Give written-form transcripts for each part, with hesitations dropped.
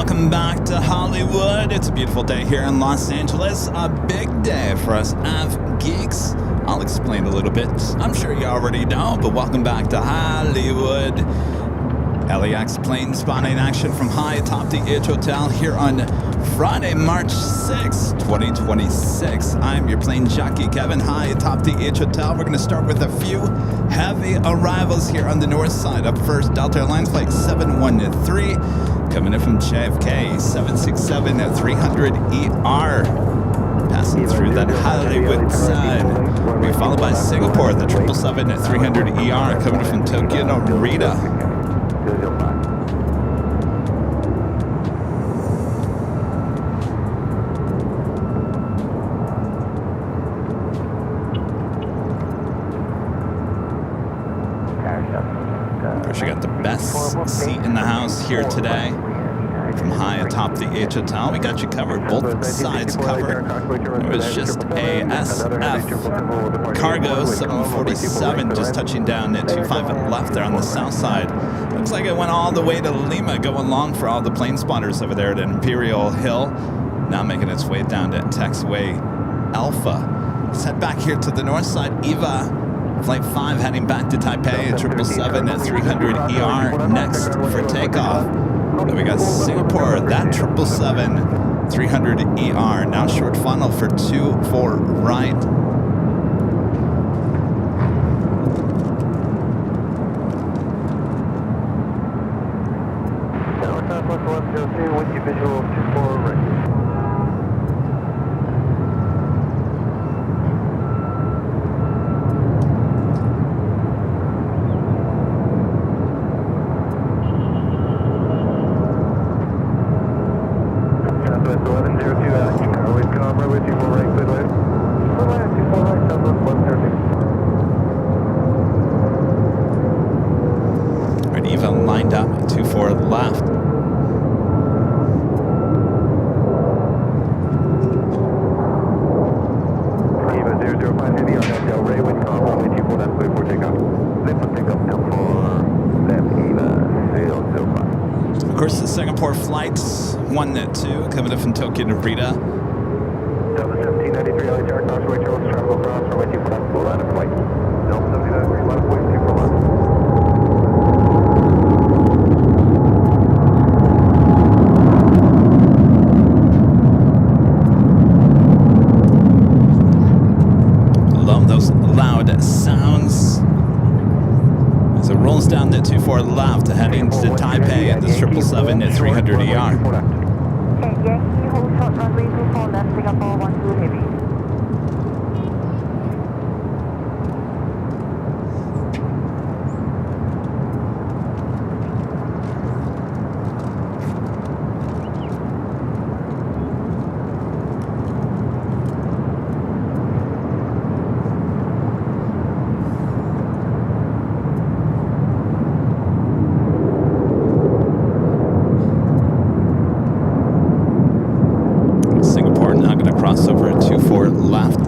welcome back to Hollywood. It's a beautiful day here in Los Angeles. A big day for us AV geeks. I'll explain a little bit. I'm sure you already know, but welcome back to Hollywood. LAX plane spotting action from high atop the Edge Hotel here on Friday, March 6, 2026. I'm your plane jockey, Kevin, high atop the Edge Hotel. We're going to start with a few heavy arrivals here on the north side. Up first, Delta Airlines Flight 713, coming in from JFK, 767-300ER. Passing through that Hollywood side. We're followed by Singapore, the 777-300ER, coming in from Tokyo Narita. She got the best seat in the house here today. From high atop the H Hotel, we got you covered, both sides covered. It was just a SF Cargo 747 just touching down at 25 left there on the south side. Looks like it went all the way to Lima, going long for all the plane spotters over there at Imperial Hill. Now making its way down to Taxiway Alpha. Let's head back here to the north side. EVA Flight 5 heading back to Taipei at 777-300ER next for takeoff. Then we got Singapore, that 777-300ER, now short funnel for 24 right. Southwest 103, windy visual 24 right. Flights 1 and 2 coming up from Tokyo Narita. Delta 1793, LA Jack, Crossway Charles, travel across, runway 24 left, full line of flight. Delta 1793, line of flight, 24 left. Love those loud sounds. As it rolls down the 24 left, heading to Taipei at the 777-300ER. Yankee, hold short runway 24 left, Singapore 12 heavy. Over 24 left.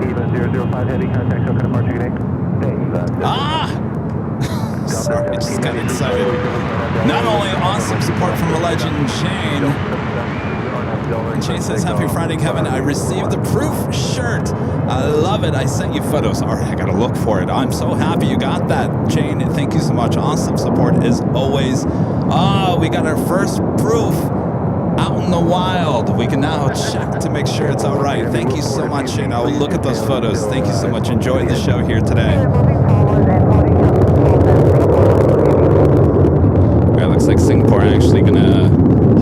Eva 005 heading, contact Tokyo departure today. Sorry, just got excited. Not only awesome support from the legend Shane. And Shane says, happy Friday, Kevin. I received the proof shirt. I love it. I sent you photos. All right, I got to look for it. I'm so happy you got that, Shane. Thank you so much. Awesome support as always. We got our first proof out in the wild. We can now check to make sure it's all right. Thank you so much, Shane. I'll look at those photos. Thank you so much. Enjoy the show here today. It looks like Singapore actually going to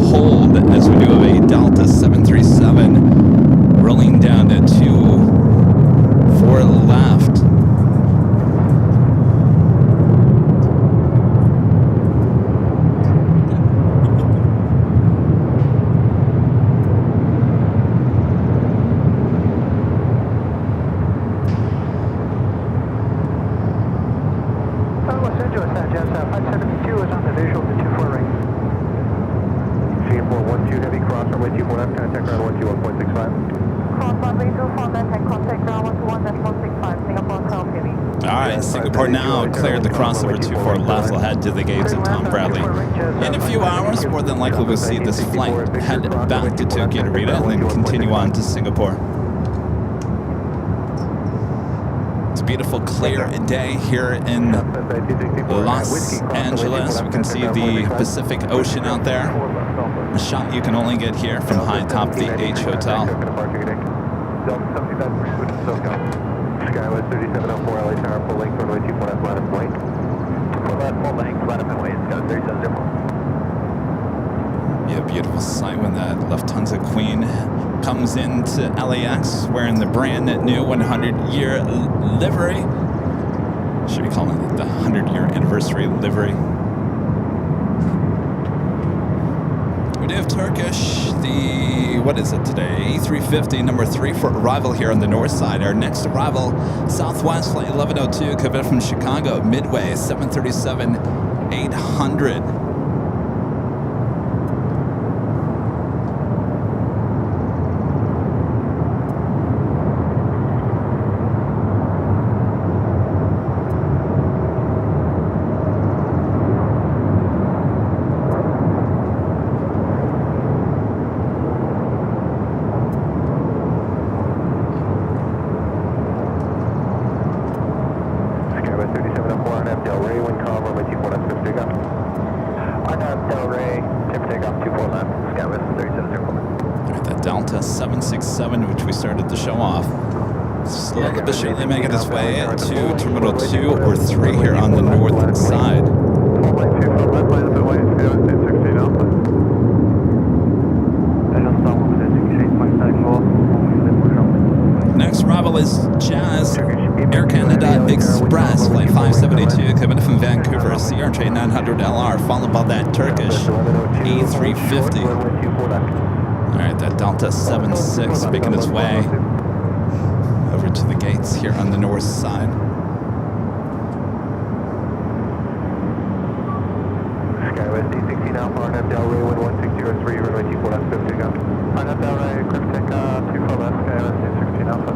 hold as we do a Delta 737 rolling down to 24 left. Los Angeles, Jets 572 is on the visual, the 24 right. 12 heavy, cross runway 24 left, contact ground 121.65. Cross runway 24 left and contact ground 121.65, Singapore 12 heavy. All right, Singapore now cleared the crossover 24 left. We'll head to the gates of Tom Bradley. In a few hours, more than likely we'll see this flight head back to Tokyo Narita and then continue on to Singapore. It's a beautiful, clear day here in Los Angeles. We can see the Pacific Ocean out there. A shot you can only get here from high atop the H Hotel. Skywest 3704 LA Tower, full length, runway 24 left, line of flight. Full length, line of runway, Skywest 3704. Yeah, beautiful sight when that Lufthansa Queen comes into LAX wearing the brand new 100-year livery. Should we call it the 100-year anniversary livery? We do have Turkish, what is it today? A350, number 3 for arrival here on the north side. Our next arrival, Southwest flight 1102, Kevin from Chicago, Midway, 737-800. Which we started the show off. Slowly but surely making its way to Terminal 2 or 3 here on the north side. Next arrival is Jazz Air Canada Express, flight 572, coming from Vancouver, CRJ 900LR, followed by that Turkish A350. All right, that Delta 76 making its way over to the gates here on the north side. Skywest D16 Alpha, RNF Delray, wind 1603, runway 24 left, 50 go. RNF Delray, clear for takeoff, 24 left, Skywest D16 Alpha.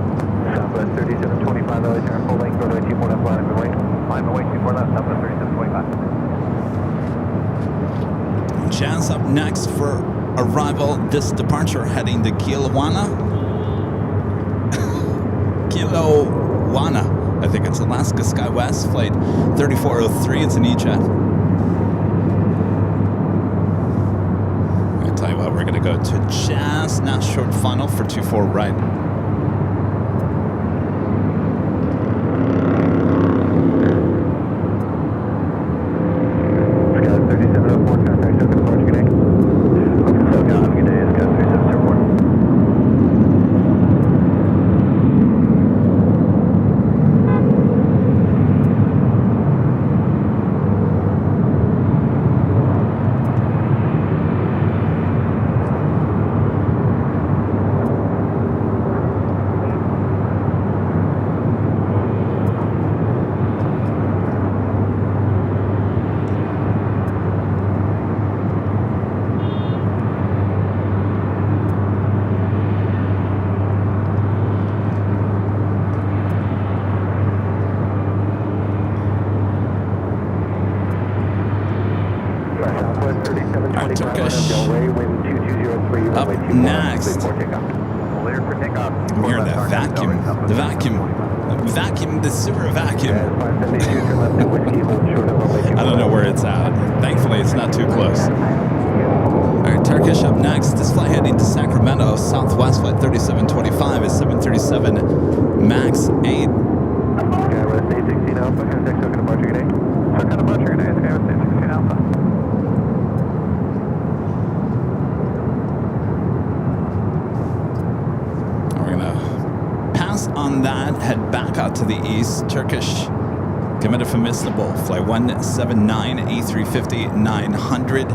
Southwest 3725, LA Tower, full length, runway 24 left, line of away. Line of away, 24 left, Southwest 3725. Jazz up next for arrival. This departure heading to Kilowana. I think it's Alaska SkyWest, flight 3403. It's an E-Jet. I'll tell you what, we're going to go to Jazz, now short final for 24 right. Turkish. Up next. I'm hearing that vacuum. The vacuum. The sewer vacuum. I don't know where it's at. Thankfully, it's not too close. All right, Turkish up next. This flight heading to Sacramento. Southwest flight 3725 is 737 MAX 8. Skywest A16 Alpha, contact Soka departure today. Soka departure today, Skywest A16 Alpha. On that, head back out to the east. Turkish committed from Istanbul, flight 179 A350 900.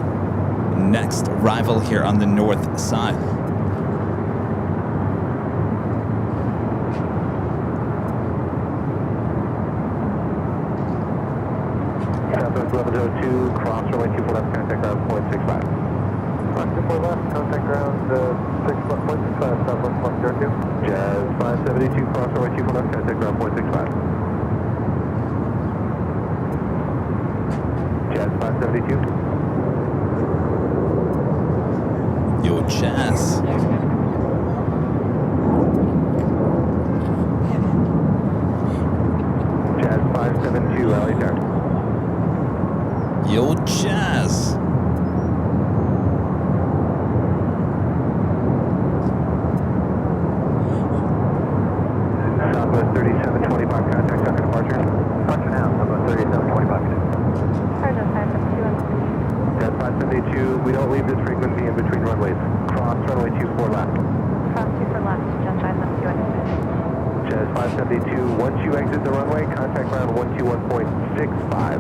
Next arrival here on the north side. Southwest 1102, cross runway 24 left, contact ground 0.65. 4 left, contact ground 6.65, southwest 102. Jazz 572, cross runway 24 left, contact ground 0.65. Jazz 572. Yo, Jazz. Jazz 572, LA turn. Yo, Jazz. Southwest 3725, contact Tucker departure. Departure now, Southwest 3725. Jazz 572, we don't leave this frequency in between runways. Cross runway 24 left. Cross 24 left, Jazz 572. Jazz 572, once you exit the runway, contact ground 121.65.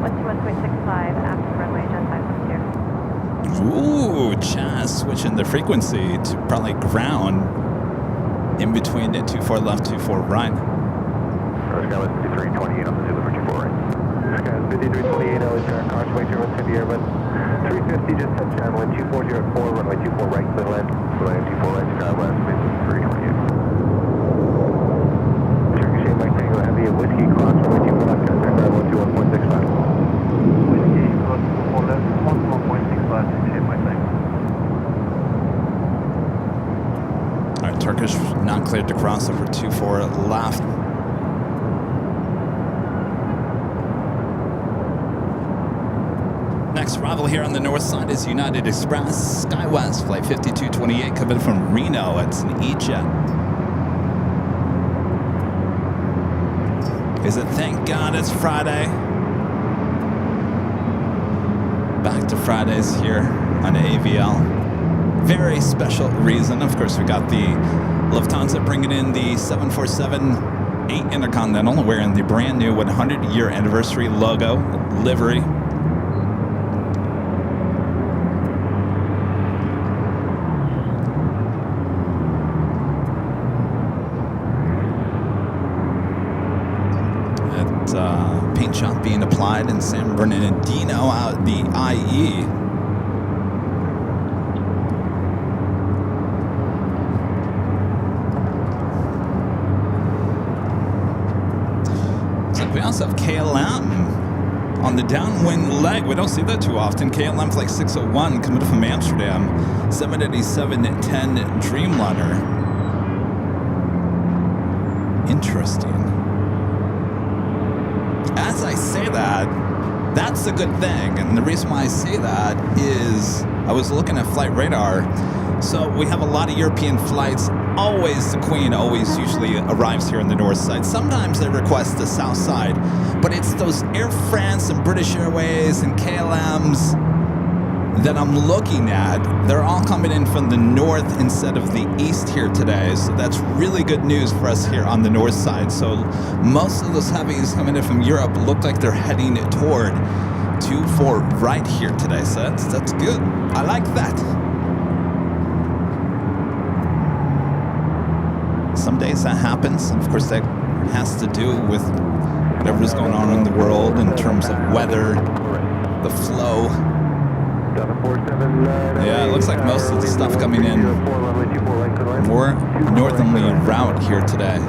121.65 after runway, Jazz 572. Ooh, Jazz switching the frequency to probably ground in between the 24 left, 24 right. Skywest 5328 on the Zulu for 24 right. Skywest 5328, LA turn, caution way 210 Airbus. 350 just touched down, wind 240 at 4, runway 24 right, clear land. Runway 24 right, Skywest 5328. Turkish 8 Mike Tango Heavy, Whiskey, cross runway 24 left, contact ground 121.65. Whiskey, cross 24 left, 121.65, Turkish 8 Mike Tango. All right, Turkish not cleared to cross over 24 left. Next arrival here on the north side is United Express SkyWest flight 5228 coming from Reno. It's an E-Jet. Is it? Thank God it's Friday. Back to Fridays here on AVL. Very special reason. Of course, we got the Lufthansa bringing in the 747-8 Intercontinental wearing the brand new 100-year anniversary logo, livery. Paint job being applied in San Bernardino out the IE. So we also have KLM on the downwind leg. We don't see that too often. KLM flight 601 coming from Amsterdam, 787-10 Dreamliner. Interesting. As I say that, that's a good thing. And the reason why I say that is I was looking at flight radar. So we have a lot of European flights. Always the Queen always usually arrives here on the north side. Sometimes they request the south side. But it's those Air France and British Airways and KLMs that I'm looking at. They're all coming in from the north instead of the east here today. So that's really good news for us here on the north side. So most of those heavies coming in from Europe look like they're heading toward 24 right here today. So that's good. I like that. Some days that happens. Of course, that has to do with whatever's going on in the world in terms of weather, the flow. Yeah, it looks like most of the stuff coming in more northerly route here today.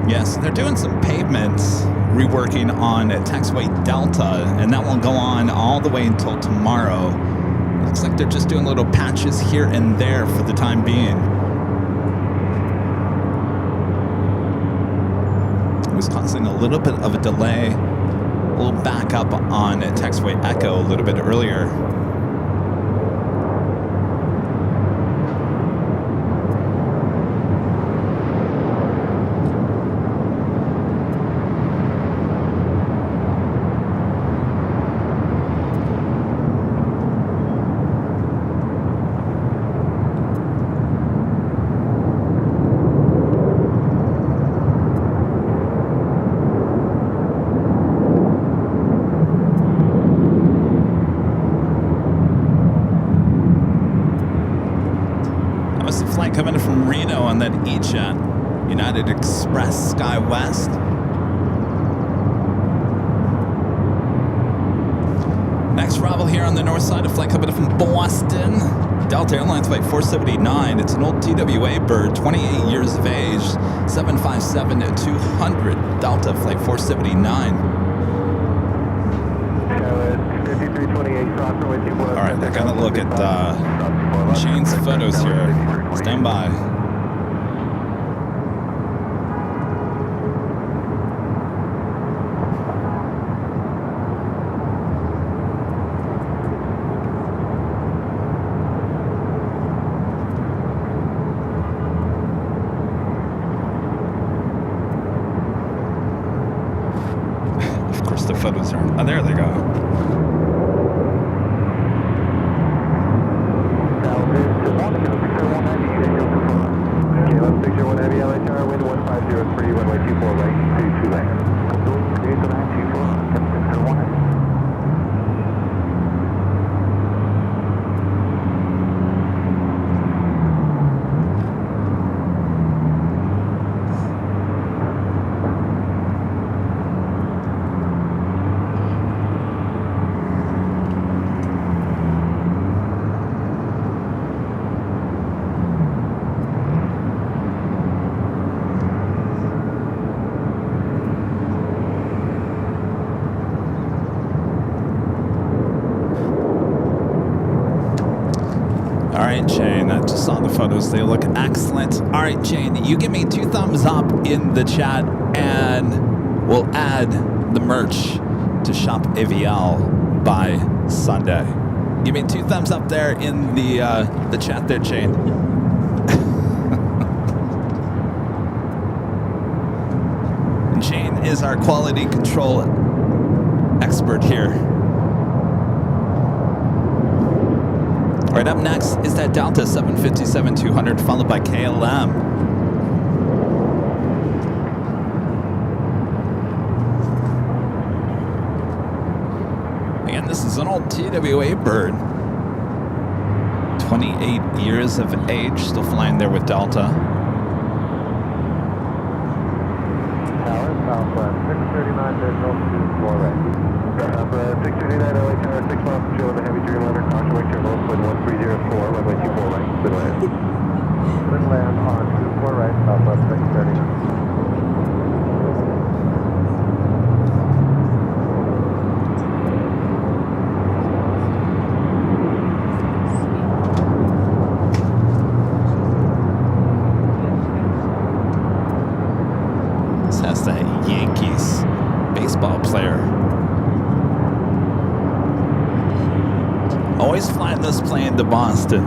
Yes, they're doing some pavements reworking on taxiway Delta, and that will go on all the way until tomorrow. Looks like they're just doing little patches here and there for the time being. It was causing a little bit of a delay, a little backup on taxiway Echo a little bit earlier. Coming from Reno on that E-Jet, United Express SkyWest. Next arrival here on the north side, a flight coming in from Boston. Delta Airlines flight 479. It's an old TWA bird, 28 years of age, 757-200. Delta flight 479. All right, I gotta look at Shane's photos here. Stand by. Of course, the photos are. Oh, there they go. All right, Shane, I just saw the photos. They look excellent. All right, Shane, you give me 2 thumbs up in the chat, and we'll add the merch to Shop AVL by Sunday. Give me 2 thumbs up there in the chat there, Shane. And Shane is our quality control expert here. Right up next is that Delta 757-200 followed by KLM. Again, this is an old TWA bird. 28 years of age, still flying there with Delta. Tower, Southside, 639 visual, 24 right. 639 LA Tower, 6 miles from Joe with a heavy Dreamliner, caution wake turn left, wind 1304, runway 24 right, good land. Good land on 24 right, Southwest 639. This has that Yankees baseball player. Always flying this plane to Boston.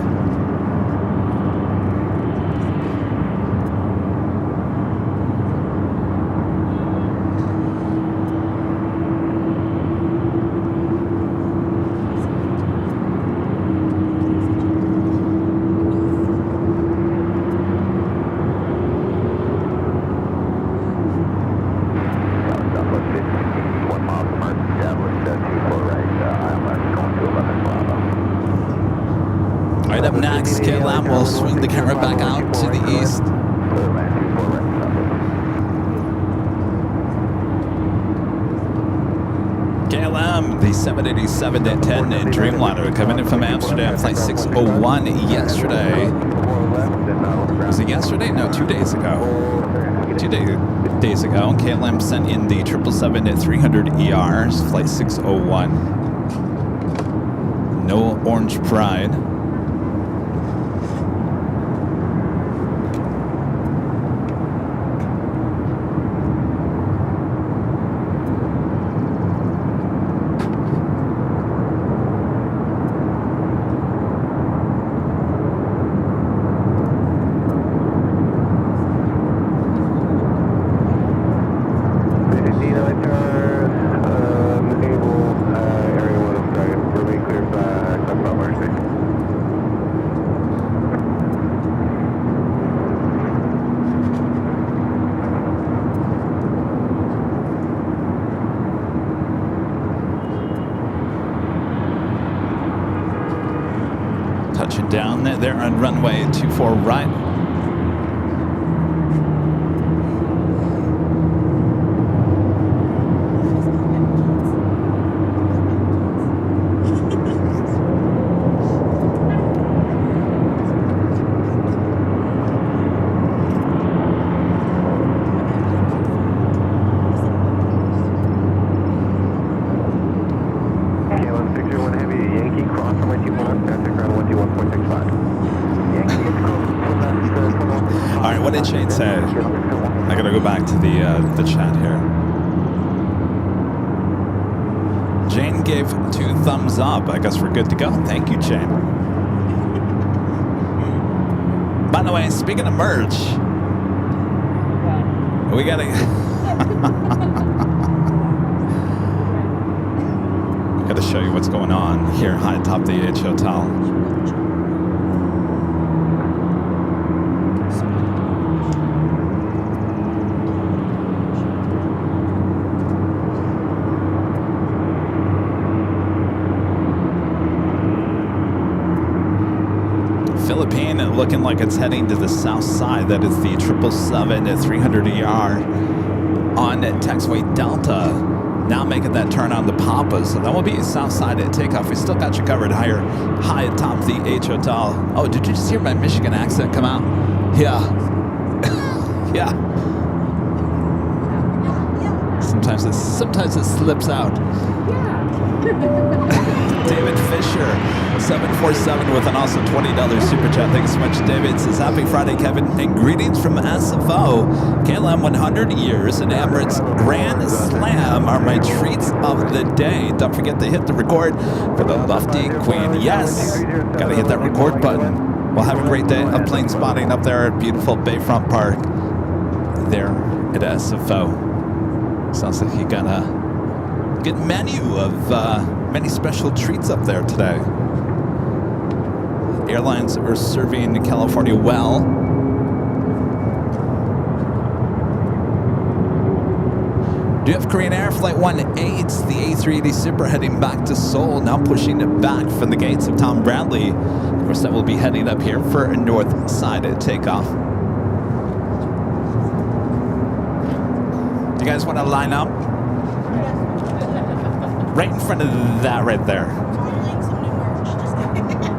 Right up next, KLM will swing the camera back out to the east. KLM, the 787-10 Dreamliner coming in from Amsterdam, flight 601 yesterday. Was it yesterday? No, 2 days ago. 2 days ago, KLM sent in the 777-300 ERs, flight 601. No Orange Pride. Touching down there on runway 24 right. did Shane say? I gotta go back to the chat here. Jane gave 2 thumbs up. I guess we're good to go. Thank you, Jane. By the way, speaking of merch, we gotta gotta show you what's going on here high atop the H Hotel. Philippine looking like it's heading to the south side. That is the 777 at 300 ER on taxiway Delta. Now making that turn on the Papa. So that will be south side at takeoff. We still got you covered high atop the H Hotel. Oh, did you just hear my Michigan accent come out? Yeah. Yeah. Sometimes it slips out. David Fisher, 747 with an awesome $20 super chat. Thanks so much, David. Says, happy Friday, Kevin, and greetings from SFO. KLM 100 years and Emirates Grand Slam are my treats of the day. Don't forget to hit the record for the Lufthansa Queen. Yes, got to hit that record button. Well, have a great day of plane spotting up there at beautiful Bayfront Park there at SFO. Sounds like you got a good menu of many special treats up there today. Airlines are serving California well. Do you have Korean Air Flight 18? The A380 Super heading back to Seoul, now pushing it back from the gates of Tom Bradley. Of course, that will be heading up here for a north side at takeoff. Do you guys want to line up? Right in front of that right there.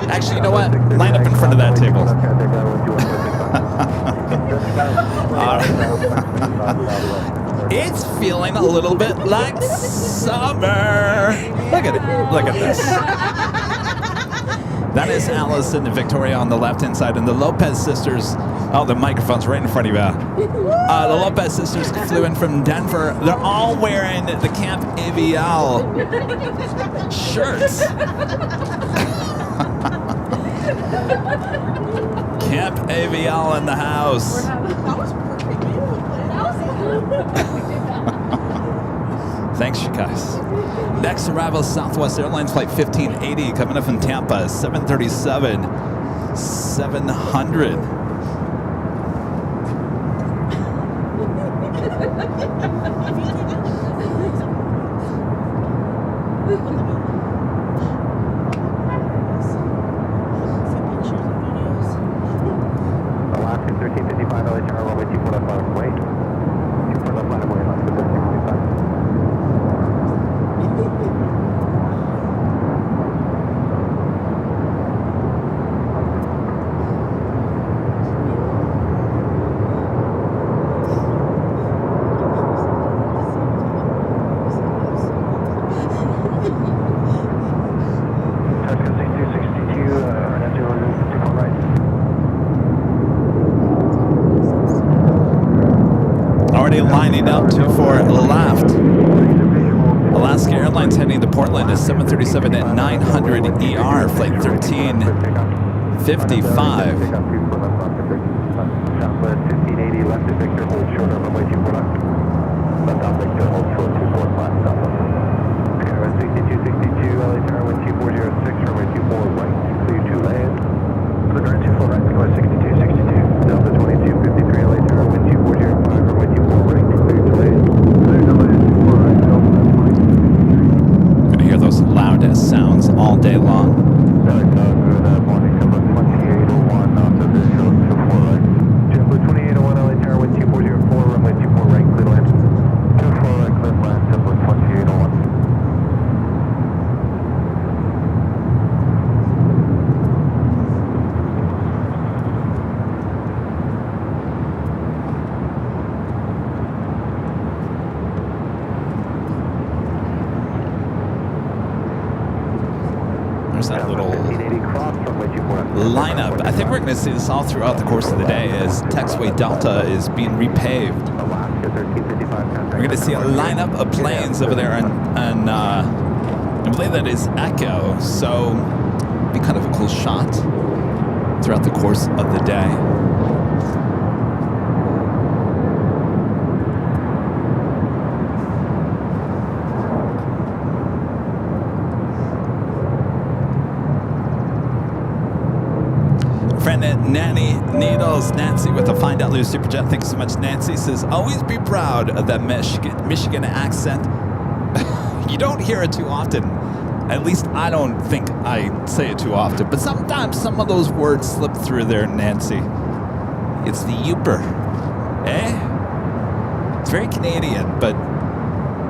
Actually, you know what? Line up in front of that table. It's feeling a little bit like summer. Look at it. Look at this. That is Allison and Victoria on the left-hand side, and the Lopez sisters. Oh, the microphone's right in front of you. The Lopez sisters flew in from Denver. They're all wearing the Camp AVL shirts. Camp AVL in the house. Thanks, you guys. Next arrival, Southwest Airlines Flight 1580 coming up from Tampa, 737, 700. Alaska 1355 LA Tower, runway 24 left line of way. 24 left line of way, Alaska 1355. Lining up 24 left. Alaska Airlines heading to Portland is 737 at 900 ER, flight 1355. Southwest 1580 left at Victor, hold short on runway 24 left. Left on Victor, hold short 24 flat, Southwest. KLM 6262 LA Tower, wind 2406, runway 24 right, clear to land. Clear to 24 right, runway 6262. Delta 2253 LA Tower, wind 2405, runway 24 right, clear to land. Clear to land, 24 right, Delta 22. Gonna hear those loud sounds all day long. Good morning, number 2801, off the visual 24 right. JetBlue 2801 LA Tower, wind 2404 There's that little lineup. I think we're going to see this all throughout the course of the day as Taxiway Delta is being repaved. We're going to see a lineup of planes over there, and I believe that is Echo. So it'll be kind of a cool shot throughout the course of the day. Friend Nanny Needles, Nancy with a $5 super chat. Thanks so much, Nancy. Says, always be proud of that Michigan accent. You don't hear it too often. At least I don't think I say it too often. But sometimes some of those words slip through there, Nancy. It's the Yooper. Eh? It's very Canadian, but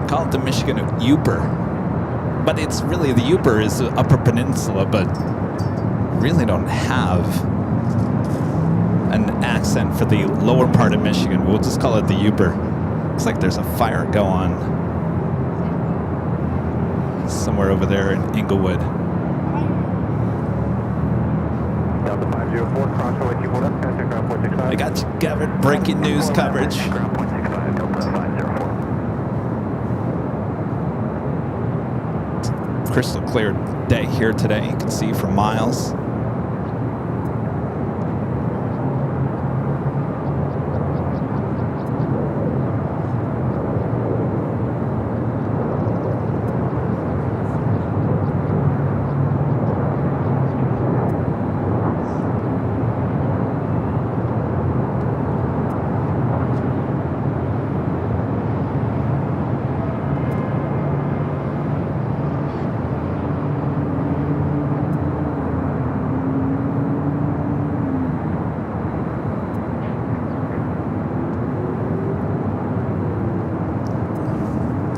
call it the Michigan Yooper. But it's really, the Yooper is the Upper Peninsula, but really don't have an accent for the lower part of Michigan. We'll just call it the Yooper. Looks like there's a fire go on somewhere over there in Inglewood. I got you covered. Breaking news coverage. Crystal clear day here today. You can see for miles.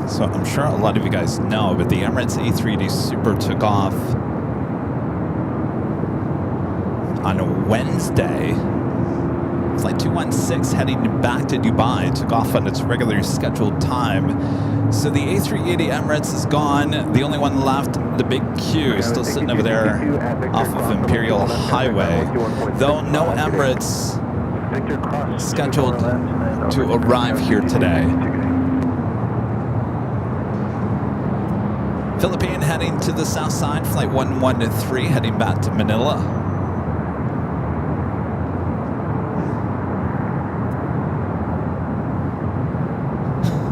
So I'm sure a lot of you guys know, but the Emirates A350 Super took off on a Wednesday. Flight 216 heading back to Dubai took off on its regularly scheduled time. So the A380 Emirates is gone. The only one left, the Big Q, is still sitting over there off of Imperial Highway. Though no Emirates scheduled to arrive here today. Philippine heading to the Southside, flight 113 heading back to Manila.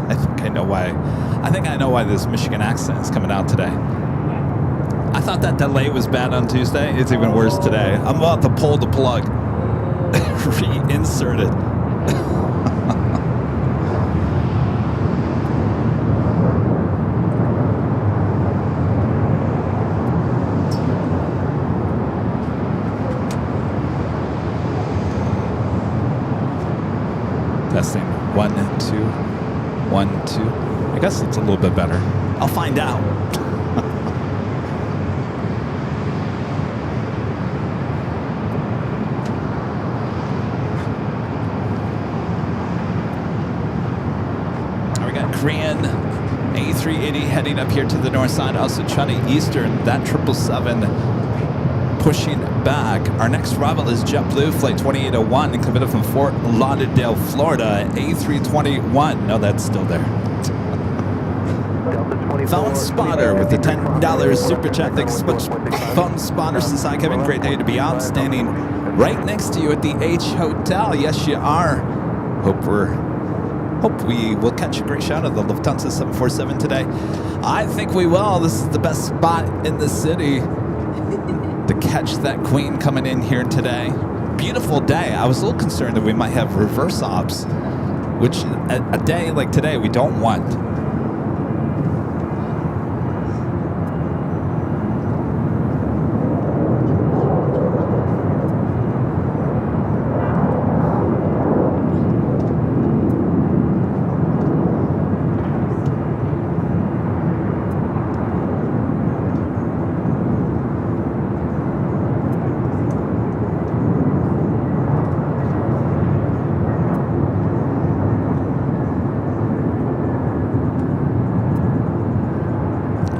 I think I know why this Michigan accent is coming out today. I thought that delay was bad on Tuesday. It's even worse today. I'm about to pull the plug. Reinsert it. Testing 1, 2, 1, 2. I guess it's a little bit better. I'll find out. We got Korean A380 heading up here to the north side. Also China Eastern, that 777 pushing back. Our next arrival is JetBlue, flight 2801, coming from Fort Lauderdale, Florida, A321. No, that's still there. Phone Spotter with the $10 super chat. Thanks so much. Phone Spotter says, hi, Kevin. Great day to be out. Standing right next to you at the H Hotel. Yes, you are. Hope we will catch a great shot of the Lufthansa 747 today. I think we will. This is the best spot in the city to catch that Queen coming in here today. Beautiful day. I was a little concerned that we might have reverse ops, which a day like today we don't want.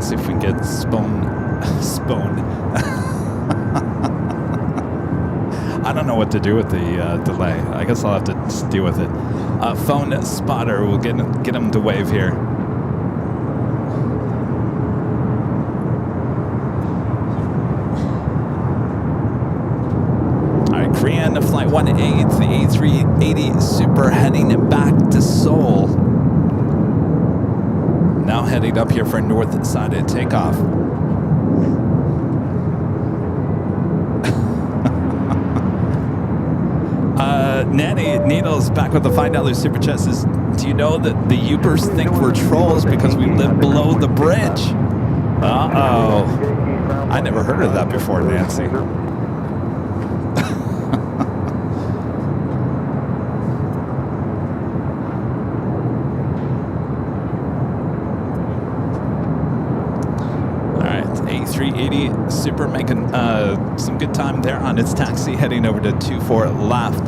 See if we can get Spoon Spoon. I don't know what to do with the delay. I guess I'll have to just deal with it. Phone spotter. We'll get him to wave here. Korean flight 18, the A380 Super heading back to Seoul. Now heading up here for north side at takeoff. Nanny Needles back with the $5 super chat says, do you know that the Ubers think we're trolls because we live below the bridge? Uh-oh. I never heard of that before, Nancy. A380 Super making some good time there on its taxi, heading over to 24 left.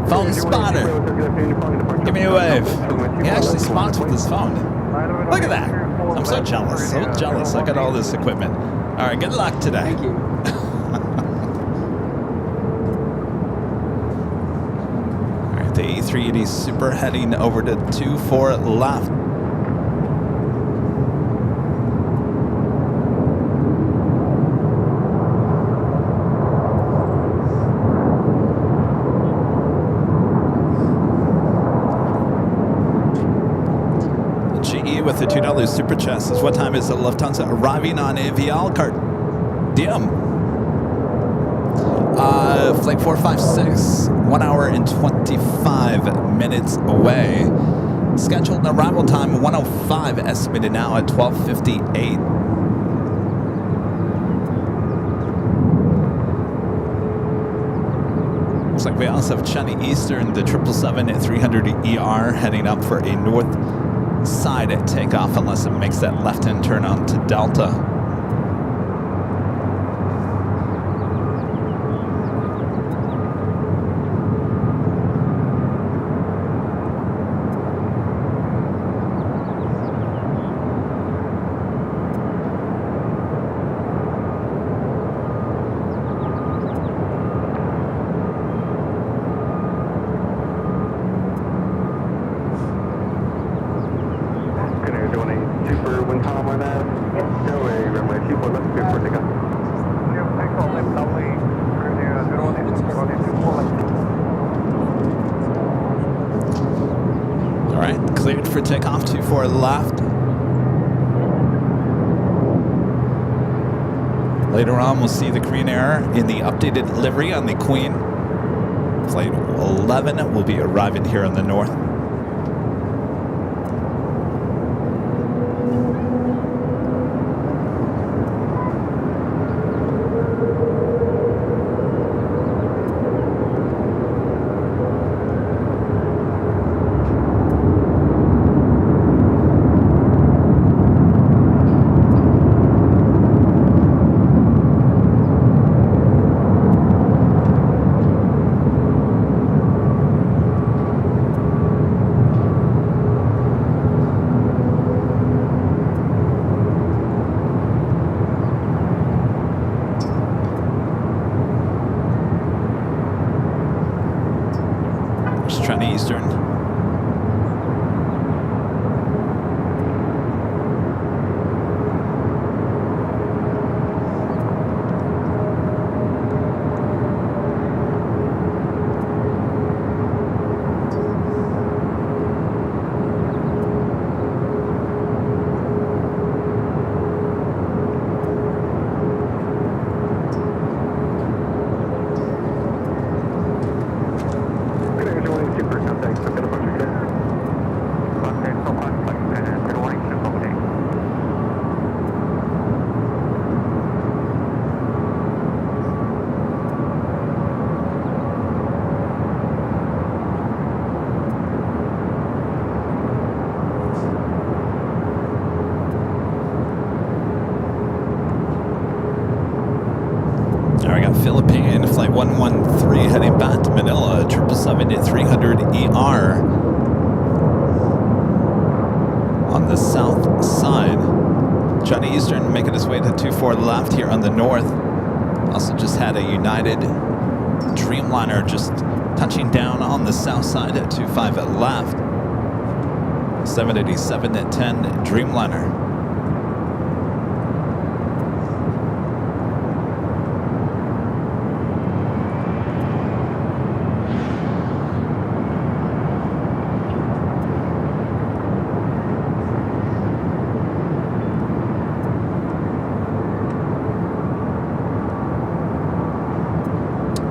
Phone spotter. Give me a wave. He actually spots with his phone. Look at that. I'm so jealous. So jealous. I got all this equipment. All right, good luck today. Thank you. All right, the A380 Super heading over to 24 left. With the $2 super chat says, what time is the Lufthansa arriving on Avial card? DM. Flight 456, 1 hour and 25 minutes away. Scheduled arrival time 1:05, estimated now at 12:58. Looks like we also have Chennai Eastern, the 777 at 300 ER heading up for a north side at takeoff unless it makes that left-hand turn onto Delta. For takeoff 24 left. Later on, we'll see the Korean Air in the updated livery on the Queen. Flight 11 will be arriving here in the north. There's China Eastern. Philippine, flight 113 heading back to Manila, 777-300ER on the south side. Johnny Eastern making his way to 24 left here on the north. Also just had a United Dreamliner just touching down on the south side at 25 left. 787-10 Dreamliner.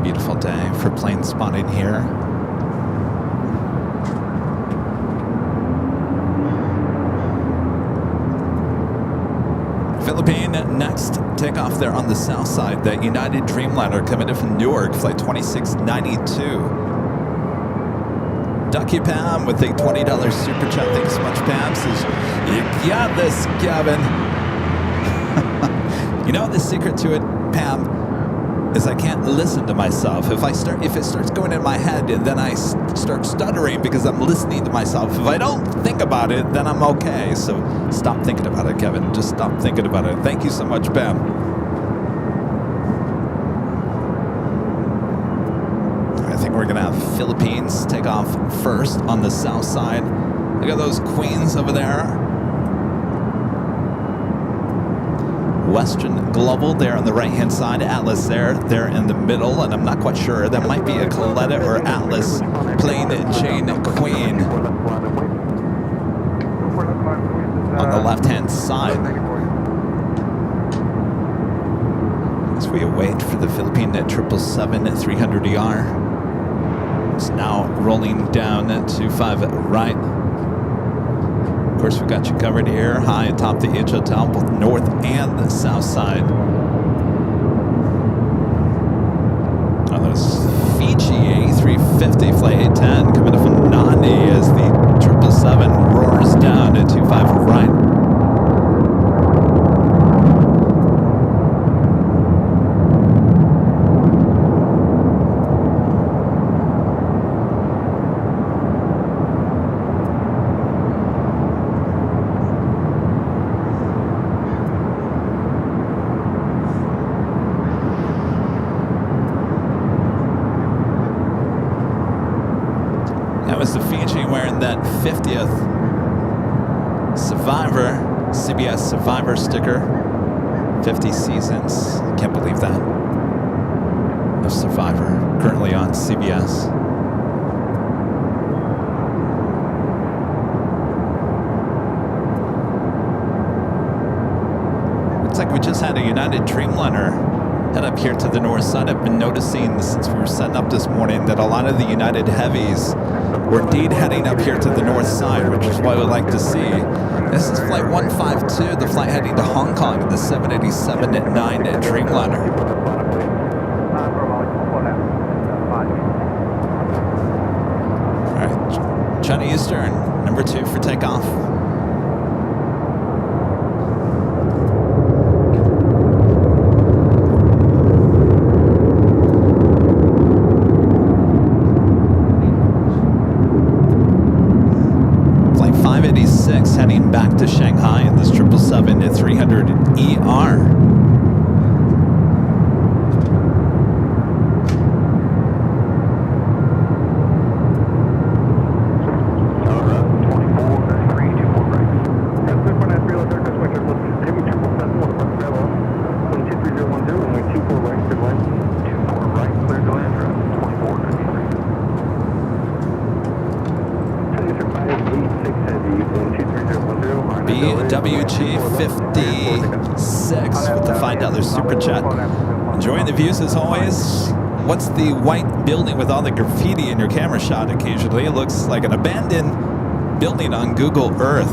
Beautiful day for plane spotting here. Philippine next takeoff there on the south side. The United Dreamliner coming in from Newark, flight 2692. Ducky Pam with a $20 super chat. Thanks so much, Pam. Says, you got this, Kevin. You know the secret to it, Pam, is I can't listen to myself. If it starts going in my head, then I start stuttering because I'm listening to myself. If I don't think about it, then I'm okay. So stop thinking about it, Kevin. Just stop thinking about it. Thank you so much, Pam. I think we're gonna have Philippines take off first on the south side. Look at those queens over there. Western Global there on the right-hand side, Atlas there in the middle, and I'm not quite sure. That might be a Coletta or Atlas Plane Chain Queen on the left-hand side. As we await for the Philippine 777-300ER. It's now rolling down to 5 right. Of course, we've got you covered here, high atop the H Hotel, both north and the south side. Oh, there's Fiji A350 flight 810 coming up from Nandi as the 777 roars down at 25 right. The Fiji wearing that 50th Survivor, CBS Survivor sticker. 50 seasons. Can't believe that. Of Survivor, currently on CBS. Looks like we just had a United Dreamliner head up here to the north side. I've been noticing since we were setting up this morning that a lot of the United heavies were indeed heading up here to the north side, which is what we like to see. This is flight 152, the flight heading to Hong Kong, the 787-9 Dreamliner. All right, China Eastern, number 2 for takeoff. Heading back to Shanghai in this 777-300ER. WG56 with the $5 super chat. Enjoying the views as always. What's the white building with all the graffiti in your camera shot occasionally? It looks like an abandoned building on Google Earth.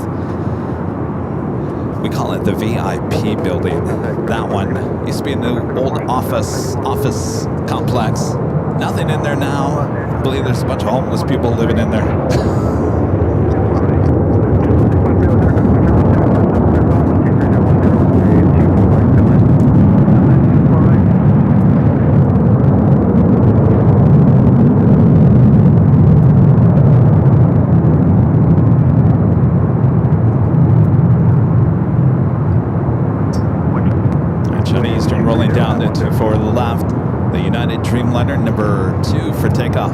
We call it the VIP building. That one used to be an old office complex. Nothing in there now. I believe there's a bunch of homeless people living in there. Rolling down the 24 to the left. The United Dreamliner number 2 for takeoff.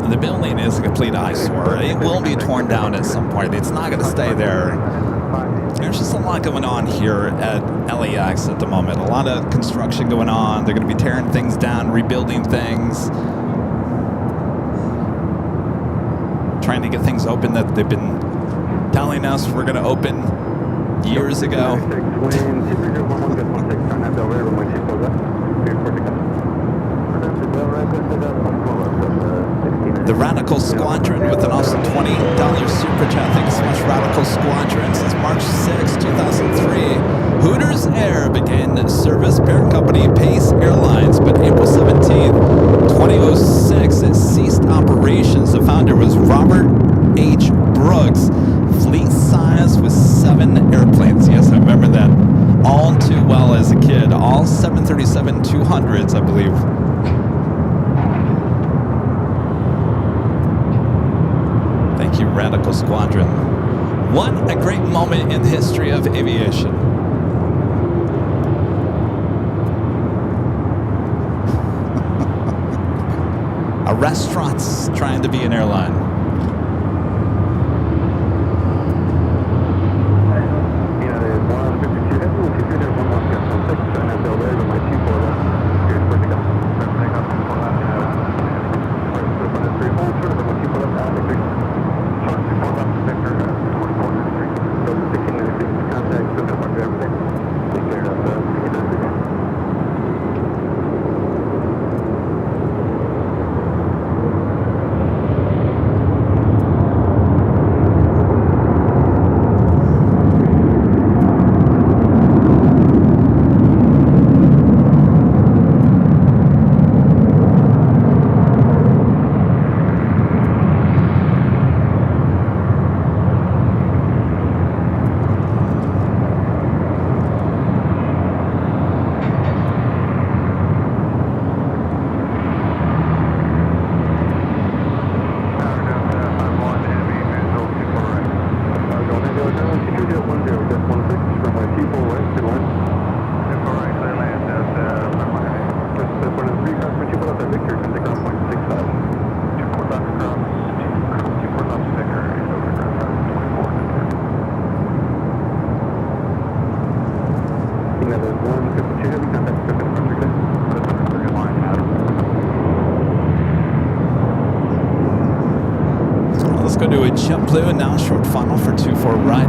The building is a complete eyesore. It will be torn down at some point. It's not going to stay there. There's just a lot going on here at LAX at the moment. A lot of construction going on. They're going to be tearing things down, rebuilding things, trying to get things open that they've been telling us we're going to open years ago. The Radical Squadron with an awesome $20 super chat. Thank you so much, Radical Squadron. Since March 6, 2003, Hooters Air began service. Parent company Pace Airlines, but April 17, 2006, it ceased operations. The founder was Robert H. Brooks. Fleet size was 7 airplanes. Yes, I remember that all too well as a kid. All 737-200s, I believe. Thank you, Radical Squadron. What a great moment in the history of aviation. A restaurant's trying to be an airline. JetBlue and now short funnel for 24 right.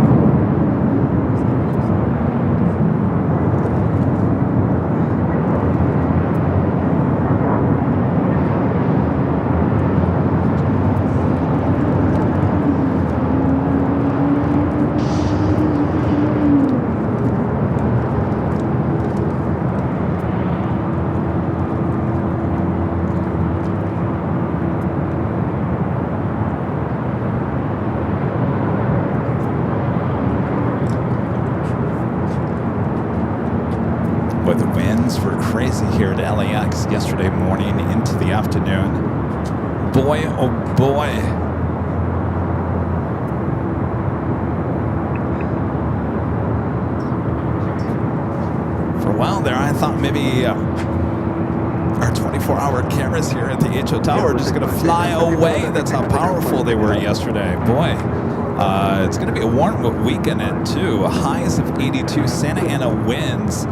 Here at LAX yesterday morning into the afternoon. Boy, oh boy. For a while there. I thought maybe our 24-hour cameras here at the H Hotel were just going to fly away. That's how powerful they were yesterday. Boy, it's going to be a warm weekend too. Highs of 82. Santa Ana winds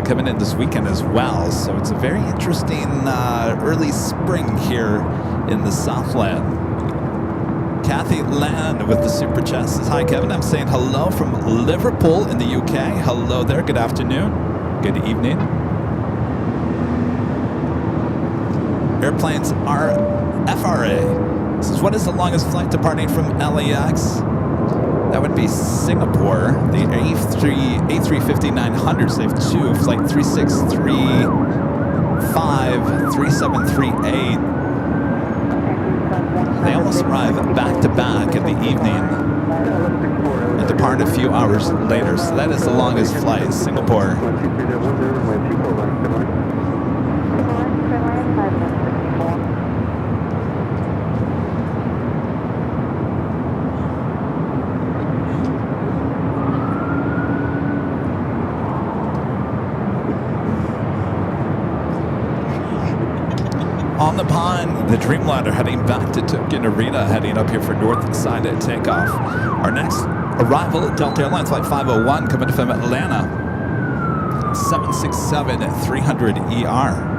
coming in this weekend as well. So it's a very interesting early spring here in the Southland. Kathy Land with the Super Chest says, hi, Kevin. I'm saying hello from Liverpool in the UK. Hello there. Good afternoon. Good evening. Airplanes are FRA. Says, what is the longest flight departing from LAX? That would be Singapore. The A350-900s. They have two. Flight 3635, 3738. They almost arrive back to back in the evening and depart a few hours later. So that is the longest flight, Singapore. On the pond, the Dreamliner heading back to Tokyo Narita, heading up here for Northside at takeoff. Our next arrival, Delta Airlines Flight 501, coming from Atlanta, 767-300ER.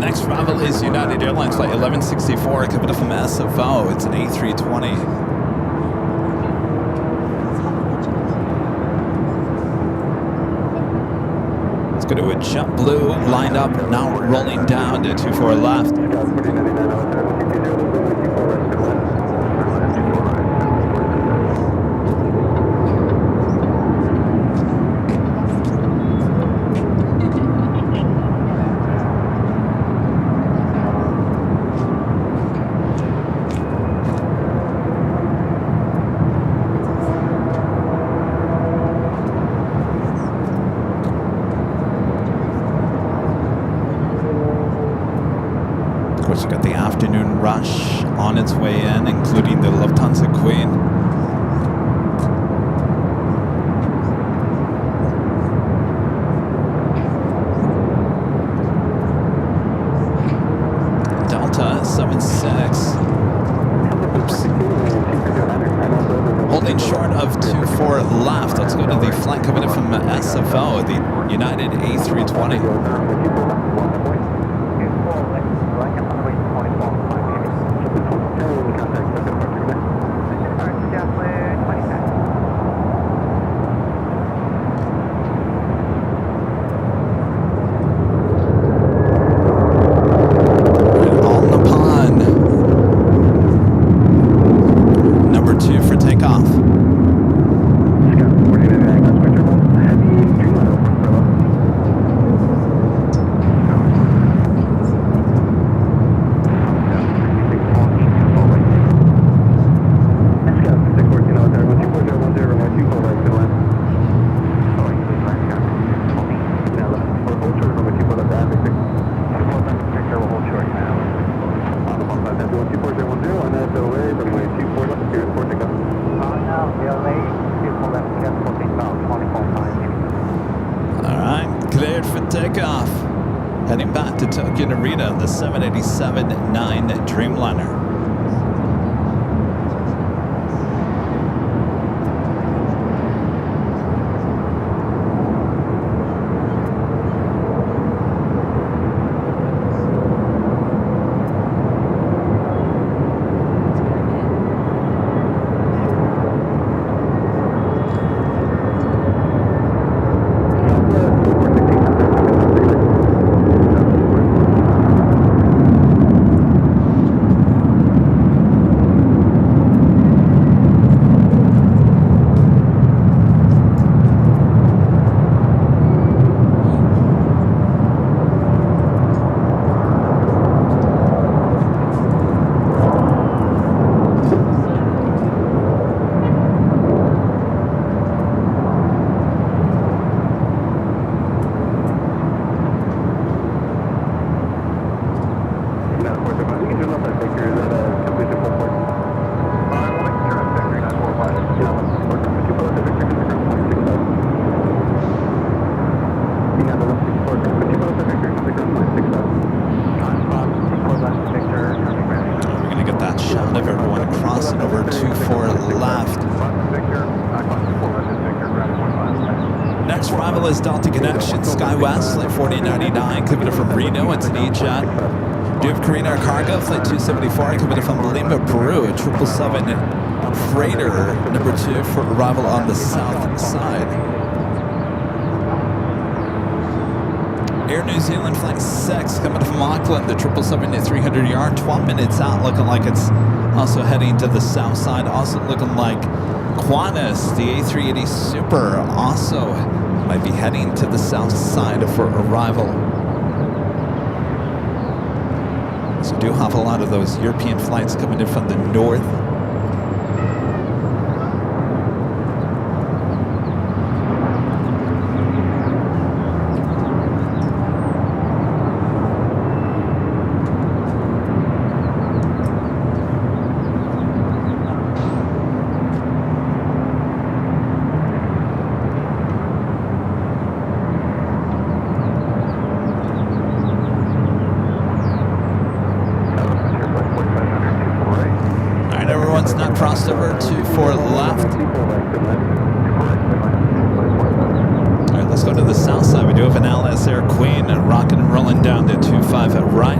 Next arrival is United Airlines Flight 1164 coming up from SFO. It's an A320. Let's go to a JetBlue lined up, now rolling down to 24 left. Of course, you got the afternoon rush on its way in, including the Lufthansa Queen. Delta 76. Oops. Holding short of 24 left. Let's go to the flight coming in from SFO, the United A320. takeoff. Heading back to Tokyo Narita, the 787-9 Dreamliner. SkyWest, flight 4099, coming from Reno into EJet. Do you have Korean Air Cargo, flight 274, coming from Lima, Peru, 777 freighter number 2 for arrival on the Southside. Air New Zealand, flight 6, coming from Auckland, the 777-300ER, 12 minutes out, looking like it's also heading to the Southside. Also looking like Qantas, the A380 Super, also might be heading to the south side for arrival. So do have a lot of those European flights coming in from the north. Crossed over to 4 left. All right, let's go to the south side. We do have an LS Air Queen rocking and rolling down to 25 at right.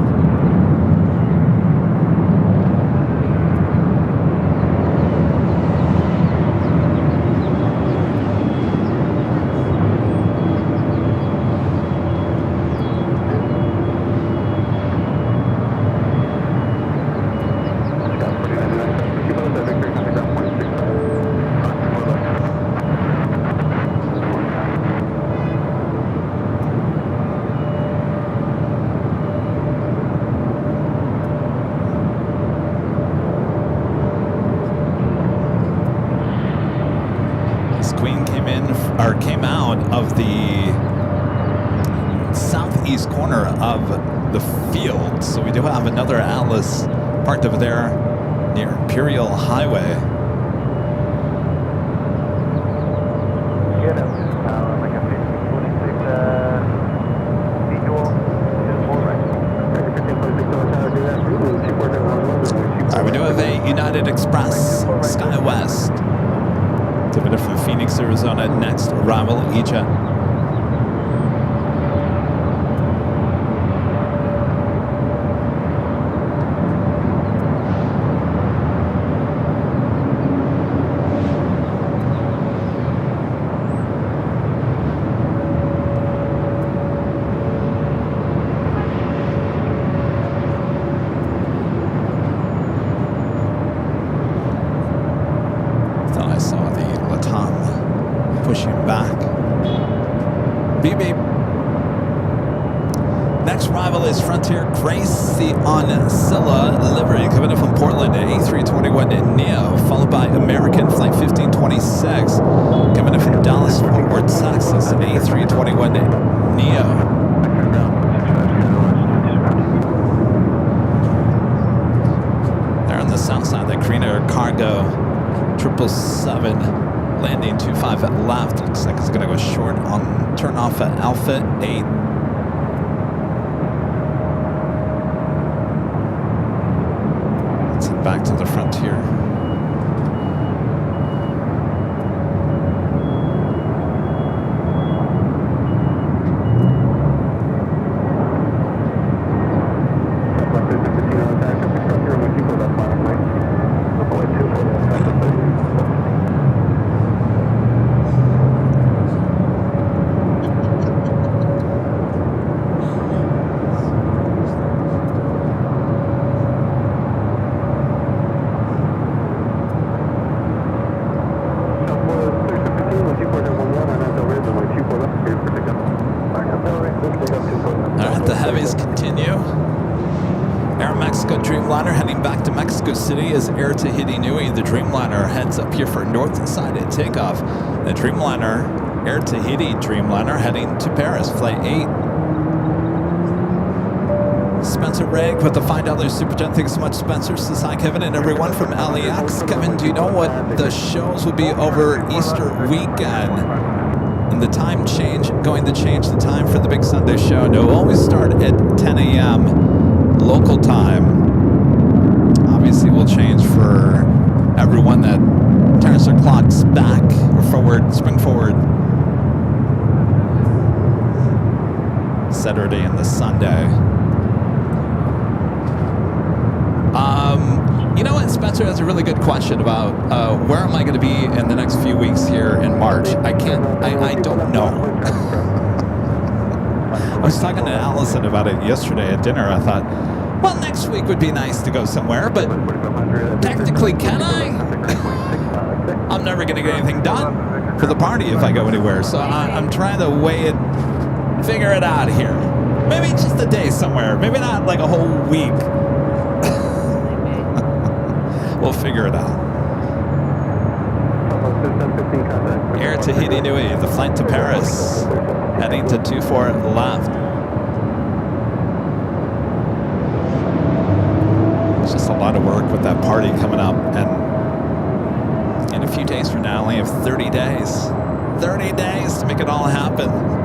Came out of the southeast corner of the field, so we do have another Atlas parked over there near Imperial Highway. We do have a United Express SkyWest. Tipping from Phoenix, Arizona, next arrival, EJet. Thought I saw the Latam pushing back. Beep beep. Next arrival is Frontier Gracie on Scylla livery, coming in from Portland at A321 Neo, followed by American Flight 1526, coming in from Dallas Fort Worth, Texas at A321 Neo. There on the south side, the Korean Air Cargo 777 landing 25 at left. Looks like it's going to go short on turn off at Alpha 8. back to the frontier. City is Air Tahiti Nui. The Dreamliner heads up here for north side at takeoff. The Dreamliner, Air Tahiti Dreamliner heading to Paris, flight 8. Spencer Ragg with the $5 Super Chat. Thanks so much, Spencer. Says hi, Kevin, and everyone from LAX. Kevin, do you know what the shows will be over Easter weekend? And the time change, going to change the time for the Big Sunday show. No, we'll always start at 10 a.m. local time. Obviously, will change for everyone that turns their clocks back or forward, spring forward. Saturday and the Sunday. You know what? Spencer has a really good question about where am I going to be in the next few weeks here in March. I don't know. I was talking to Allison about it yesterday at dinner. I thought, well, next week would be nice to go somewhere, but technically, can I? I'm never going to get anything done for the party if I go anywhere. So I'm trying to weigh it, figure it out here. Maybe just a day somewhere. Maybe not like a whole week. We'll figure it out. Air Tahiti Nui, the flight to Paris, heading to 24 left. It's just a lot of work with that party coming up, and in a few days from now, I only have 30 days. 30 days to make it all happen.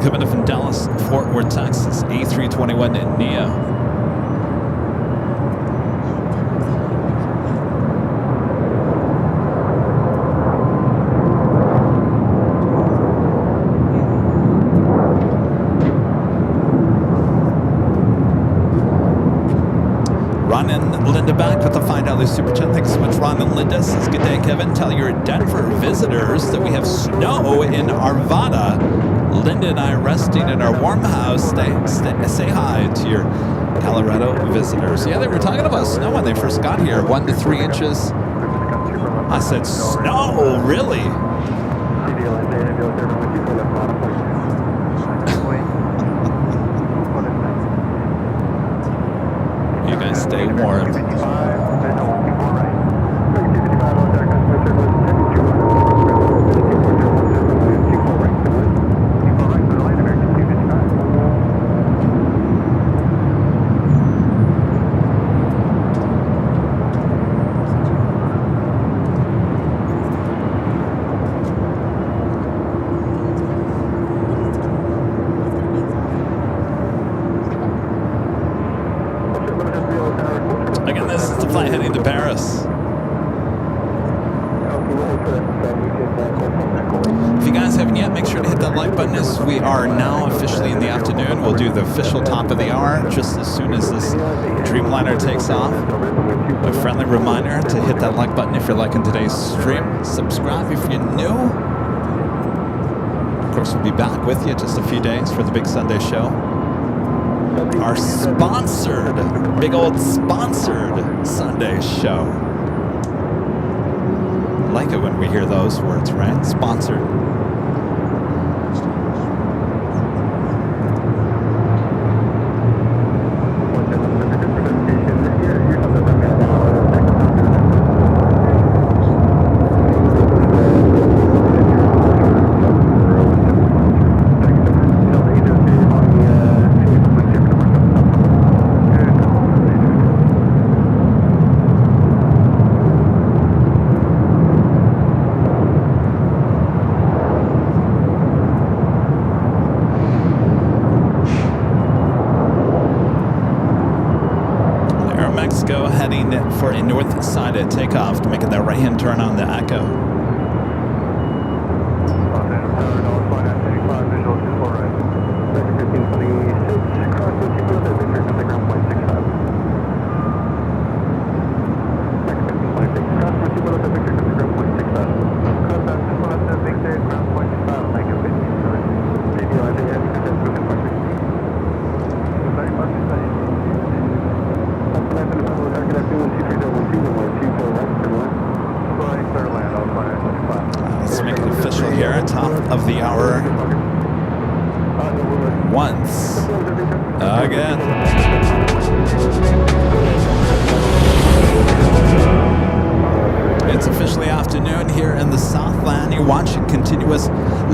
Coming in from Dallas, Fort Worth, Texas, A321 Neo. Ron and Linda back with the $5 Super Chat. Thanks so much, Ron and Linda. Says, good day, Kevin. Tell your Denver visitors that we have snow in Arvada. Linda and I are resting in our warm house. Say hi to your Colorado visitors. Yeah, they were talking about snow when they first got here, 1 to 3 inches. I said, snow? Really? You guys stay warm. We are now officially in the afternoon. We'll do the official top of the hour just as soon as this Dreamliner takes off. A friendly reminder to hit that like button if you're liking today's stream. Subscribe if you're new. Of course, we'll be back with you just a few days for the Big Sunday show. Our sponsored, big old sponsored Sunday show. Like it when we hear those words, right? Sponsored. left, making that right-hand turn on the Echo. Let's make it official here, top of the hour. Once again. It's officially afternoon here in the Southland. You're watching continuous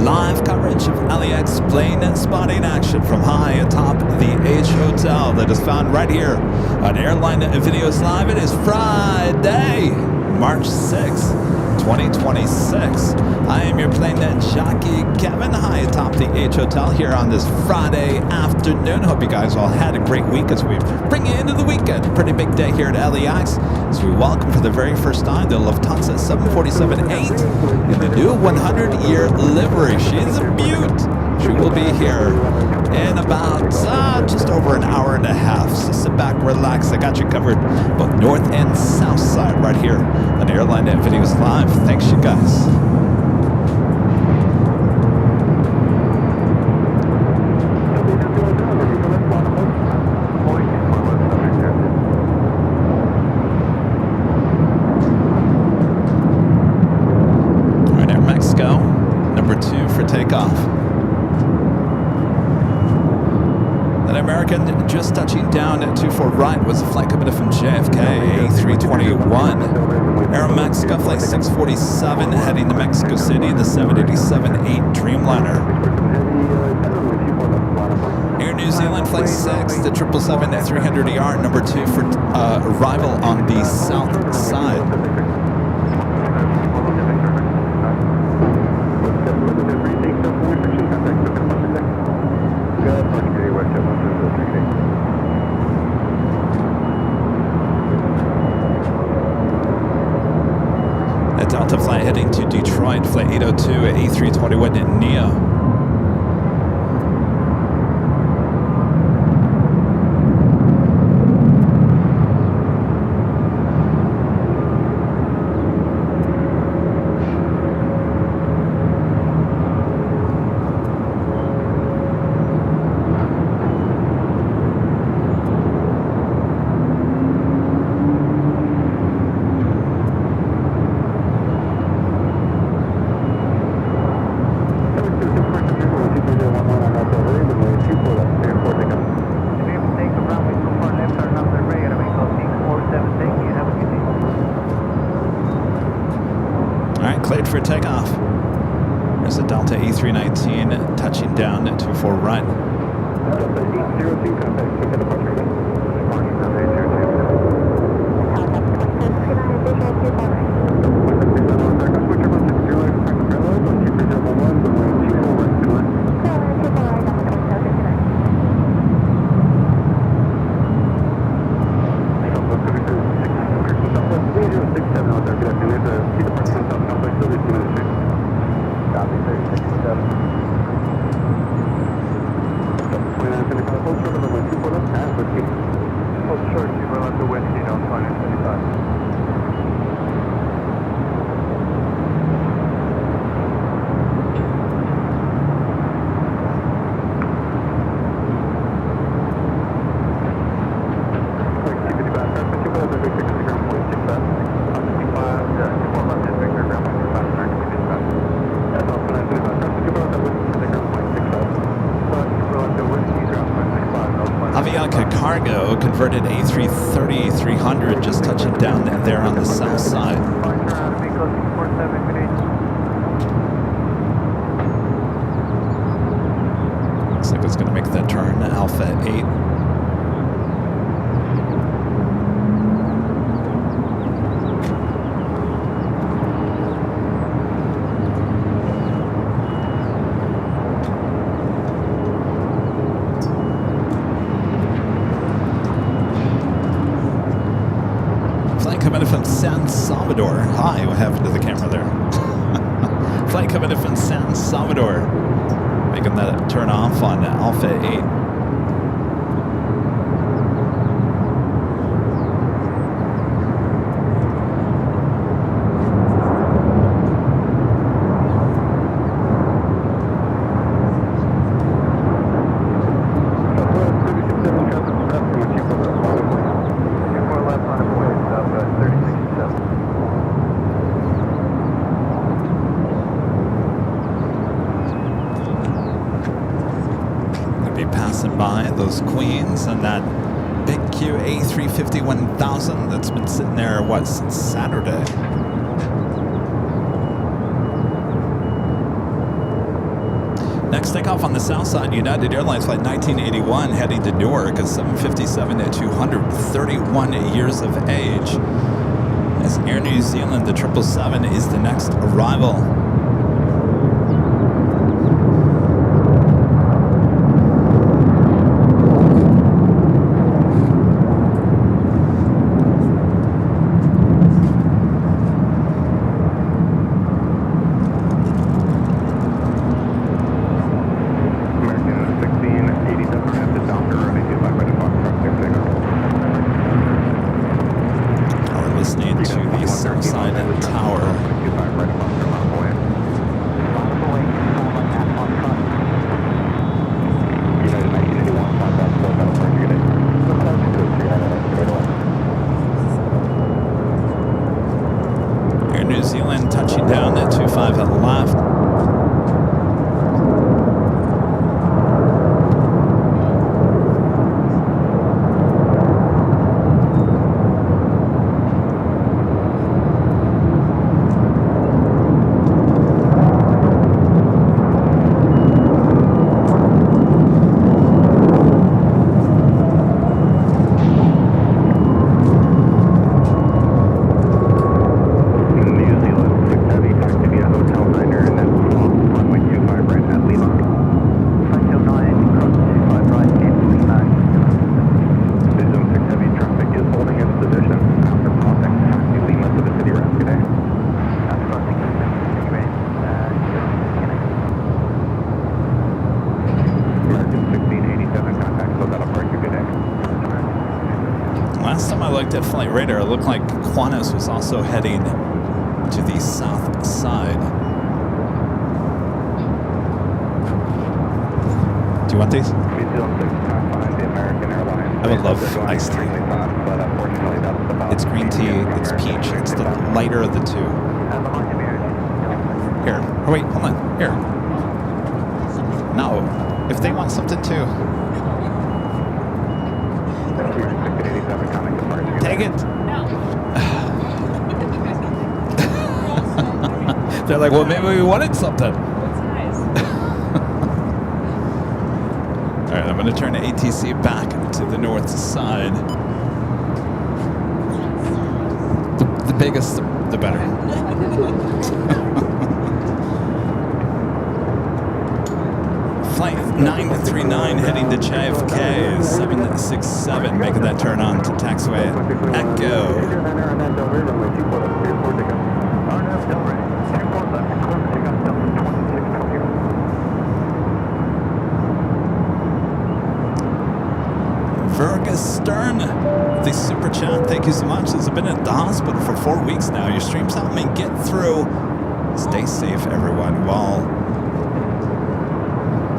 live coverage of LAX plane spotting action from high atop the H Hotel that is found right here on Airline Videos Live. It is Friday, March 6th, 2026. I am your Plane Jockey Kevin, high atop the H Hotel here on this Friday afternoon. Hope you guys all had a great week as we bring you into the weekend. Pretty big day here at LAX as we welcome for the very first time the Lufthansa 747-8 in the new 100-year livery. She's a beaut. She will be here in about just over an hour and a half. So sit back, relax. I got you covered both north and south side right here on Airline Videos Live. Thanks, you guys. All right, Air Mexico, number 2 for takeoff. American just touching at 24 right was a flight coming in from JFK A321. Aeromexico flight 647 heading to Mexico City, the 787-8 Dreamliner. Air New Zealand flight 6, the 777-300ER, number 2 for arrival on the south side. A Delta flight heading to Detroit, flight 802 at A321 Neo. Cleared for takeoff. There's a Delta A319 touching down at 24 right. Cargo converted A330-300 just touching down there on the south side. Looks like it's going to make that turn, Alpha 8. Coming from San Salvador. Hi, what happened to the camera there? Flight coming in from San Salvador. Making that turn off on Alpha 8. Queens and that big Q A350 1000 that's been sitting there, what, since Saturday. Next takeoff on the Southside, United Airlines flight 1981 heading to Newark, a 757 at 231 years of age. As Air New Zealand, the 777 is the next arrival. At Flight Radar, it looked like Qantas was also heading to the south side. Do you want these? I would love iced tea. It's green tea, it's peach, it's the lighter of the two. Here, oh wait, hold on, here. No, if they want something too. Take it. No. They're like, well, maybe we wanted something. That's nice. All right, I'm going to turn the ATC back to the north side. The biggest, the better. Flight 939 heading to JFK, 767, making that turn on to taxiway Echo. Fergus Stern, the super chat, thank you so much. I've been at the hospital for 4 weeks now. Your streams help me get through. Stay safe, everyone. Well,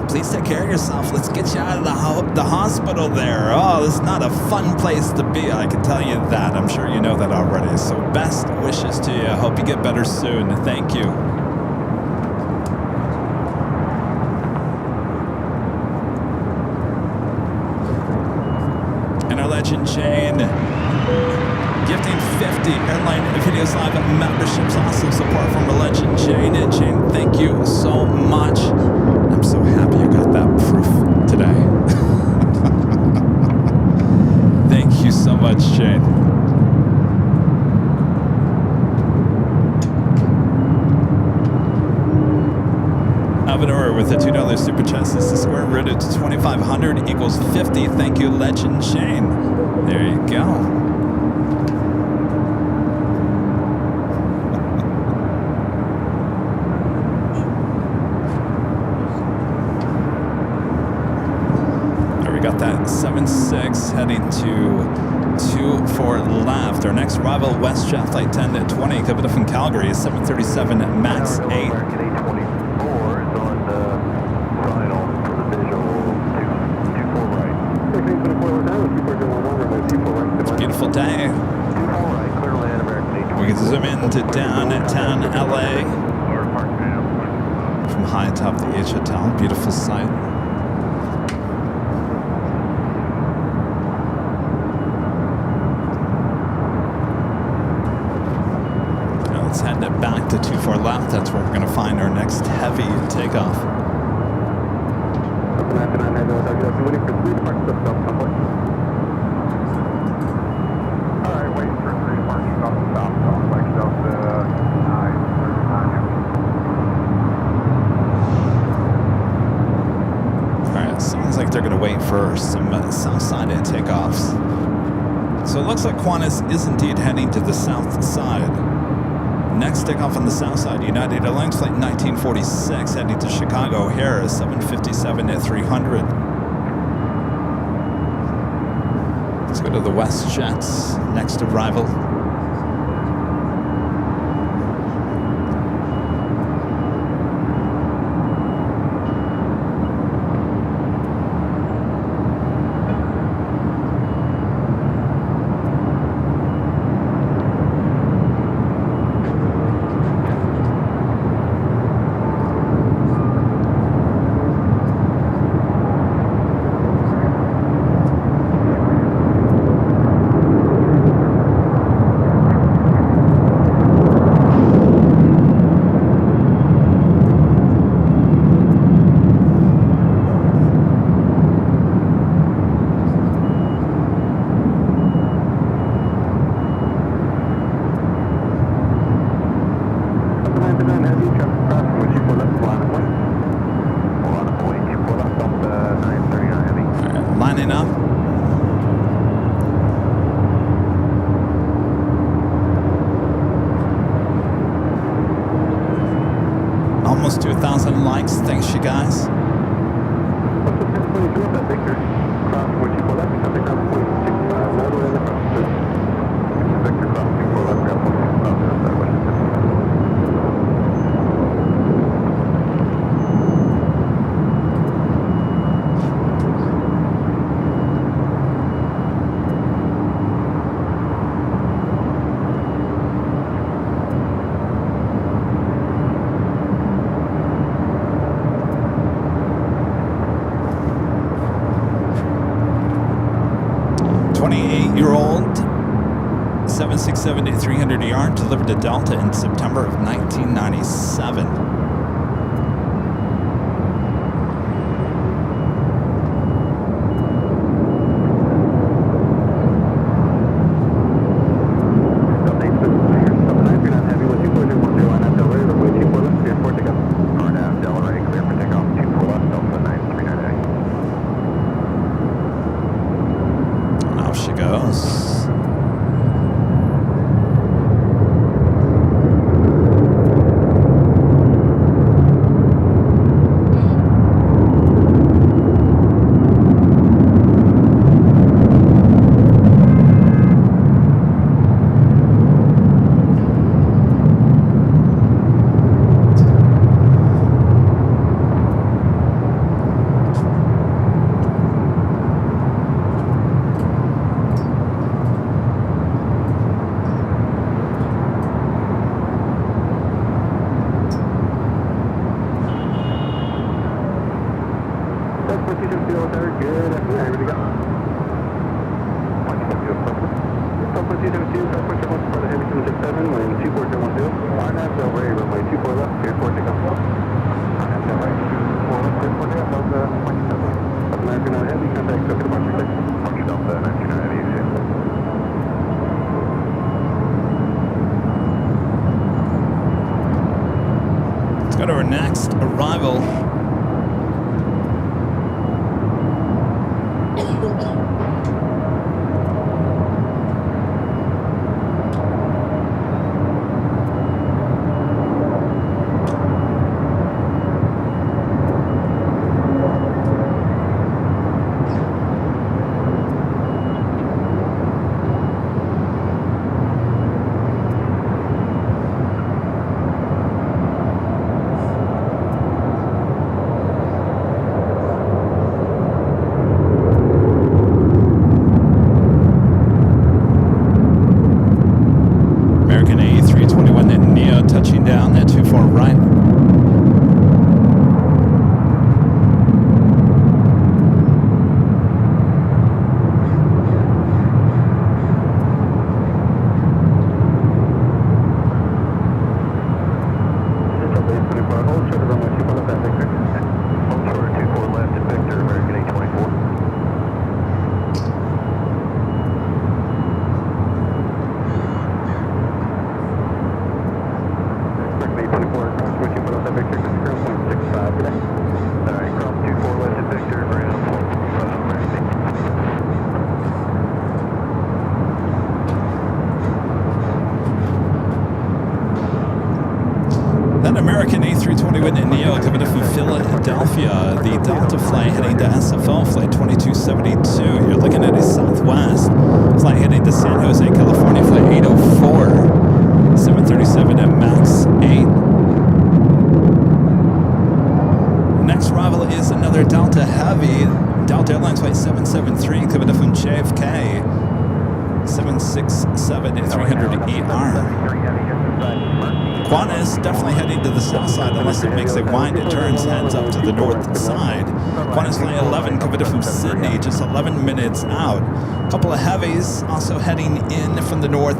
please take care of yourself. Let's get you out of the hospital there. Oh, this is not a fun place to be. I can tell you that. I'm sure you know that already. So best wishes to you. Hope you get better soon. Thank you. And our legend Shane, gifting 50 Airline Videos Live memberships. Awesome support from our legend Shane. And Shane, thank you so much. I'm so happy you got that proof today. Thank you so much, Shane. Avador with a $2 super chat. This is square rooted to 2,500 equals 50. Thank you, legend Shane. There you go. 776 heading to 24 left. Our next arrival, WestJet Flight 1020, coming up from Calgary, is 737 MAX 8. American 824 is on the final for the visual 24 right. It's a beautiful day. 24 right, clear land, American 824. We can zoom into downtown LA from high atop the H Hotel. Beautiful sight. Let's head back to 24 left. That's where we're going to find our next heavy takeoff. Alright, waiting for 3 departures off the south, like Delta 939. Alright, sounds like they're going to wait for some Southside takeoffs. So it looks like Qantas is indeed heading to the south side. Next takeoff on the south side, United Airlines Flight 1946 heading to Chicago. Here is 757 at 300. Let's go to the WestJet's next arrival. Lining up. Almost to 1,000 likes. Thanks, you guys. Year-old 767-300ER delivered to Delta in September of 1997. Let's go to our next arrival. An American A320 with Neo coming in from Philadelphia. The Delta flight heading to SFO, flight 2272. You're looking at a Southwest flight heading to San Jose, California, flight 804. 737 at max 8. Next arrival is another Delta Heavy. Delta Airlines flight 773 coming in from JFK. 767-300ER. Qantas definitely heading to the south side unless it makes a wind. It turns heads up to the north side. Qantas flight 11 coming in from Sydney, just 11 minutes out. A couple of heavies also heading in from the north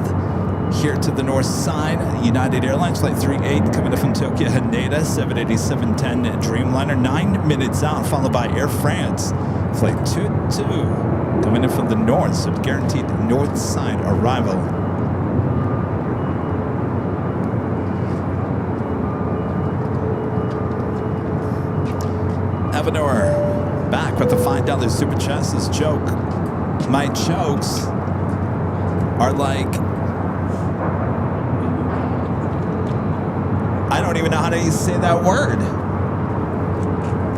here to the north side. United Airlines flight 38 coming in from Tokyo Haneda, 787-10 Dreamliner, 9 minutes out, followed by Air France flight 22 coming in from the north, so guaranteed north side arrival. Evanor back with the $5 super chat. Says joke. My jokes are like, I don't even know how to say that word.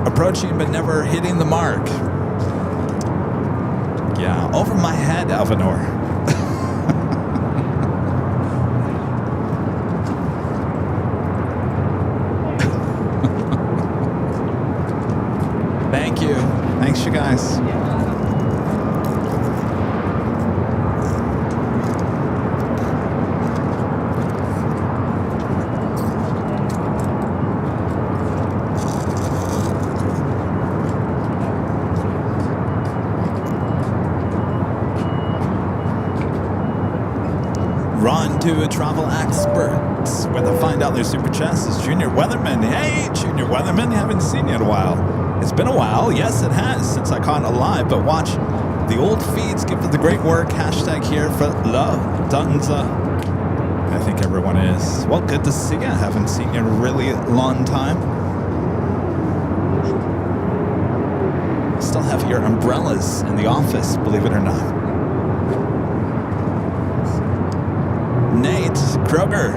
Approaching but never hitting the mark. Yeah, over my head, Alvanor. Thank you. Thanks, you guys. Run to Travel Experts with a $5 super chest is Junior Weatherman. Hey, Junior Weatherman, haven't seen you in a while. It's been a while. Yes, it has since I caught it live, but watch the old feeds. Give it the great work. Hashtag here for Lufthansa. I think everyone is. Well, good to see you. Haven't seen you in a really long time. Still have your umbrellas in the office, believe it or not. Nate Kroger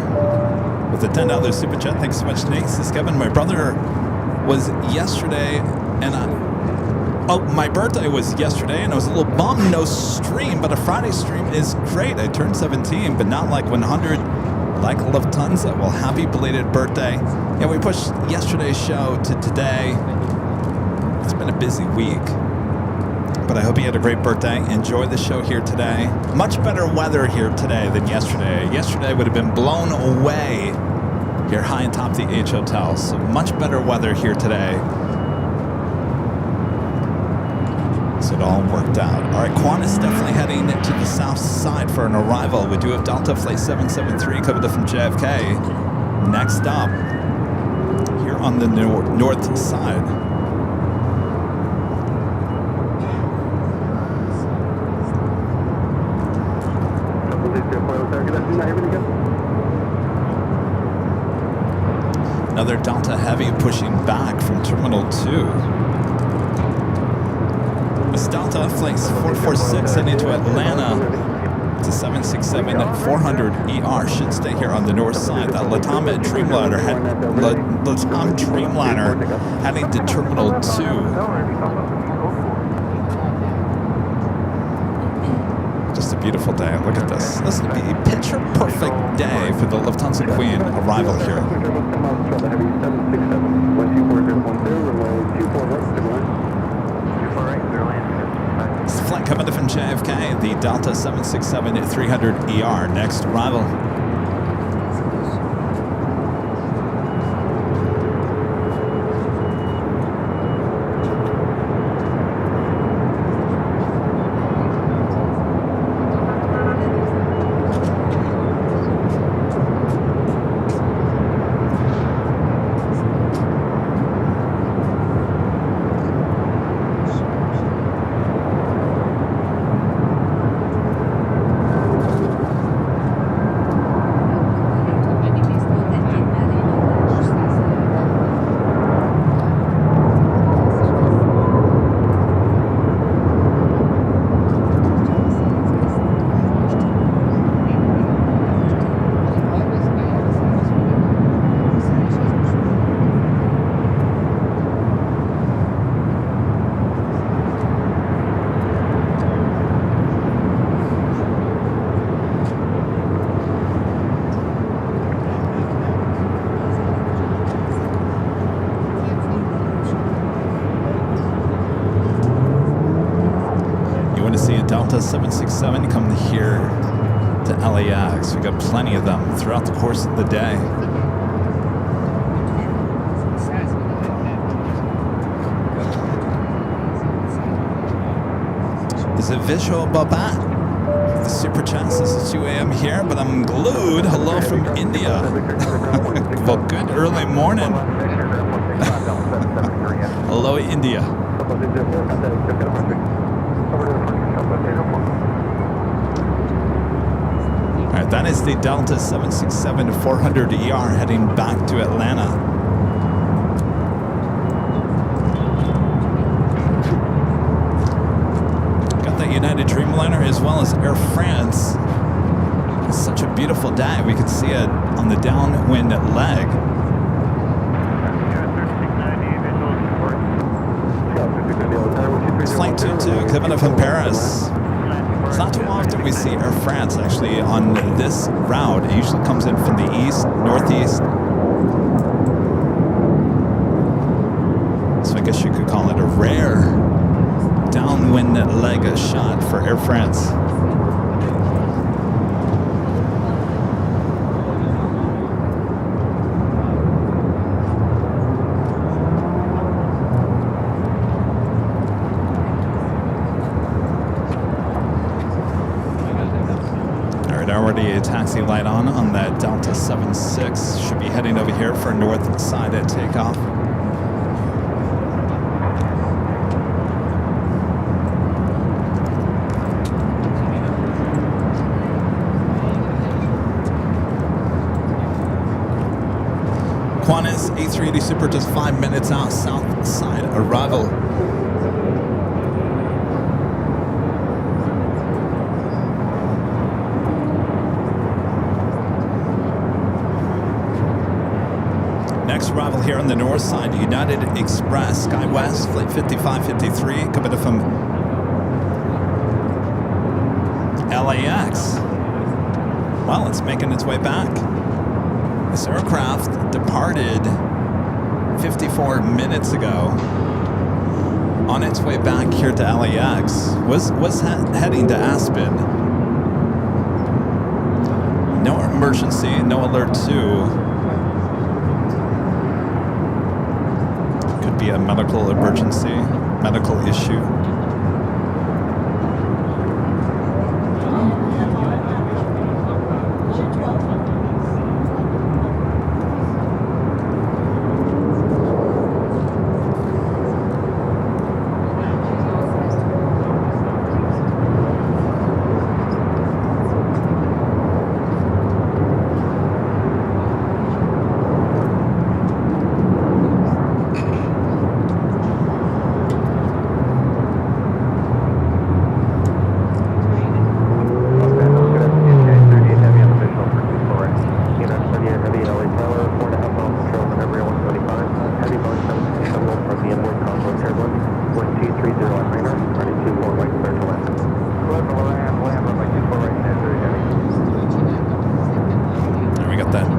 with a $10 super chat. Thanks so much, Nate. Says Kevin, my brother was yesterday, and my birthday was yesterday, and I was a little bummed no stream, but a Friday stream is great. I turned 17, but not like 100 like Lufthansa. Well, happy belated birthday. Yeah, we pushed yesterday's show to today. It's been a busy week, but I hope you had a great birthday. Enjoy the show here today. Much better weather here today than yesterday. Yesterday would have been blown away here high on top of the H Hotel. So much better weather here today. So it all worked out. All right, Qantas definitely heading to the south side for an arrival. We do have Delta flight 773 coming in from JFK. Next up, here on the north side. Another Delta Heavy pushing back from Terminal 2. This Delta flight 446 heading to Atlanta. It's a 767-400ER. Should stay here on the north side. That Latam Dreamliner heading to Terminal 2. Just a beautiful day. Look at this. This would be a picture-perfect day for the Lufthansa Queen arrival here. This flight coming in from JFK, the Delta 767-300ER. Next arrival. 767 come here to LAX. We got plenty of them throughout the course of the day. There's a visual Babat. The super chats. This is 2 a.m. here, but I'm glued. Hello from India. Well, good early morning. Hello, India. All right, that is the Delta 767-400ER heading back to Atlanta. United Dreamliner as well as Air France. It's such a beautiful day. We could see it on the downwind leg. Flight 22, Kevin from Paris. It's not too often we see Air France actually on this route. It usually comes in from the east, northeast. So I guess you could call it a rare downwind leg shot for Air France. All right, already a taxi light on that Delta 76. Should be heading over here for north side at takeoff. Qantas A380 Super just 5 minutes out, Southside arrival. Next arrival here on the north side, United Express, SkyWest, flight 5553, coming from LAX. Well, it's making its way back. This aircraft departed 54 minutes ago on its way back here to LAX. Was heading to Aspen. No emergency, no alert 2. Could be a medical emergency, medical issue.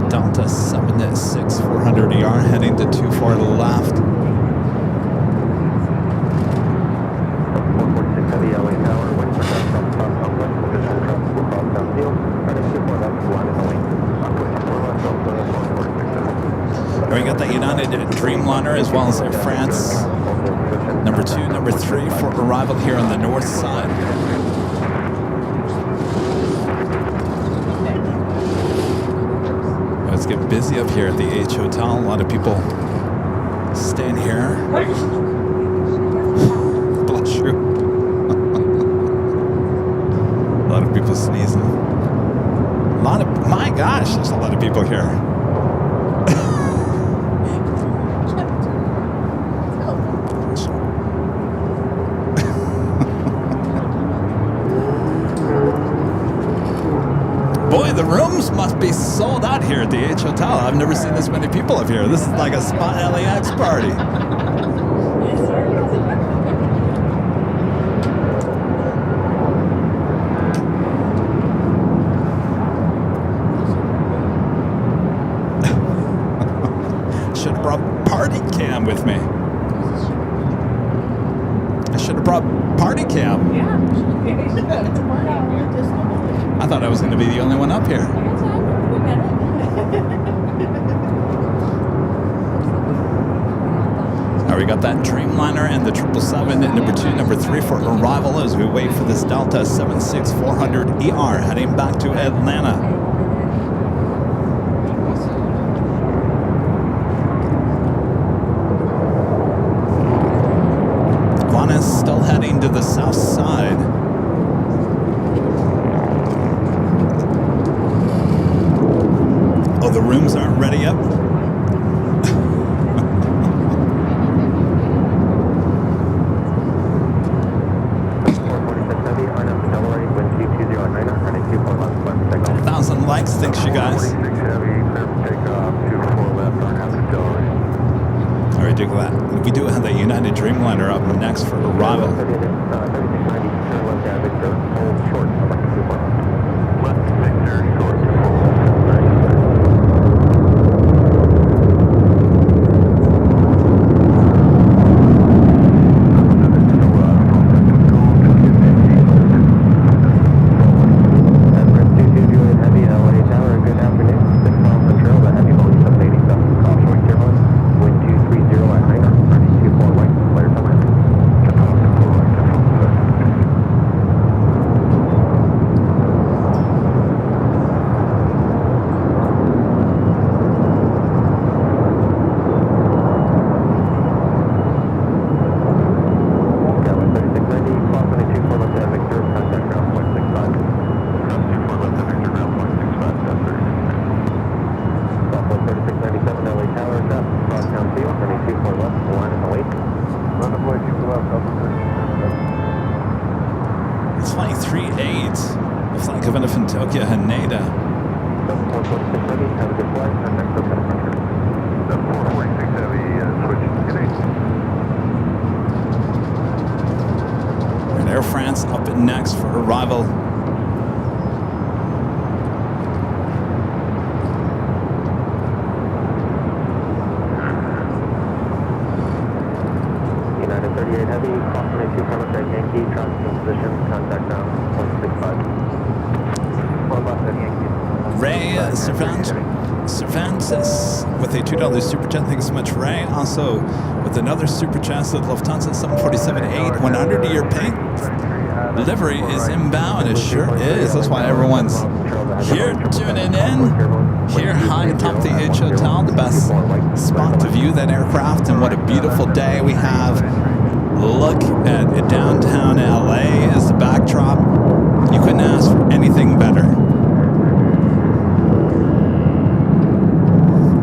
Delta 76400ER heading to 24 left. 446 heavy LA tower, waiting for that from top southwest, additional traffic will cross down field, running 24 left, line is only on 24 left, Delta 446. We got that United Dreamliner as well as Air France. Number 2, number 3 for arrival here on the north side. Let's get busy up here at the H Hotel. A lot of people staying here. Bless you. A lot of people sneezing. My gosh, there's a lot of people here. Boy, the rooms must be sold out here at the H Hotel. I've never seen this many people up here. This is like a spot LAX party. Should have brought party cam with me. I should have brought party cam. Yeah. I thought I was going to be the only one up here. Now we got that Dreamliner and the 777 at number 2, number 3 for arrival as we wait for this Delta 76400 ER heading back to Atlanta. Still heading to the Southside. Oh, the rooms aren't ready yet? Thousand likes, thanks you guys. Alright, do that. We do have the United Dreamliner up next for arrival. It's flying 38. The flight Kevin from Tokyo, Haneda. And Air France up next for arrival. United 38 Heavy, cross 22 Plymouth at Yankee, transfer position, contact down, 165. Ray Cervantes with a $2 super chat. Thanks so much, Ray. Also, with another super chat, the Lufthansa 747-8 to your pink livery is inbound. It sure is. That's why everyone's here tuning in. Here high atop the H Hotel, the best spot to view that aircraft, and what a beautiful day we have. Look at downtown LA as the backdrop. You couldn't ask for anything better.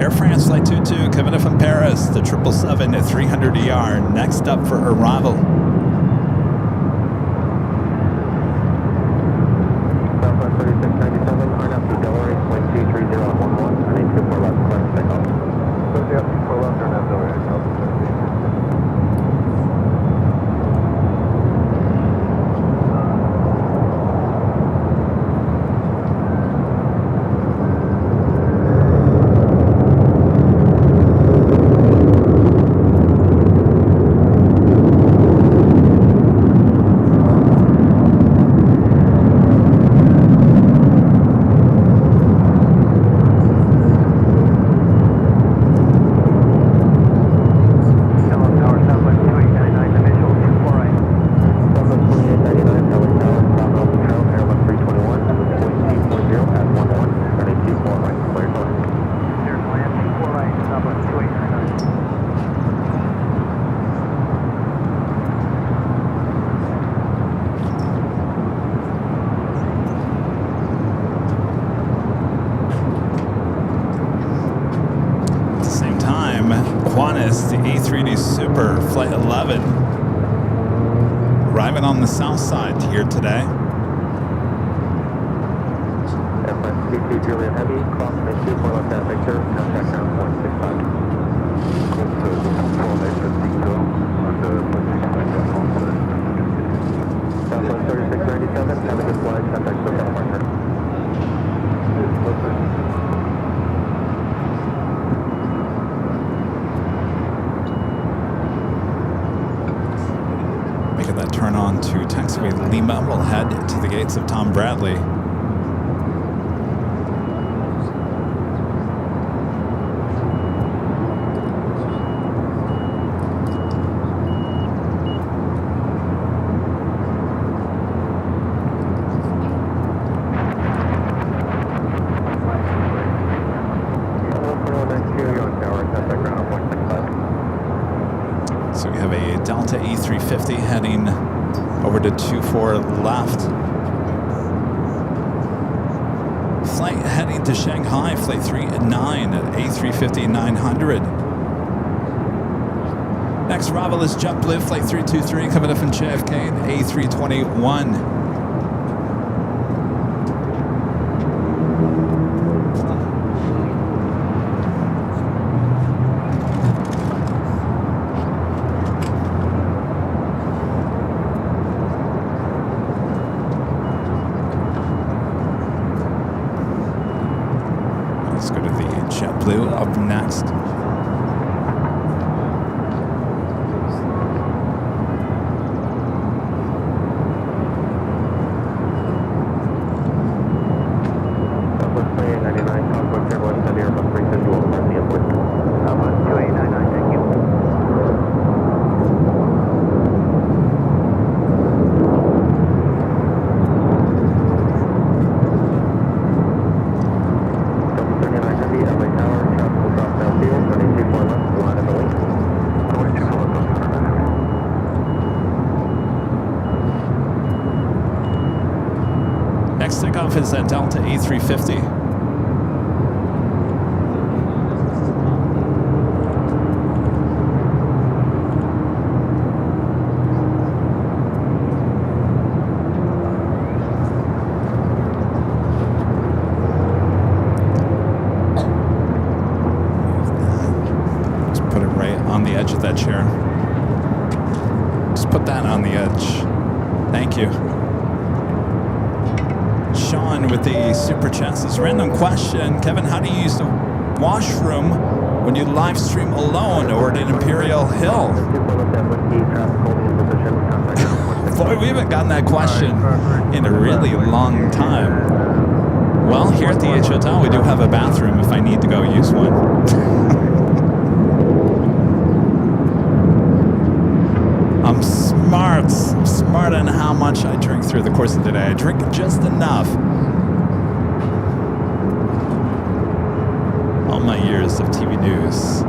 Air France Flight 22, Kevin from Paris, the 777-300ER, next up for arrival. Southwest 3697, RNFC Delaware, wind 230 on 11, running 24 left, climb takeoff. 24 left, RNFC Delaware, The A350 Super Flight 11 arriving on the Southside here today. Airplane C2 Juliet Heavy, cross 24 left at Victor, contact down 165. Southwest 3697, have a good flight, contact SoCal partner. Whiskey Lima will head to the gates of Tom Bradley. So we have a Delta A350 heading over to 24 left. Flight heading to Shanghai, flight 39 at A350-900. Next arrival is JetBlue, flight 323, coming up from JFK and A321. Let's go to the JetBlue up next. Next takeoff is at Delta A350. Just put it right on the edge of that chair. Just put that on the edge. Thank you. Sean with the super chat says, random question. Kevin, how do you use the washroom when you live stream alone or at an Imperial Hill? Boy, we haven't gotten that question in a really long time. Well, here at the H Hotel, we do have a bathroom if I need to go use one. I'm smart on how much I drink through the course of the day. I drink just enough. All my years of TV news.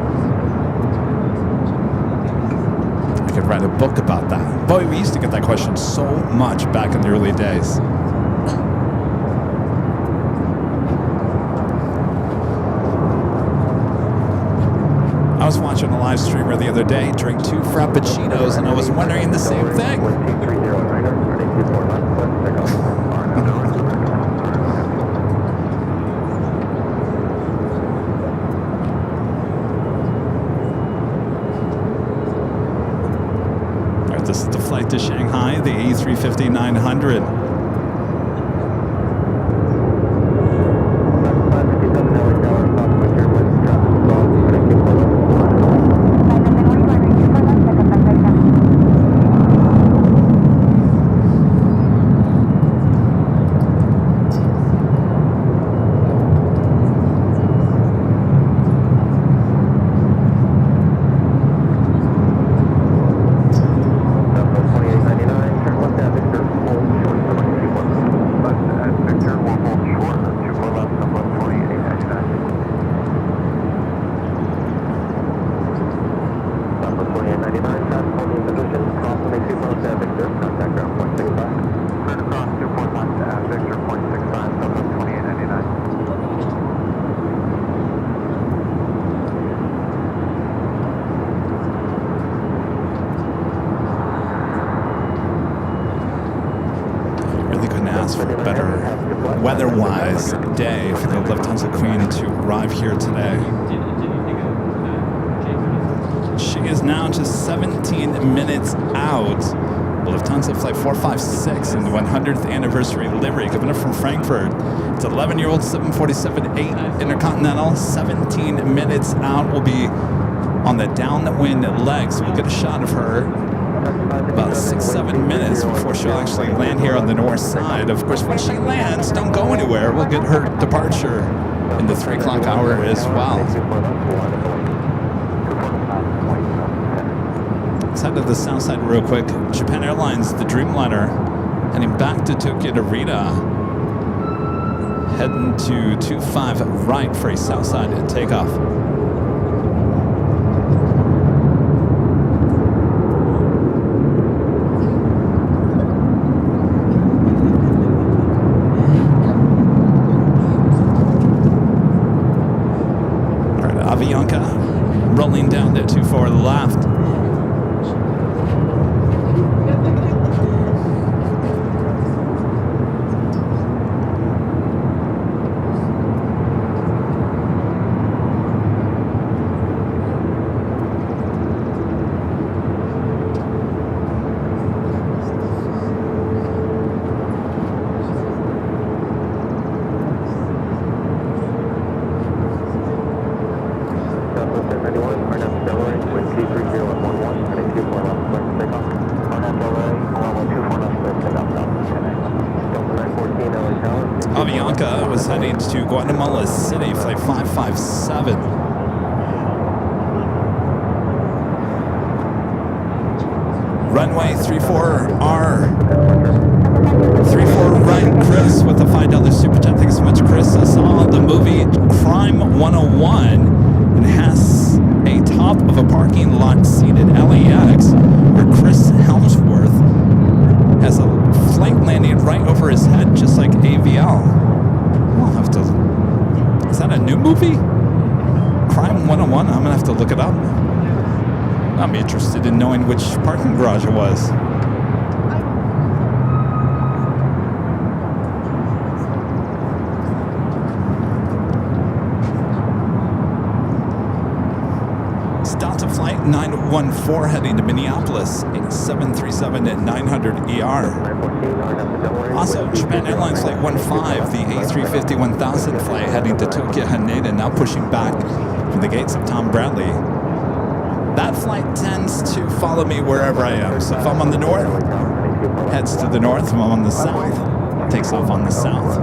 I could write a book about that. Boy, we used to get that question so much back in the early days. I was watching a live streamer the other day drink 2 Frappuccinos, and I was wondering the same thing. All right, this is the flight to Shanghai, the A350-900. Weather-wise day for the Lufthansa Queen to arrive here today. She is now just 17 minutes out. Lufthansa Flight 456 in the 100th anniversary livery coming up from Frankfurt. It's 11-year-old 747-8 Intercontinental. 17 minutes out. Will be on the downwind leg, so we'll get a shot of her about 6-7 minutes before she'll actually land here on the north side. Of course, when she lands, don't go anywhere. We'll get her departure in the 3 o'clock hour as well. Let's head to the Southside real quick. Japan Airlines, the Dreamliner, heading back to Tokyo Narita. Heading to 25 right for a Southside takeoff. Rolling down to 24 left. Avianca was heading to Guatemala City, flight 557. Runway 34R. 34 right, Chris, with a $5 super chat. Thanks so much, Chris. I saw the movie Crime 101 and has a top of a parking lot scene at LAX where Chris Helmsworth has a flight landing right over his head, just like AVL. We'll have to. Is that a new movie? Crime 101? I'm gonna have to look it up. I'm interested in knowing which parking garage it was. Delta Flight 914 heading to Minneapolis, 737 at 900ER. Also, Japan Airlines Flight 15, the A350 1000 flight heading to Tokyo Haneda, now pushing back from the gates of Tom Bradley. That flight tends to follow me wherever I am. So if I'm on the north, heads to the north. If I'm on the south, takes off on the south.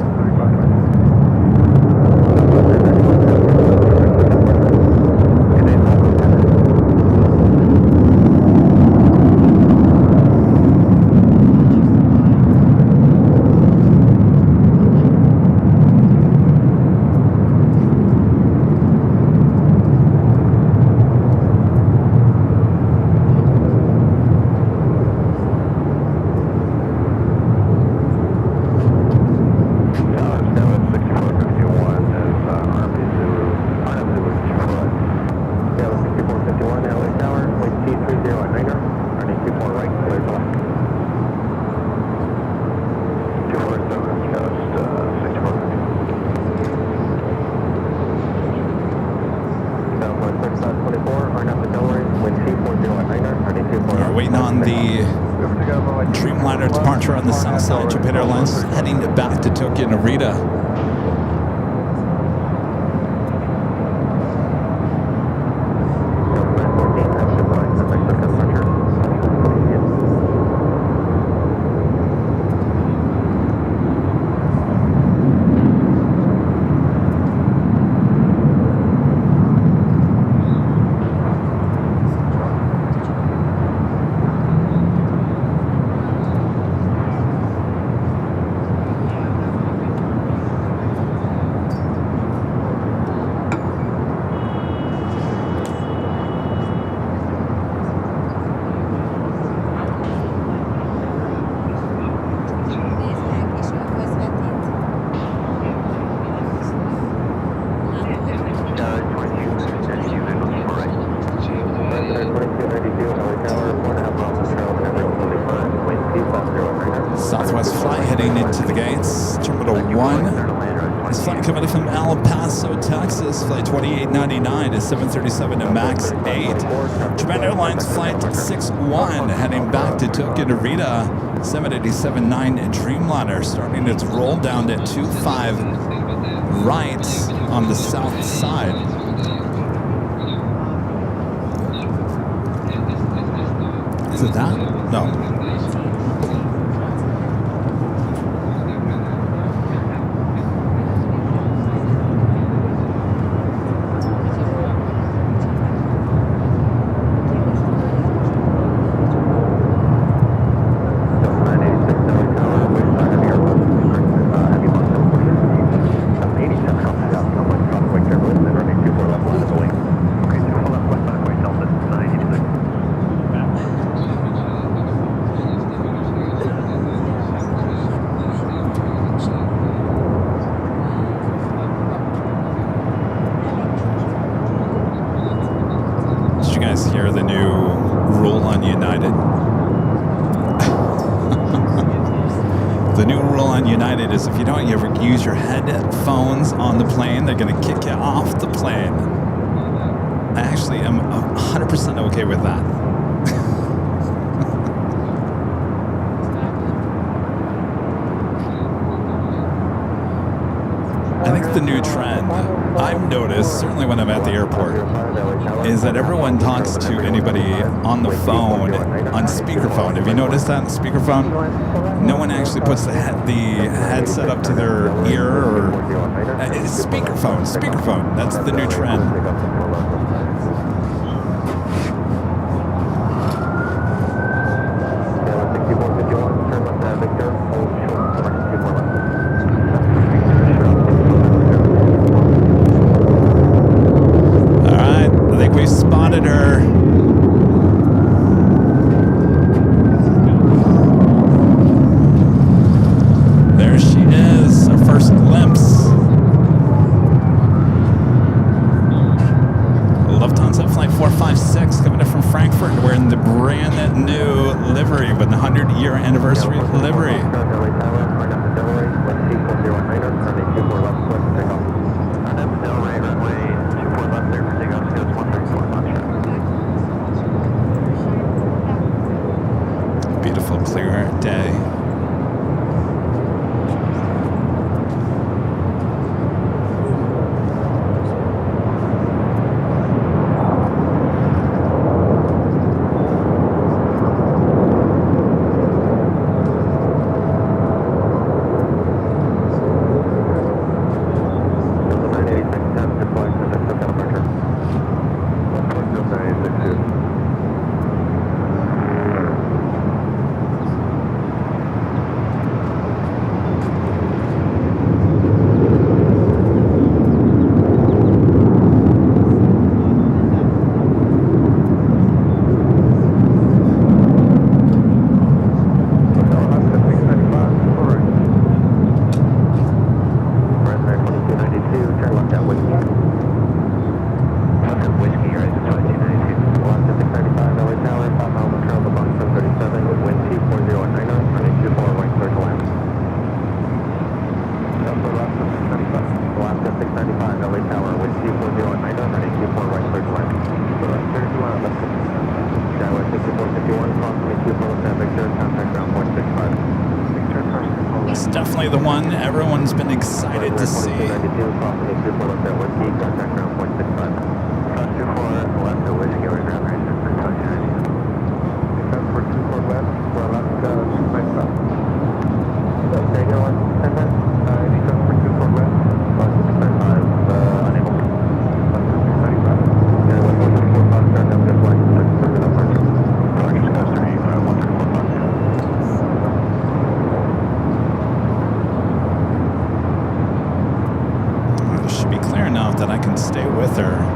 We're waiting on the Dreamliner departure on the Southside. Japan Airlines heading back to Tokyo Narita. Southwest flight heading into the gates. Terminal 1. This flight coming in from El Paso, Texas. Flight 2899 is 737 and MAX 8. Japan Airlines Flight 61 heading back to Tokyo Narita. 787-9 Dreamliner starting its roll down to 25 right on the south side. it that? No. Hear the new rule on United? The new rule on United is if you don't ever use your headphones on the plane, they're going to kick you off the plane. I actually am 100% okay with that. I think the new trend I've noticed, certainly when I'm at the airport, is that everyone talks to anybody on the phone, on speakerphone. Have you noticed that on speakerphone? No one actually puts the headset up to their ear or it's speakerphone. That's the new trend. Anniversary livery. Beautiful, clear day. It's definitely the one everyone's been excited to see. That I can stay with her.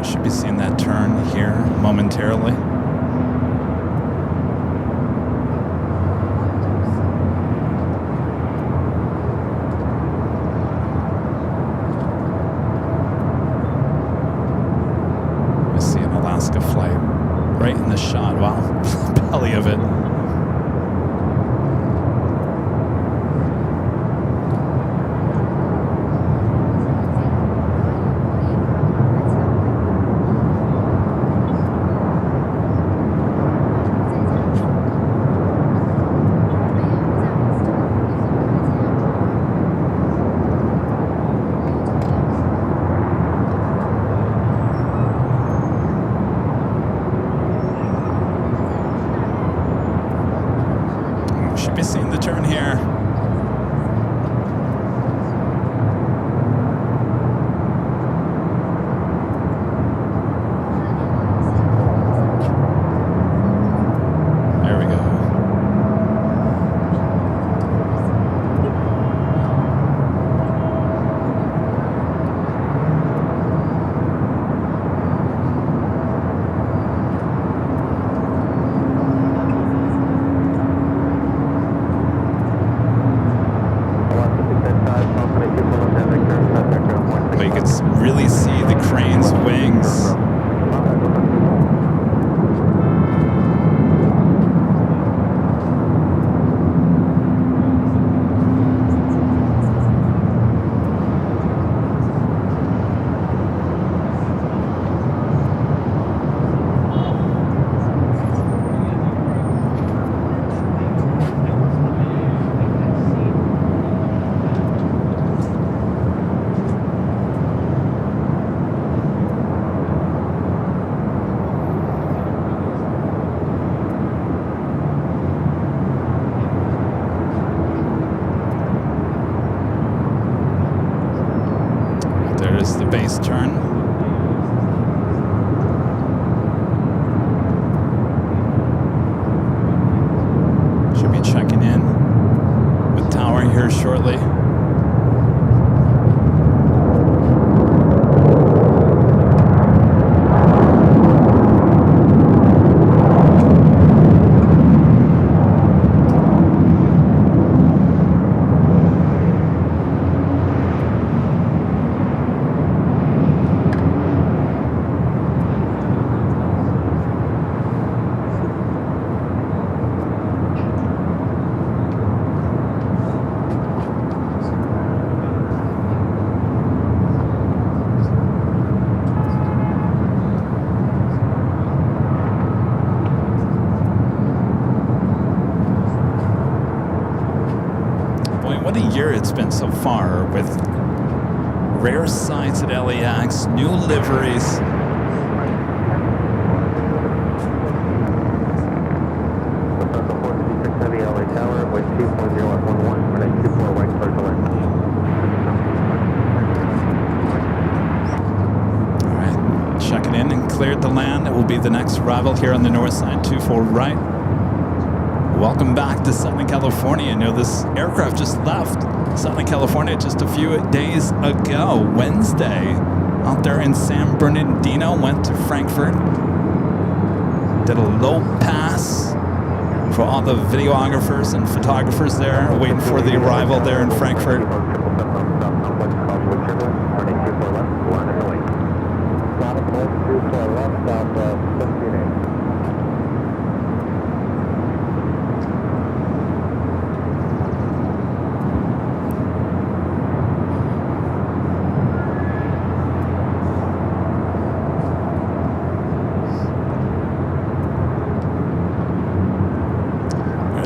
Should be seeing that turn here momentarily. I see an Alaska flight right in the shot. Wow, belly of it. Missing the turn here. There we go. Really see the crane's wings. There's the base turn. Should be checking in with tower here shortly. What a year it's been so far, with rare sights at LAX, new liveries. All right, checking in and cleared the land. It will be the next arrival here on the north side, 24 right. Welcome back to Southern California. You know, this aircraft just left Southern California just a few days ago, Wednesday, out there in San Bernardino, went to Frankfurt, did a low pass for all the videographers and photographers there, waiting for the arrival there in Frankfurt.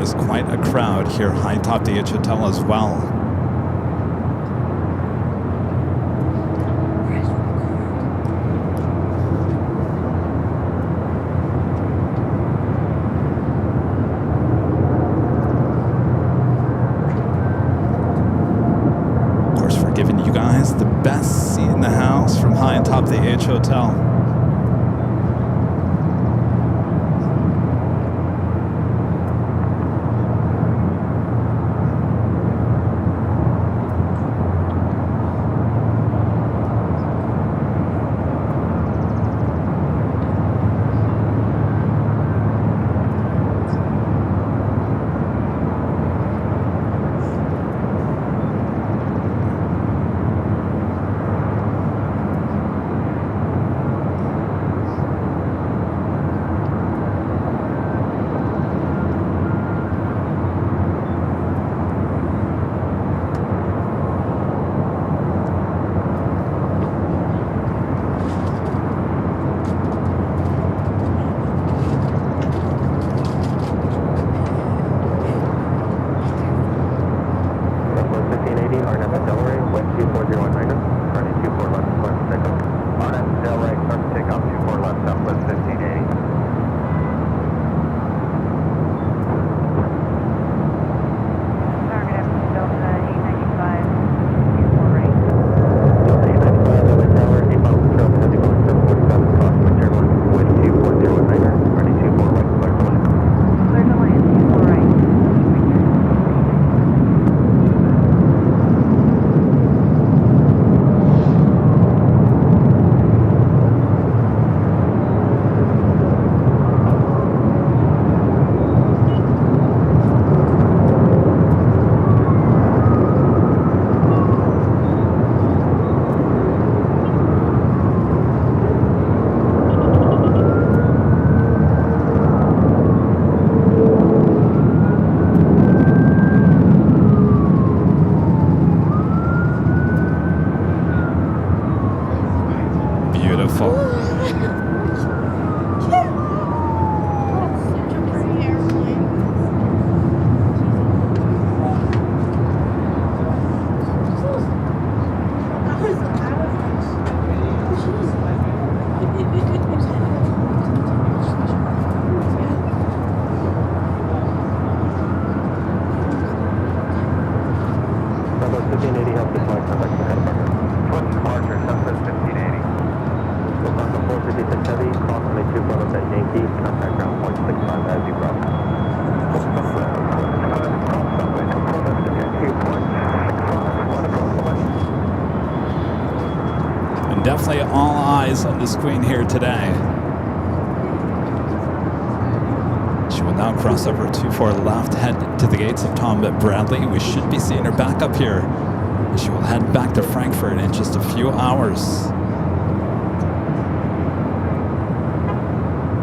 There's quite a crowd here high atop the H Hotel as well. Of course, we're giving you guys the best seat in the house from high atop the H Hotel. beautiful. Definitely all eyes on this Queen here today. She will now cross over 24 left, head to the gates of Tom Bradley. We should be seeing her back up here. She will head back to Frankfurt in just a few hours.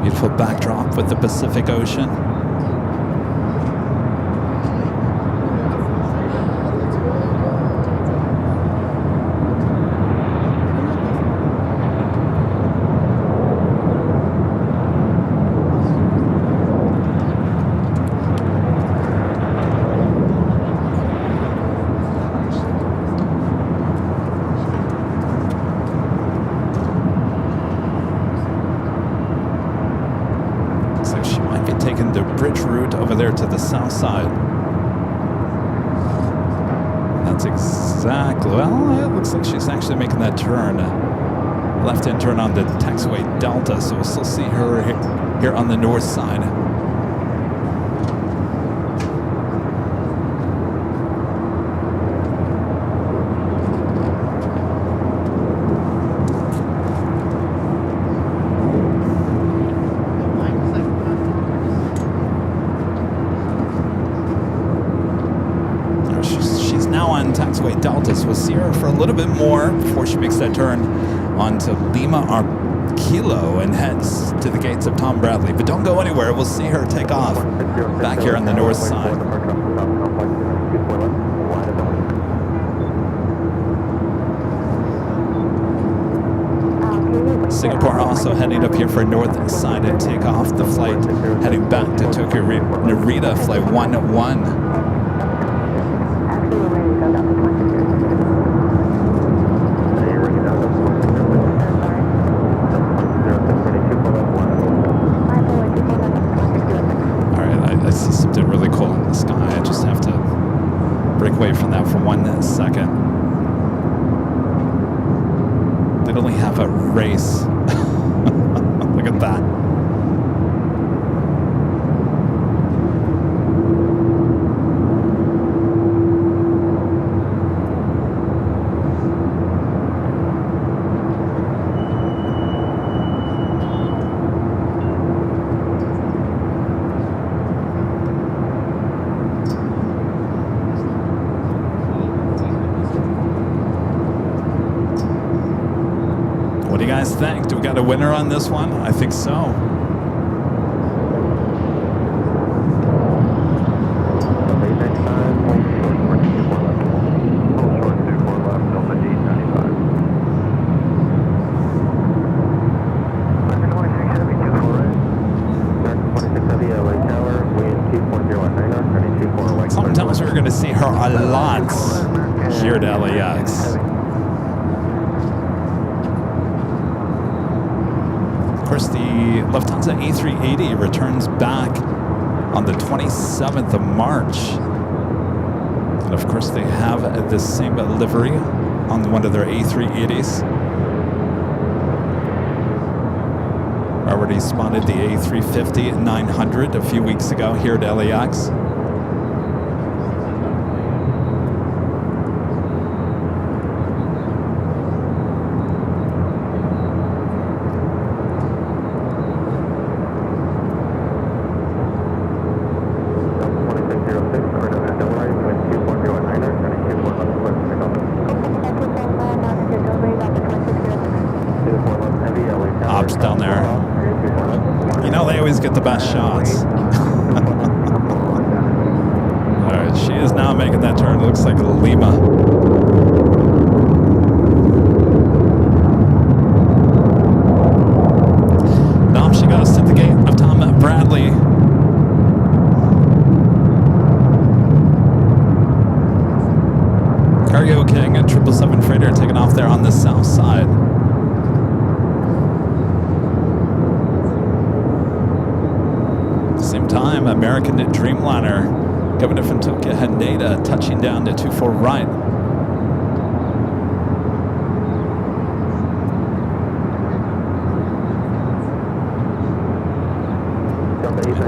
Beautiful backdrop with the Pacific Ocean. There to the Southside. That's exactly, well, it looks like she's actually making that turn. Left-hand turn on the taxiway Delta, so we'll still see her here on the north side. Taxiway Delta, so we'll see her for a little bit more before she makes that turn onto Lima Kilo and heads to the gates of Tom Bradley. But don't go anywhere. We'll see her take off back here on the north side. Singapore also heading up here for north side at takeoff. The flight heading back to Tokyo Narita, flight 1-1. Away from that for 1 second. They'd only have a race. Look at that. What do you guys think? Do we got a winner on this one? I think so. Sometimes we're going to see her a lot here at LAX. Of course, the Lufthansa A350 returns back on the 27th of March. And of course, they have the same livery on one of their A380s. Already spotted the A350-900 a few weeks ago here at LAX. Ops down there. You know, they always get the best shots. Alright, she is now making that turn. It looks like Lima. there on the south side. Same time, American Dreamliner coming in from Tokyo Haneda, touching down to 24 right.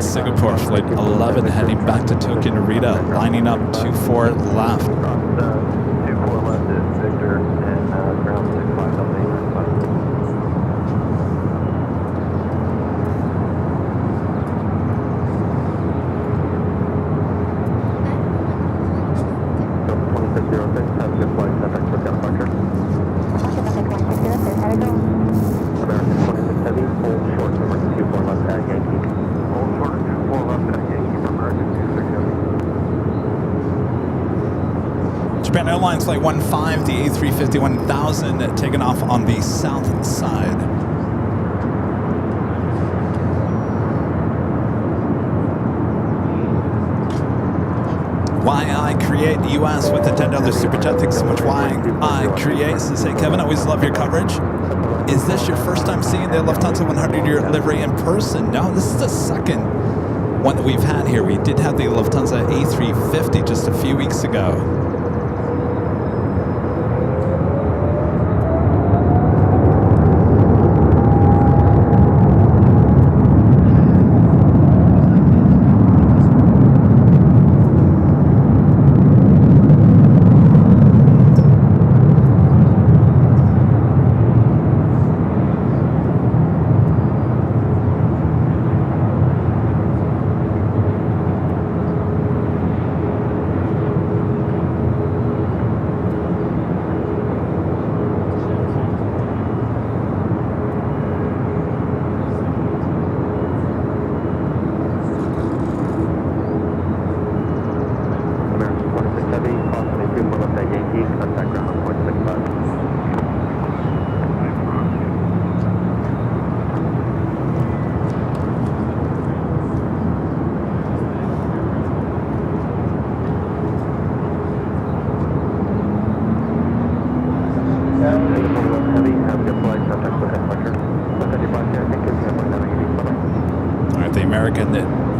Singapore flight 11 heading back to Tokyo Narita, lining up 24 left. 24 left is Victor and ground 65 Delta 2606, have a good flight, FX with departure. American 26 Heavy, hold short, number 24 left at Yankee. Hold short, 24 left at Yankee for American 26 Heavy. Japan Airlines Flight 15, the A350 1000, taking off on the south side. Why I create US with the $10 super chat. Thanks so much. Why I create. Says, hey Kevin, always love your coverage. Is this your first time seeing the Lufthansa 100-year livery in person? No, this is the second one that we've had here. We did have the Lufthansa A350 just a few weeks ago.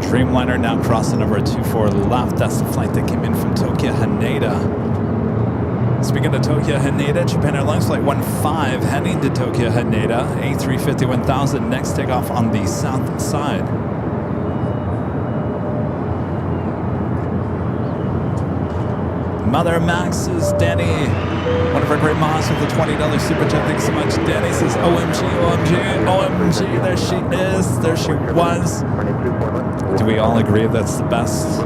Dreamliner now crossing over 24 left. That's the flight that came in from Tokyo Haneda. Speaking of Tokyo Haneda, Japan Airlines Flight 15 heading to Tokyo Haneda. A350 1000 next takeoff on the south side. Mother Max says, Danny, one of our great moms with the $20 super chat. Thanks so much. Danny says, OMG, OMG, OMG. There she is. There she was. Do we all agree that's the best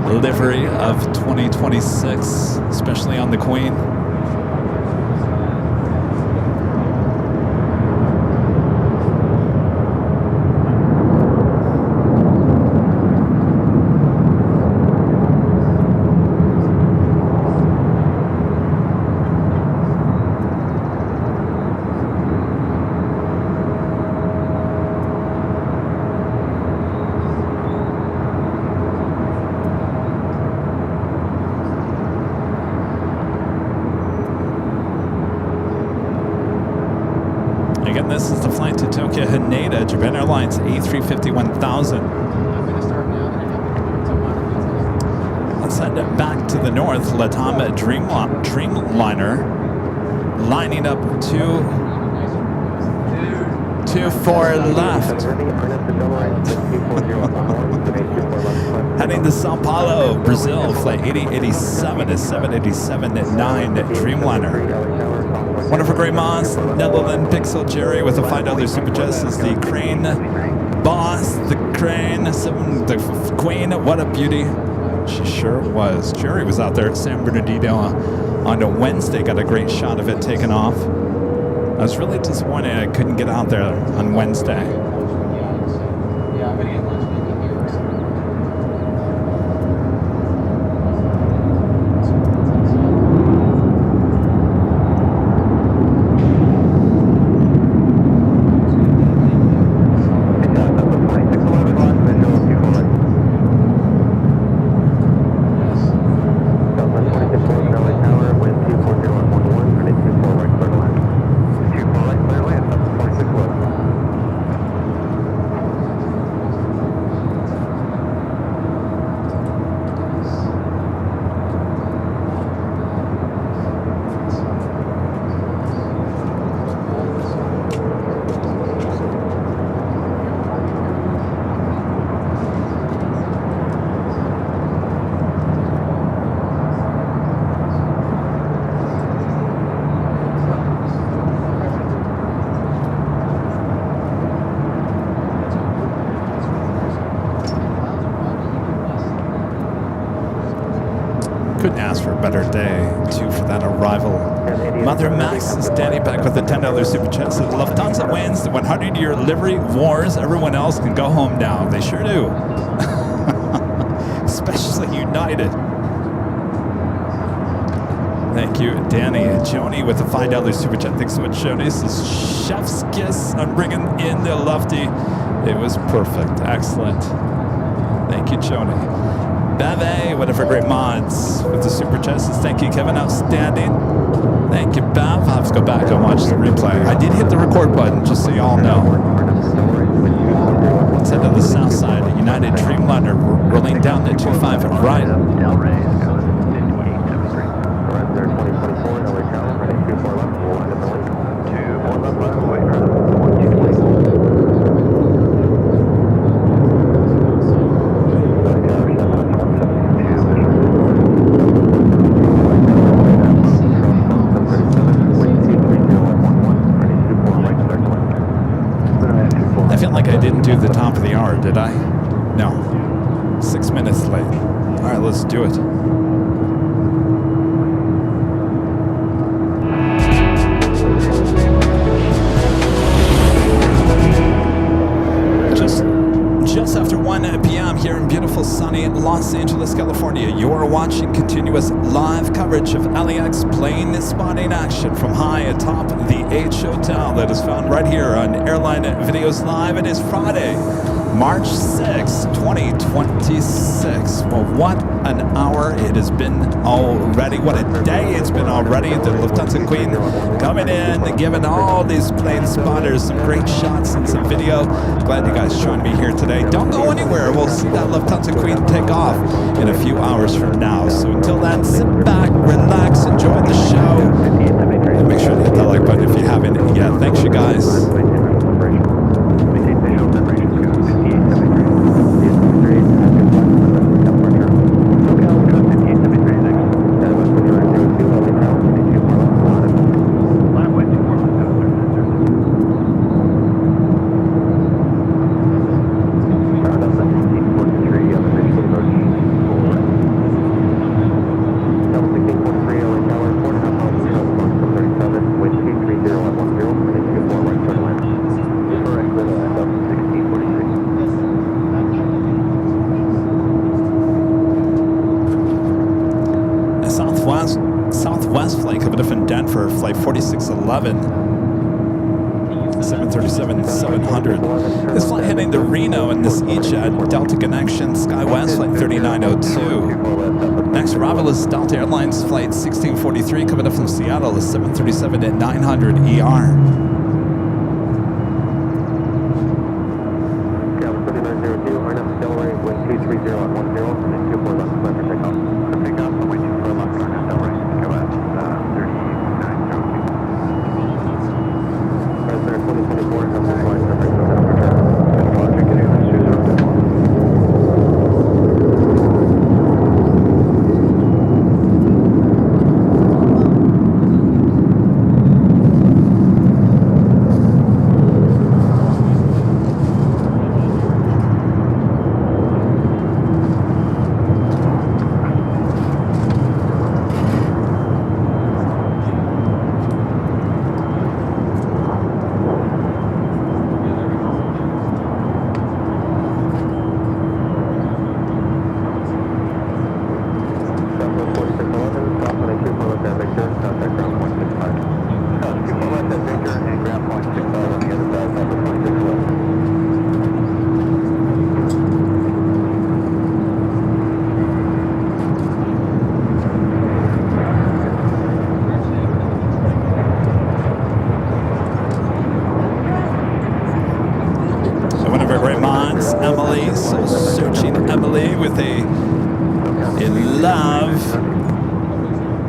livery of 2026, especially on the Queen? This is the flight to Tokyo Haneda, Japan Airlines A350 1000. Let's head back to the north. Latam Dreamliner lining up 24 left. Heading to Sao Paulo, Brazil, flight 8087 to 787 at 9 Dreamliner. One of our great moms, Netherlands Pixel Jerry with a $5 super chat is the Crane boss, the Crane, the Queen. What a beauty. She sure was. Jerry was out there at San Bernardino on a Wednesday, got a great shot of it taken off. I was really disappointed I couldn't get out there on Wednesday. Tower, wind 240 on 11, better day, too, for that arrival. Mother Max is standing back with a $10 super chat. Says Lufthansa wins the 100-year livery wars. Everyone else can go home now. They sure do. Especially United. Thank you, Danny. Joni with a $5 super chat. Thanks so much, Joni. This is Chef's Kiss. I'm bringing in the Lufty. It was perfect. Excellent. Thank you, Joni. Bave, whatever great mods with the super chats. Thank you, Kevin. Outstanding. Thank you, Bev. I'll have to go back and watch the replay. I did hit the record button, just so you all know. Let's head to the Southside. United Dreamliner rolling down the 25 right. The top of the hour, did I? No. 6 minutes late. All right, let's do it. Just after 1 p.m. here in beautiful sunny Los Angeles, California, you're watching continuous live coverage of LAX plane spotting action from high atop the H Hotel that is found right here on Airline Videos Live. It is Friday, March 6, 2026. Well, what an hour it has been already. What a day it's been already. The Lufthansa Queen coming in, giving all these plane spotters some great shots and some video. Glad you guys joined me here today. Don't go anywhere. We'll see that Lufthansa Queen take off in a few hours from now. So until then, sit back, relax, enjoy the show, and make sure to hit that like button if you haven't yet. Thanks, you guys. Southwest flight coming up in Denver, flight 4611, 737-700. This flight heading to Reno in this E-Jet, Delta Connection, SkyWest flight 3902. Next arrival is Delta Airlines flight 1643 coming up from Seattle, the 737-900 ER.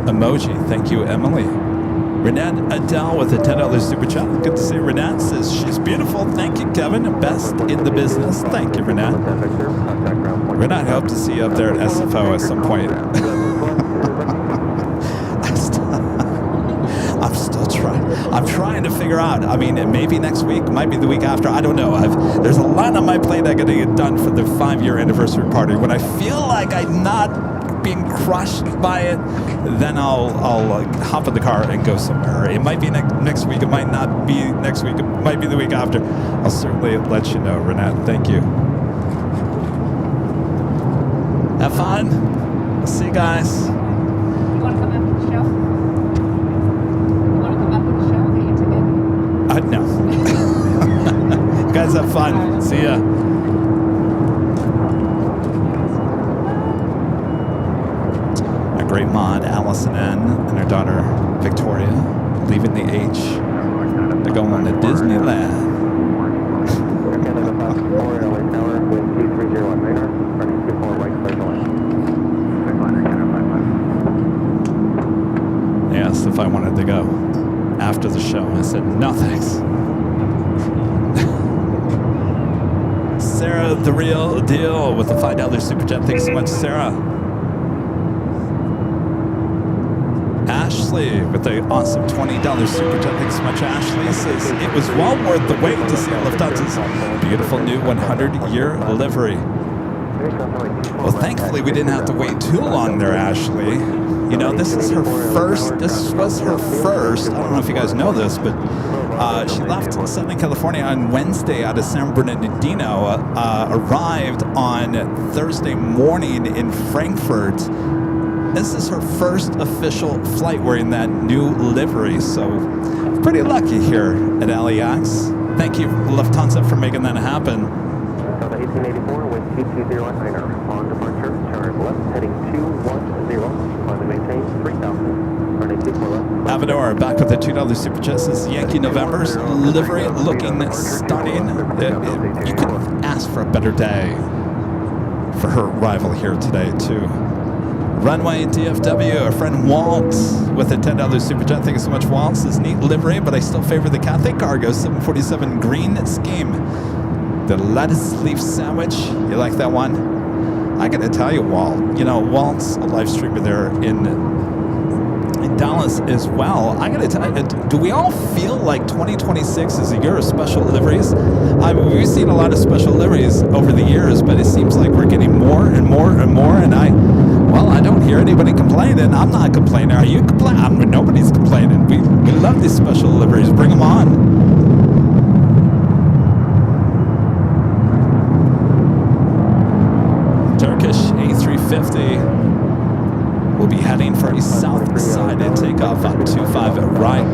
Emoji. Thank you, Emily. Renette Adele with a $10 super chat. Good to see Renette. Says she's beautiful. Thank you, Kevin. Best in the business. Thank you, Renette. Renette, I hope to see you up there at SFO at some point. I'm still trying. I'm trying to figure out. I mean, maybe next week, might be the week after. I don't know. There's a lot on my plate I got to get done for the 5-year anniversary party. When I feel like I'm not being crushed by it, then I'll hop in the car and go somewhere. It might be next week. It might not be next week. It might be the week after. I'll certainly let you know, Renat. Thank you. Have fun. I'll see you guys. You want to come after the show? You want to come after the show? Get your ticket? No. You guys have fun. See ya. My great mod, Allison N, and her daughter, Victoria, leaving the H. They're going to Disneyland. They asked if I wanted to go after the show. I said, no thanks. Sarah, the real deal, with the $5 super chat. Thanks so much, Sarah. Ashley with the awesome $20 super chat. Thanks so much, Ashley. Says it was well worth the wait to see Lufthansa's beautiful new 100-year livery. Well, thankfully we didn't have to wait too long there, Ashley. You know, this was her first. I don't know if you guys know this, but she left Southern California on Wednesday out of San Bernardino, arrived on Thursday morning in Frankfurt. This is her first official flight wearing that new livery, so pretty lucky here at LAX. Thank you, Lufthansa, for making that happen. 1884 with 2209er. On departure, turn left, heading 210. On to maintain 3000. Running 24 left. Avador back with the $2 super chat. Says Yankee November's livery looking stunning. You couldn't ask for a better day for her arrival here today, too. Runway DFW, our friend Walt with a $10 super chat. Thank you so much, Walt. Says neat livery, but I still favor the Cathay Cargo 747 green scheme. The lettuce leaf sandwich, you like that one? I gotta tell you, Walt. You know, Walt's a live streamer there in Dallas as well. I gotta tell you, do we all feel like 2026 is a year of special liveries? I mean, we've seen a lot of special liveries over the years, but it seems like we're getting more and more and more. And I don't hear anybody complaining. I'm not complaining. Are you complaining? Nobody's complaining. We love these special liveries. Bring them on. Turkish A350 will be heading for a Southside takeoff on 25 right.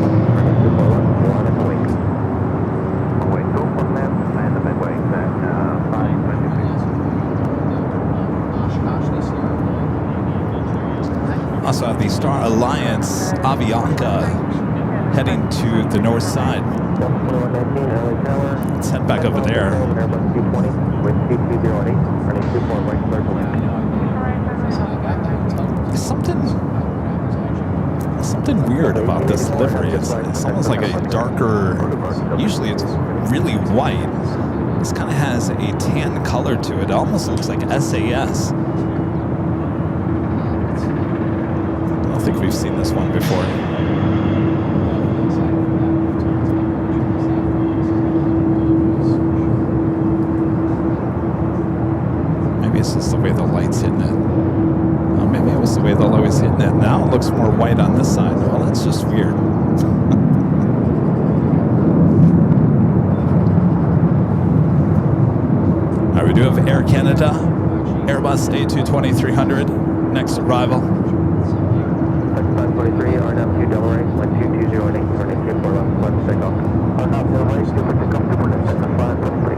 Also have the Star Alliance Avianca heading to the north side. Let's head back over there. Something weird about this livery. It's almost like a darker, usually it's really white. This kind of has a tan color to it. It almost looks like SAS. I don't think we've seen this one before. Maybe it's just the way the light's hitting it. Oh, maybe it was the way the light was hitting it. Now it looks more white on this side. Well, that's just weird. All right, we do have Air Canada, Airbus A220-300, next arrival. 523, RNAV 2 double right, 12208, running 24 left, left takeoff. RNAV double right, super takeoff, super left, 523.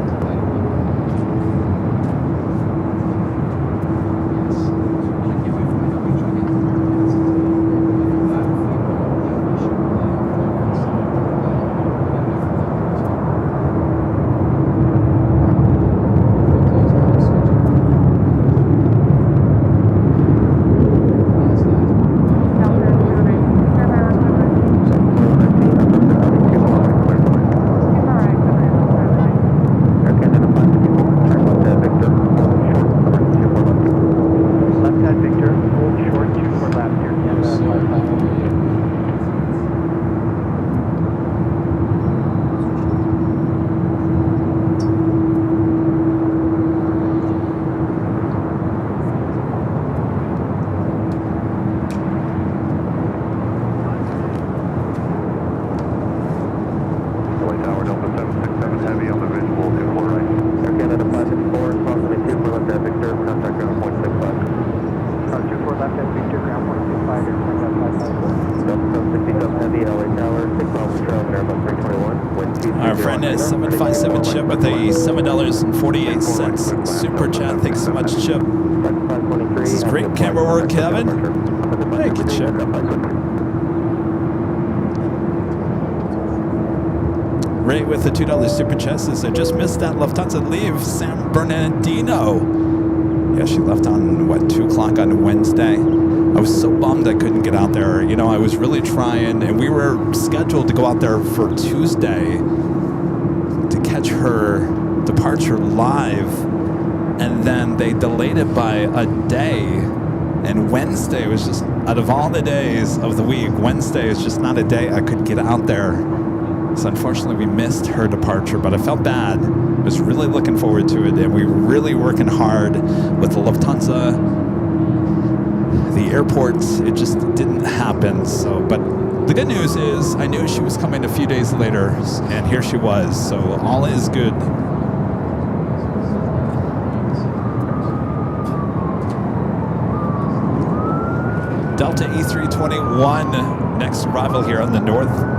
Aaron is 757 Chip with a $7.48 super chat. Thanks so much, Chip. This is great camera work, Kevin. Thank you, Chip. Ray with the $2 super chat says, I just missed that Lufthansa leave San Bernardino. Yeah, she left on, 2 o'clock on Wednesday. I was so bummed I couldn't get out there. You know, I was really trying, and we were scheduled to go out there for Tuesday to catch her departure live, and then they delayed it by a day. And Wednesday was just, out of all the days of the week, Wednesday is just not a day I could get out there. So unfortunately, we missed her departure, but I felt bad. I was really looking forward to it, and we were really working hard with the Lufthansa. The airports, it just didn't happen. So, but the good news is I knew she was coming a few days later, and here she was. So all is good. Delta A321, next arrival here on the north.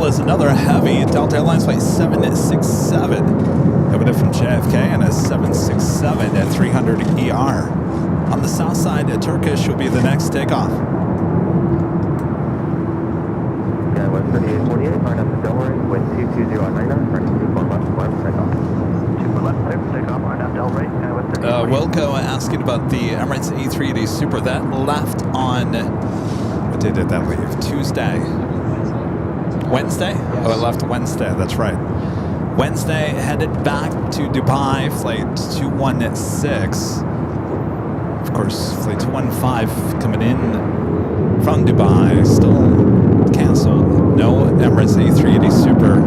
Another heavy Delta Airlines flight 767. Coming in from JFK and a 767 at 300 ER. On the south side, Turkish will be the next takeoff. Yeah, 13848, hard up to Delaware, wind 220 on 99, running 24 left, takeoff. 24 left, clear for takeoff, hard up Delaware, Wilco asking about the Emirates A380 Super. That left on, what day did that leave? Tuesday. Wednesday? Yes. Oh, it left Wednesday. That's right. Wednesday, headed back to Dubai, flight 216. Of course, flight 215 coming in from Dubai, still canceled. No Emirates A380 Super.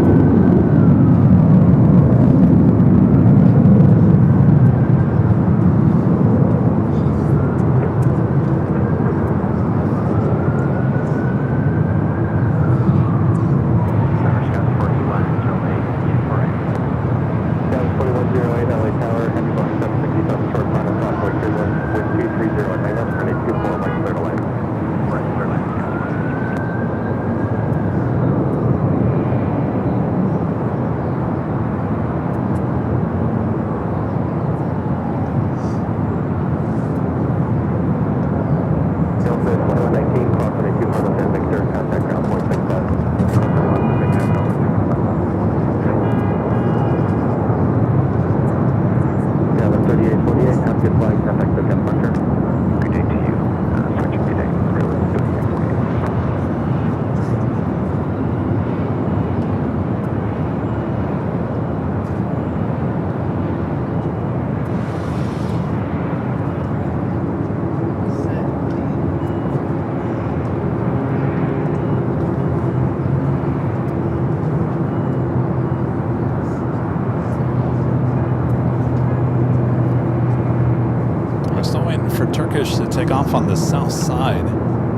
To take off on the south side.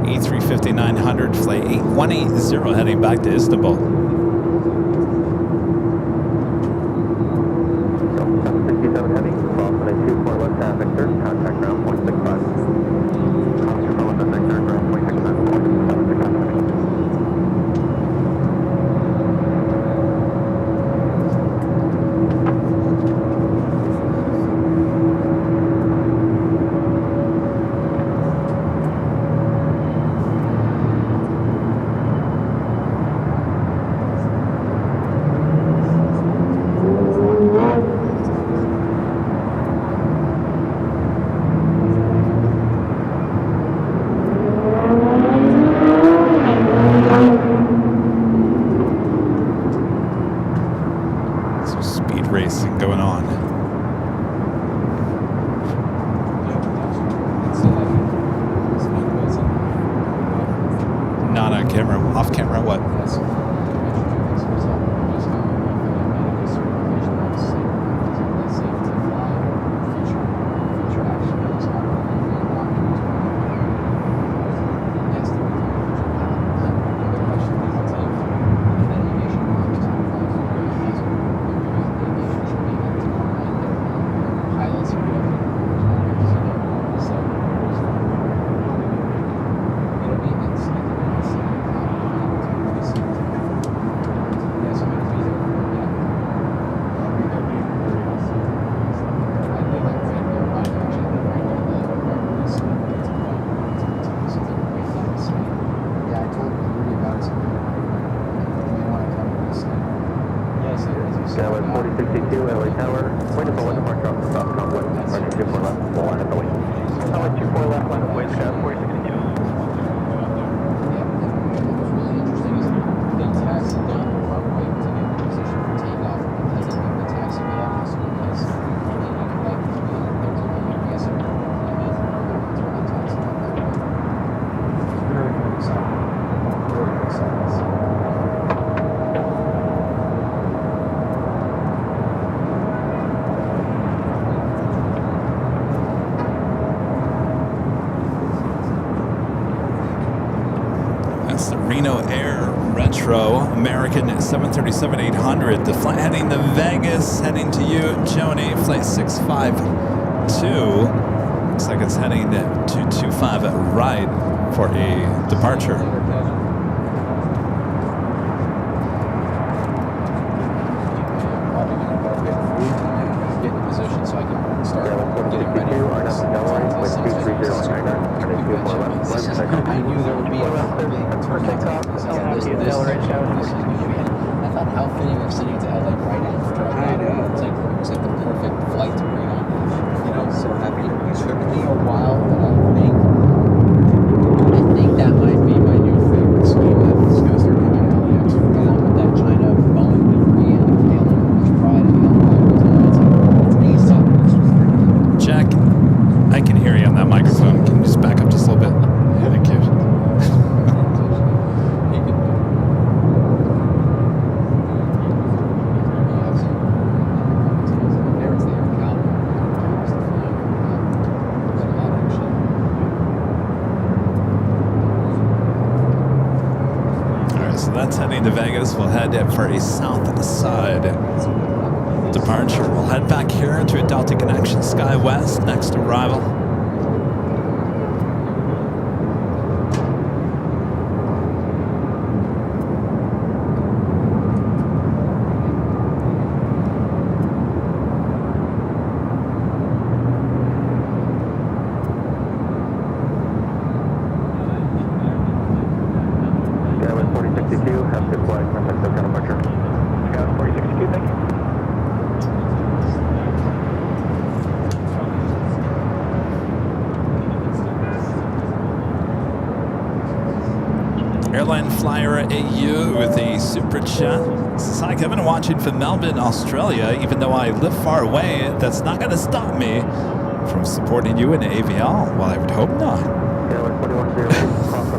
A350-900 flight 180 heading back to Istanbul. racing going on. Not on camera. Off camera, what? Skyway 4062, LA Tower. Wait to forward departure off the South Complex. Runway 24 left, we'll line up the way. Runway 24 left, line up the way, Skyway 4062. What was really interesting is they taxied down the runway to get in position for takeoff because I think the taxi got out of the place. And they like there was only I guess a few minutes until they taxied out that way. It's very, very exciting. Very exciting. That's the Reno Air Retro American 737-800. The flight heading to Vegas, heading to you, Joni, flight 652. Looks like it's heading to 225 right for a departure. Get in position so I can start getting ready. I knew there would be a takeoff. I thought how fitting of sitting to LA right after I got it. It was like the perfect flight to bring on. You know, so happy. It took me a while, but I think that might be my new favorite scheme. It's going to start coming out LAX with that China Boeing livery and KLM much pride and it's amazing. Jack, I can hear you on that microphone. Can you just back up just a little bit? Thank you. That's heading to Vegas. We'll head for a Southside departure. We'll head back here to a Delta Connection SkyWest next arrival. Airline Flyer AU with a super chat. Says, hi Kevin, watching from Melbourne, Australia. Even though I live far away, that's not going to stop me from supporting you in AVL. Well, I would hope not.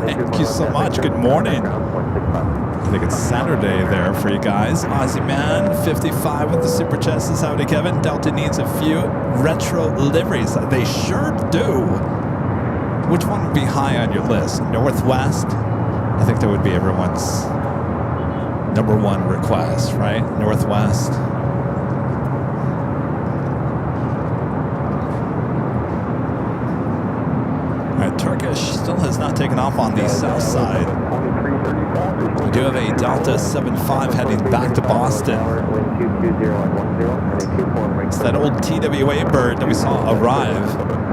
Thank you so much. Good morning. I think it's Saturday there for you guys. Aussie Man 55 with the super chat says, howdy Kevin. Delta needs a few retro liveries. They sure do. Which one would be high on your list? Northwest? I think that would be everyone's number one request, right? Northwest. All right, Turkish still has not taken off on the south side. We do have a Delta 75 heading back to Boston. It's that old TWA bird that we saw arrive.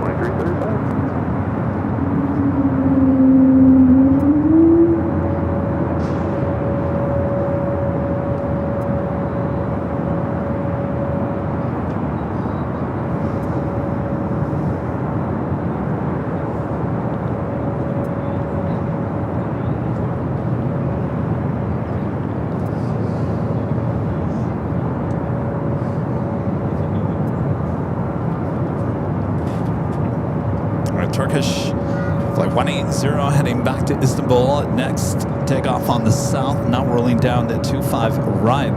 Turkish. Flight 180 heading back to Istanbul. Next takeoff on the south, now rolling down to 25 right.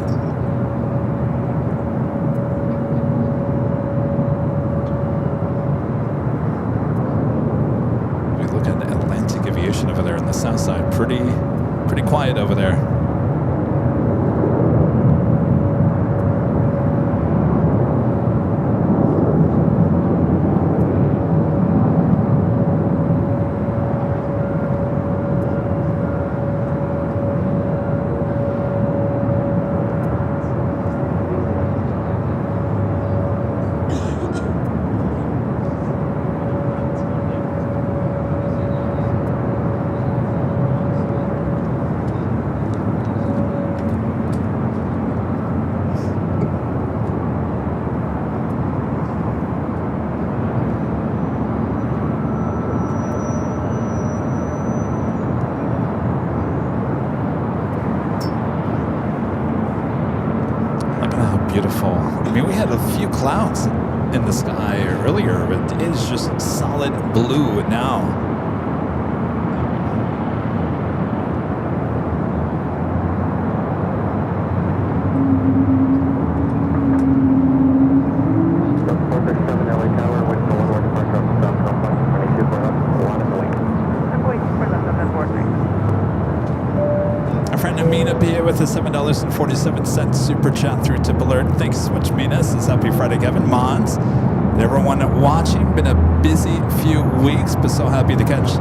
We look at Atlantic Aviation over there on the south side. Pretty quiet over there. Beautiful. I mean, we had a few clouds in the sky earlier, but it is just solid blue now. With a $7.47 super chat through Tip Alert. Thanks so much, Mina. Says happy Friday, Kevin. Mons. And everyone watching. Been a busy few weeks, but so happy to catch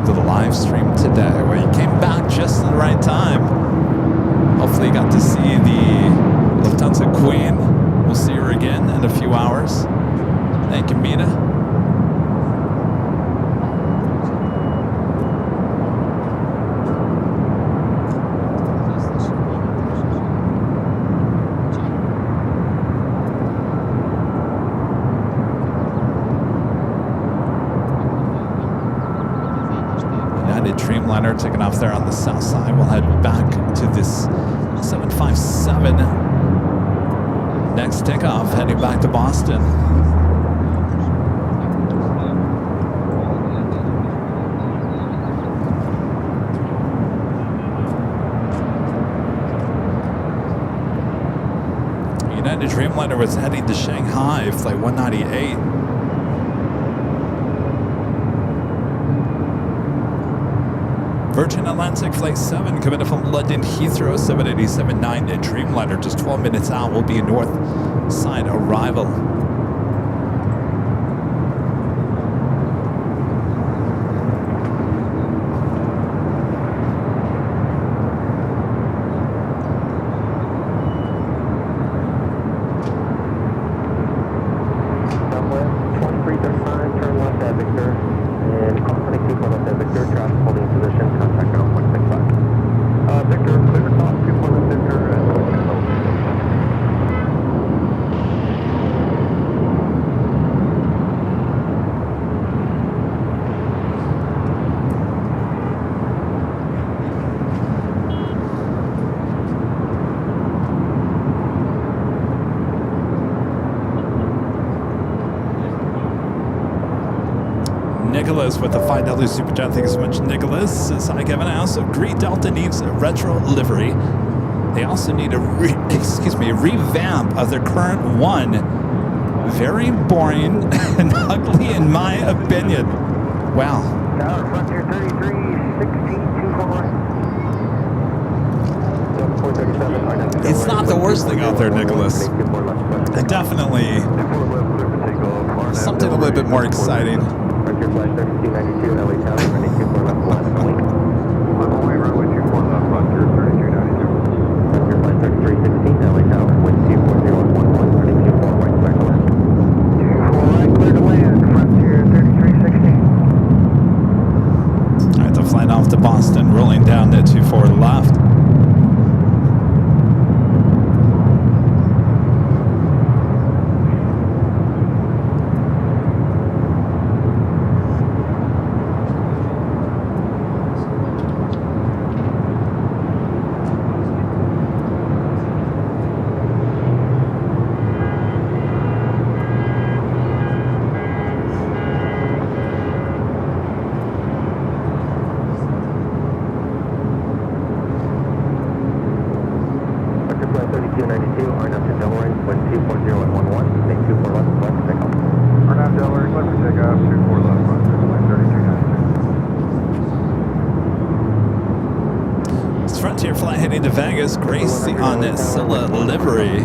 the live stream today, where you came back just at the right time. Hopefully you got to see the Lufthansa Queen. We'll see her again in a few hours. Thank you, Mina. Dreamliner taking off there on the south side. We'll head back to this 757. Next takeoff, heading back to Boston. United Dreamliner was heading to Shanghai, flight 198. Virgin Atlantic Flight 7 coming in from London Heathrow, 787-9 Dreamliner, just 12 minutes out, will be a north side arrival. Nicholas with the $5 super chat. Thank you so much, Nicholas. Says, hi, Kevin. I also agree Delta needs a retro livery. They also need a revamp of their current one. Very boring and ugly, in my opinion. Wow. Tower Frontier 33, 16, It's not the worst thing out there, Nicholas. Definitely something a little bit more exciting. Frontier Flight 3292, LA Tower, running 24 left, left, link. Runway, runway 24 left, Frontier 3292. Frontier Flight 3316, LA Tower, wind 24011, running 24 right, clear to land. 24 right, clear to land, Frontier 3316. All right, the flight off to Boston, rolling down to 24 left. flight heading to Vegas. Gracie on Scylla livery.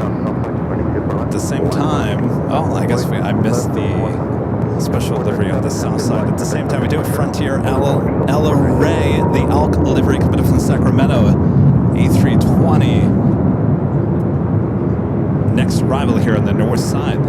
At the same time, oh, I guess I missed the special livery on the Southside. At the same time, we do a Frontier Ella Ray, the Elk livery coming up from Sacramento, A320. Next arrival here on the north side.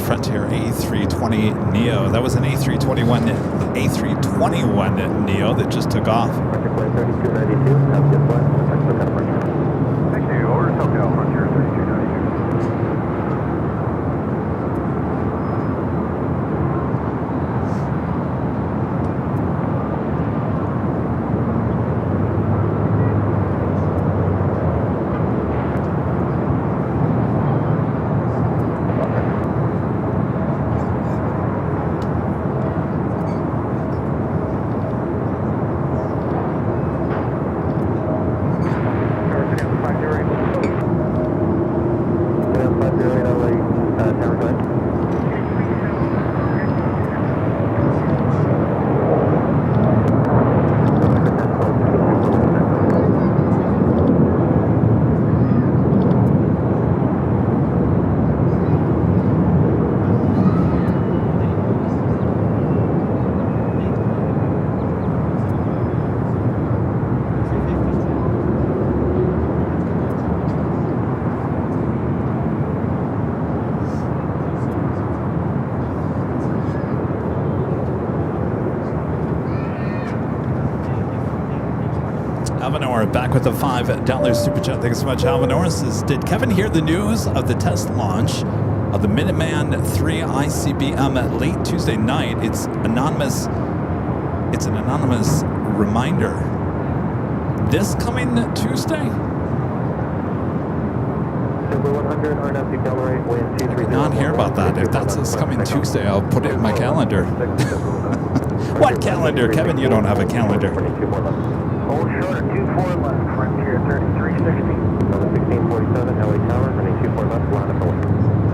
Frontier A320 Neo. That was an A321 Neo that just took off. Thank you. Order SoCal Frontier 3292. Alvanor back with the $5 super chat. Thanks so much, Alvanor. Says, did Kevin hear the news of the test launch of the Minuteman 3 ICBM late Tuesday night? It's anonymous. It's an anonymous reminder. This coming Tuesday? I did not hear about that. If that's this coming Tuesday, I'll put it in my calendar. What calendar? Kevin, you don't have a calendar. Hold short at 24 left, Frontier 3360. 1647, LA Tower, running 24 left, line up away.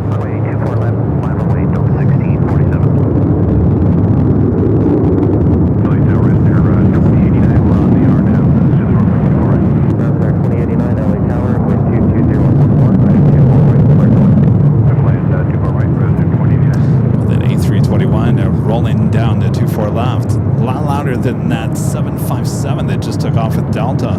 Runway 24 left, line away, Delta 1647. LA Tower is near 2089, we're on the R now, as soon as we're moving forward. Ground there, 2089, LA Tower, wind 22014, running 24 right, clear to left. Good flight, 24 right, President 2089. Then A321 rolling down to 24 left. A lot louder than that 757 that just took off with Delta.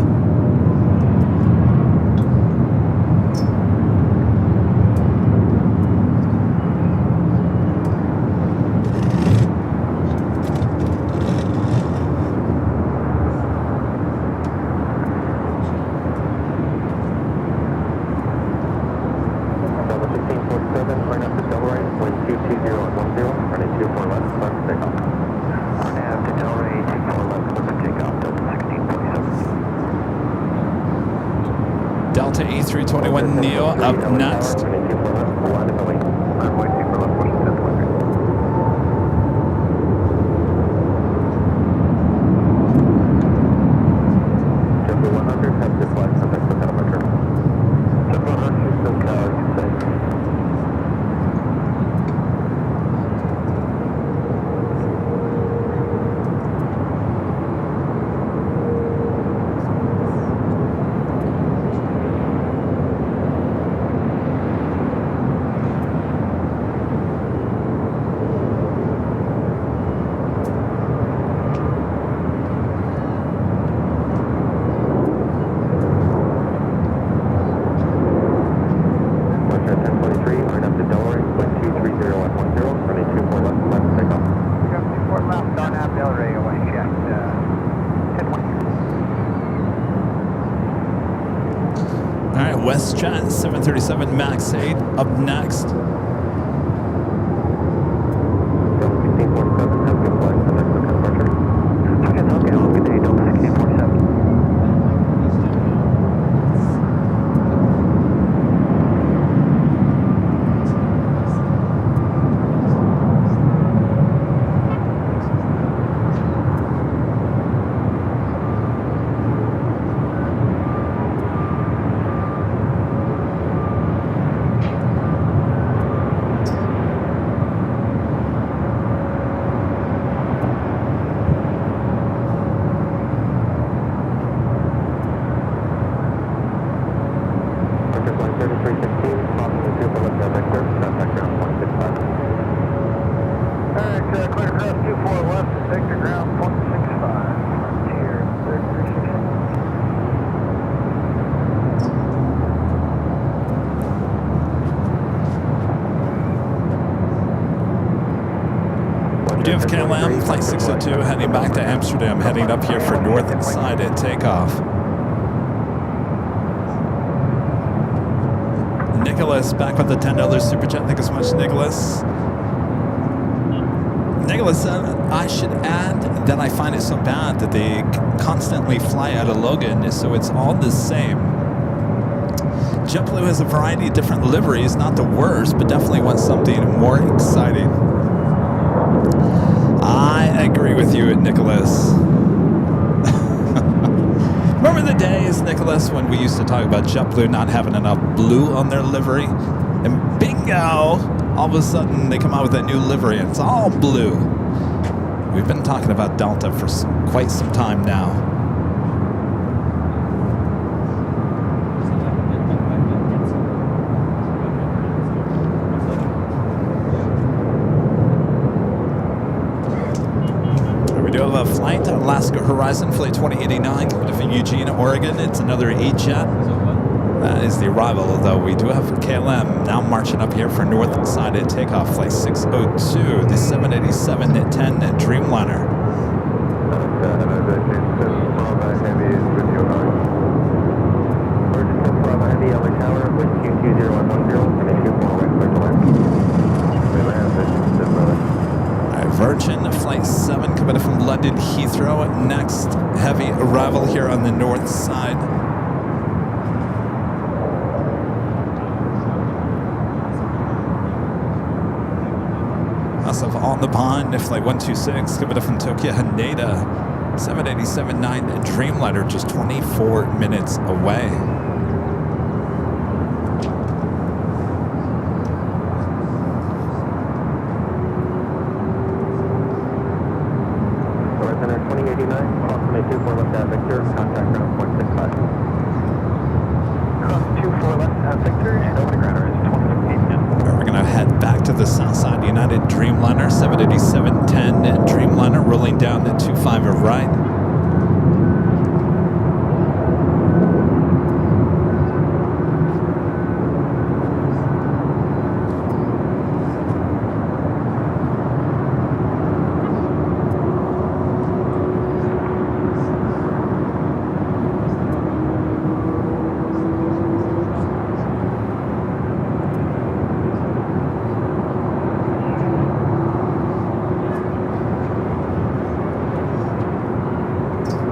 Delta A321 Neo up next. WestJet 737 MAX 8 up next. KLM, flight 602, heading back to Amsterdam, heading up here for north side at takeoff. Nicholas back with the $10 super chat. Thank you so much, Nicholas. Nicholas said, I should add that I find it so bad that they constantly fly out of Logan, so it's all the same. JetBlue has a variety of different liveries, not the worst, but definitely wants something more exciting. I agree with you, Nicholas. Remember the days, Nicholas, when we used to talk about JetBlue not having enough blue on their livery? And bingo! All of a sudden, they come out with that new livery, and it's all blue. We've been talking about Delta for quite some time now. A flight, Alaska Horizon Flight 2089, coming from Eugene, Oregon. It's another E-Jet. That is the arrival, although we do have KLM now marching up here for north side at takeoff, Flight 602, the 787-10 Dreamliner. Virgin Flight 7 coming in from London Heathrow. Next heavy arrival here on the north side. Also on the pond, Flight 126 coming in from Tokyo Haneda. 787-9 Dreamliner just 24 minutes away. We're going to head back to the Southside United Dreamliner, 787-10 Dreamliner, rolling down the 25 right.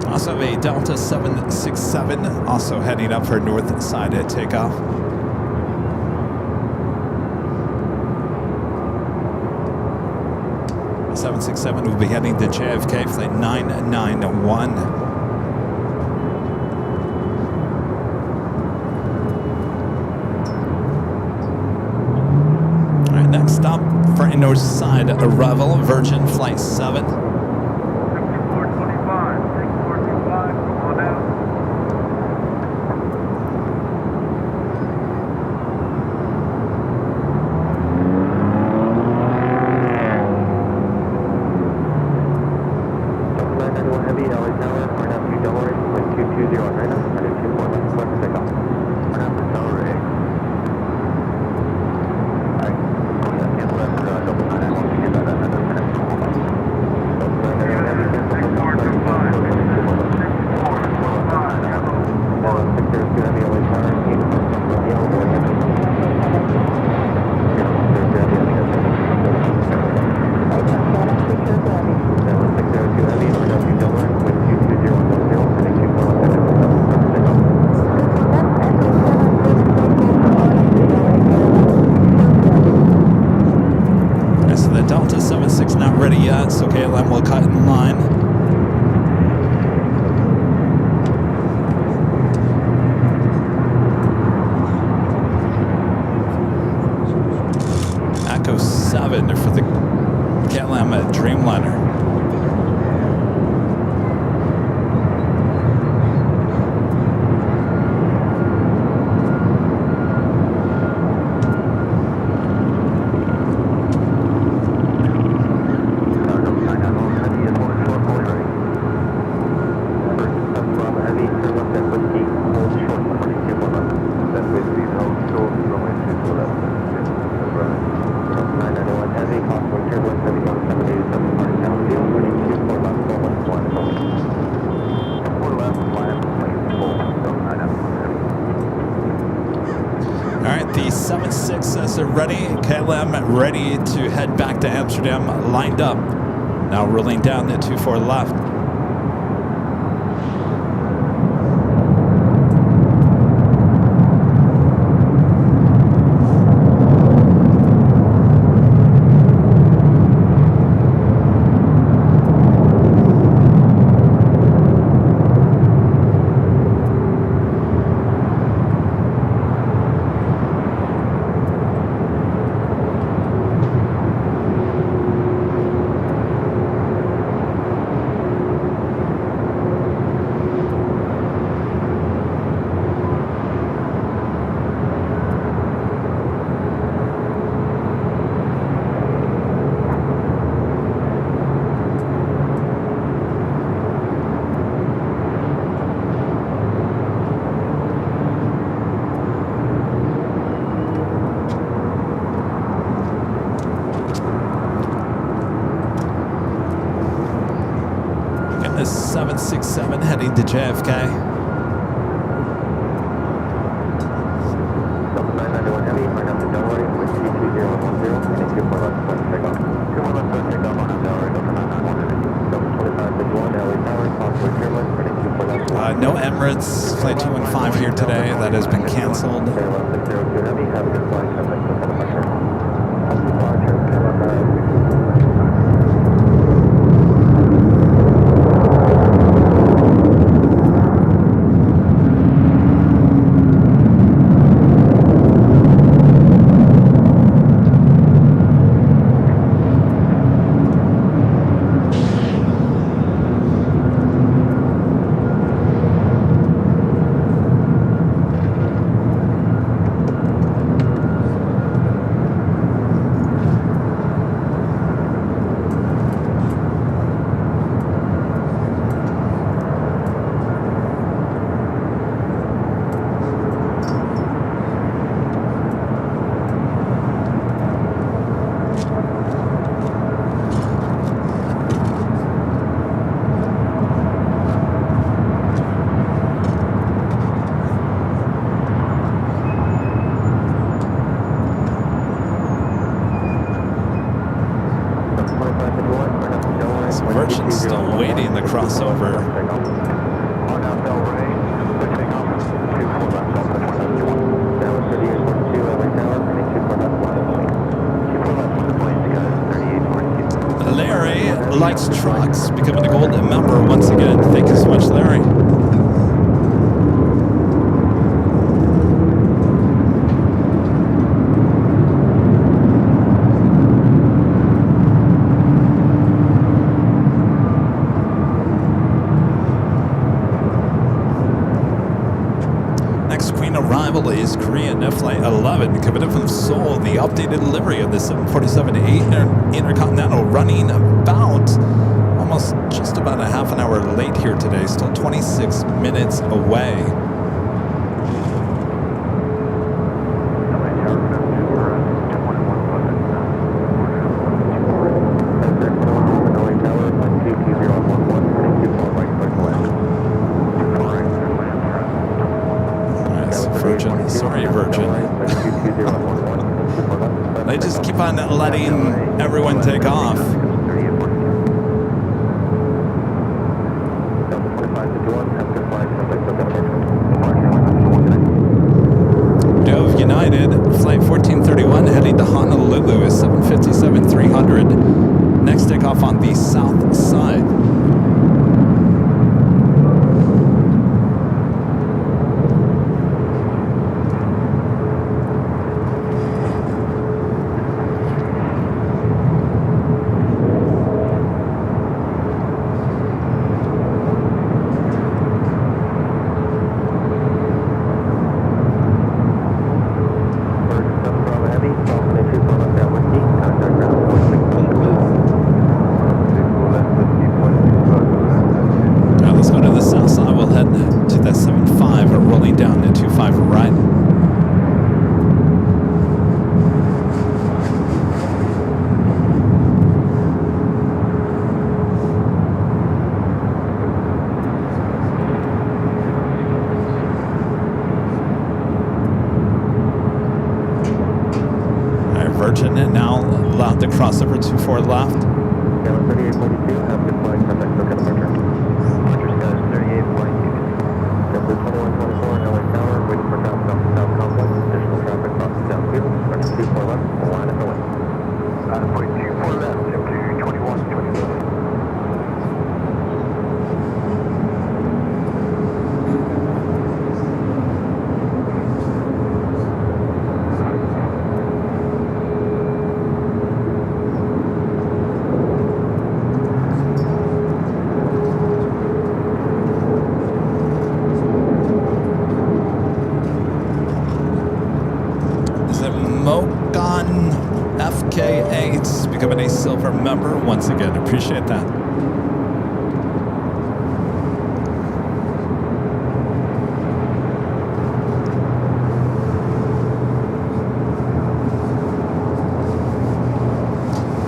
Also a Delta 767, also heading up for north side at takeoff. The 767 will be heading to JFK, flight 991. All right, next stop for north side arrival, Virgin Flight 7. are ready. KLM ready to head back to Amsterdam, lined up. Now rolling down the 24 left. Getting this 767 heading to JFK. No Emirates Flight 215 here today. That has been canceled. Virgin's still waiting the crossover. Larry likes trucks, becoming a golden member once again. Thank you so much, Larry. Arrival is Korean Flight 11 coming in from Seoul. The updated delivery of the 747-8 Intercontinental running about almost just about a half an hour late here today, still 26 minutes away. Sorry, Virgin. They just keep on letting everyone take off. Dove United, flight 1431 heading to Honolulu is 757-300. Next takeoff on the Southside. at the crossover 24 left. Skyline 3842, have good flight, contact local departure. Departure status 3842. JetBlue 2124, LA Tower, waiting for top south complex, additional traffic crossing downfield, departure 24 left, line at the wind. Line point 24 left, JetBlue 2124. FK8 becoming a silver member once again. Appreciate that.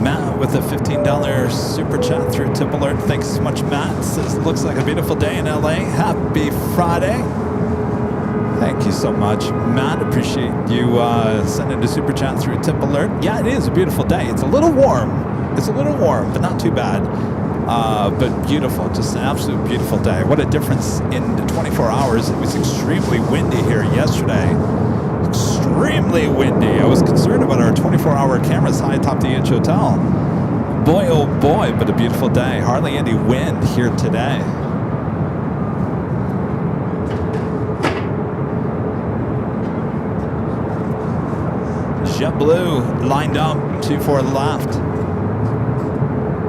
Matt with a $15 super chat through Tip Alert. Thanks so much, Matt. Says looks like a beautiful day in LA. Happy Friday. Thank you so much, Matt. Appreciate you sending a super chat through Tip Alert. Yeah, it is a beautiful day. It's a little warm. It's a little warm, but not too bad. But beautiful. Just an absolute beautiful day. What a difference in the 24 hours. It was extremely windy here yesterday. Extremely windy. I was concerned about our 24-hour cameras high atop the H Hotel. Boy, oh boy, but a beautiful day. Hardly any wind here today. JetBlue lined up 24 left.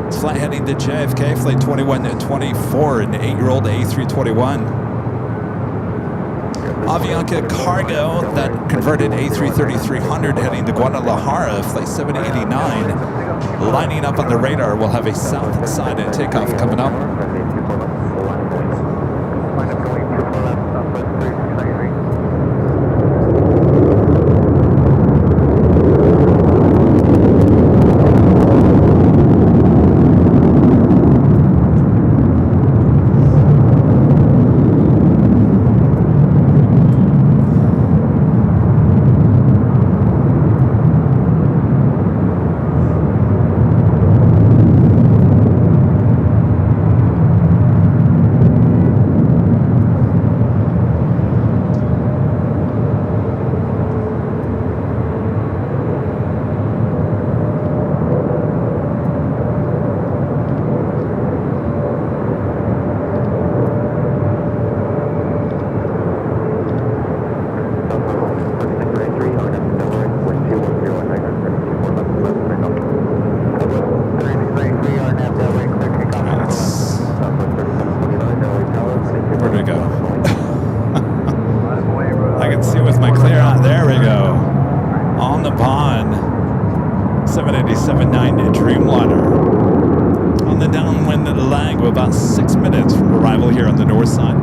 It's flight heading to JFK, flight 2124, an 8-year-old A321. Avianca Cargo, that converted A330-300 heading to Guadalajara, flight 789. Lining up on the radar, we'll have a Southside at takeoff coming up. About 6 minutes from arrival here on the north side.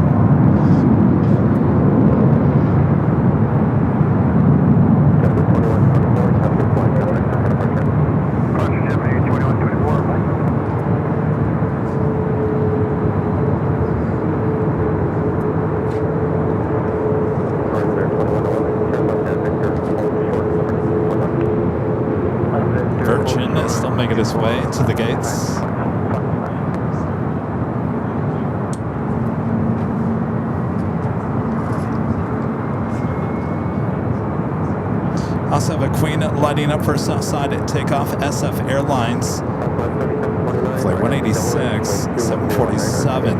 Virgin is still making its way to the gates. Also have a Queen lighting up for Southside at takeoff, SF Airlines. Flight 186, 747.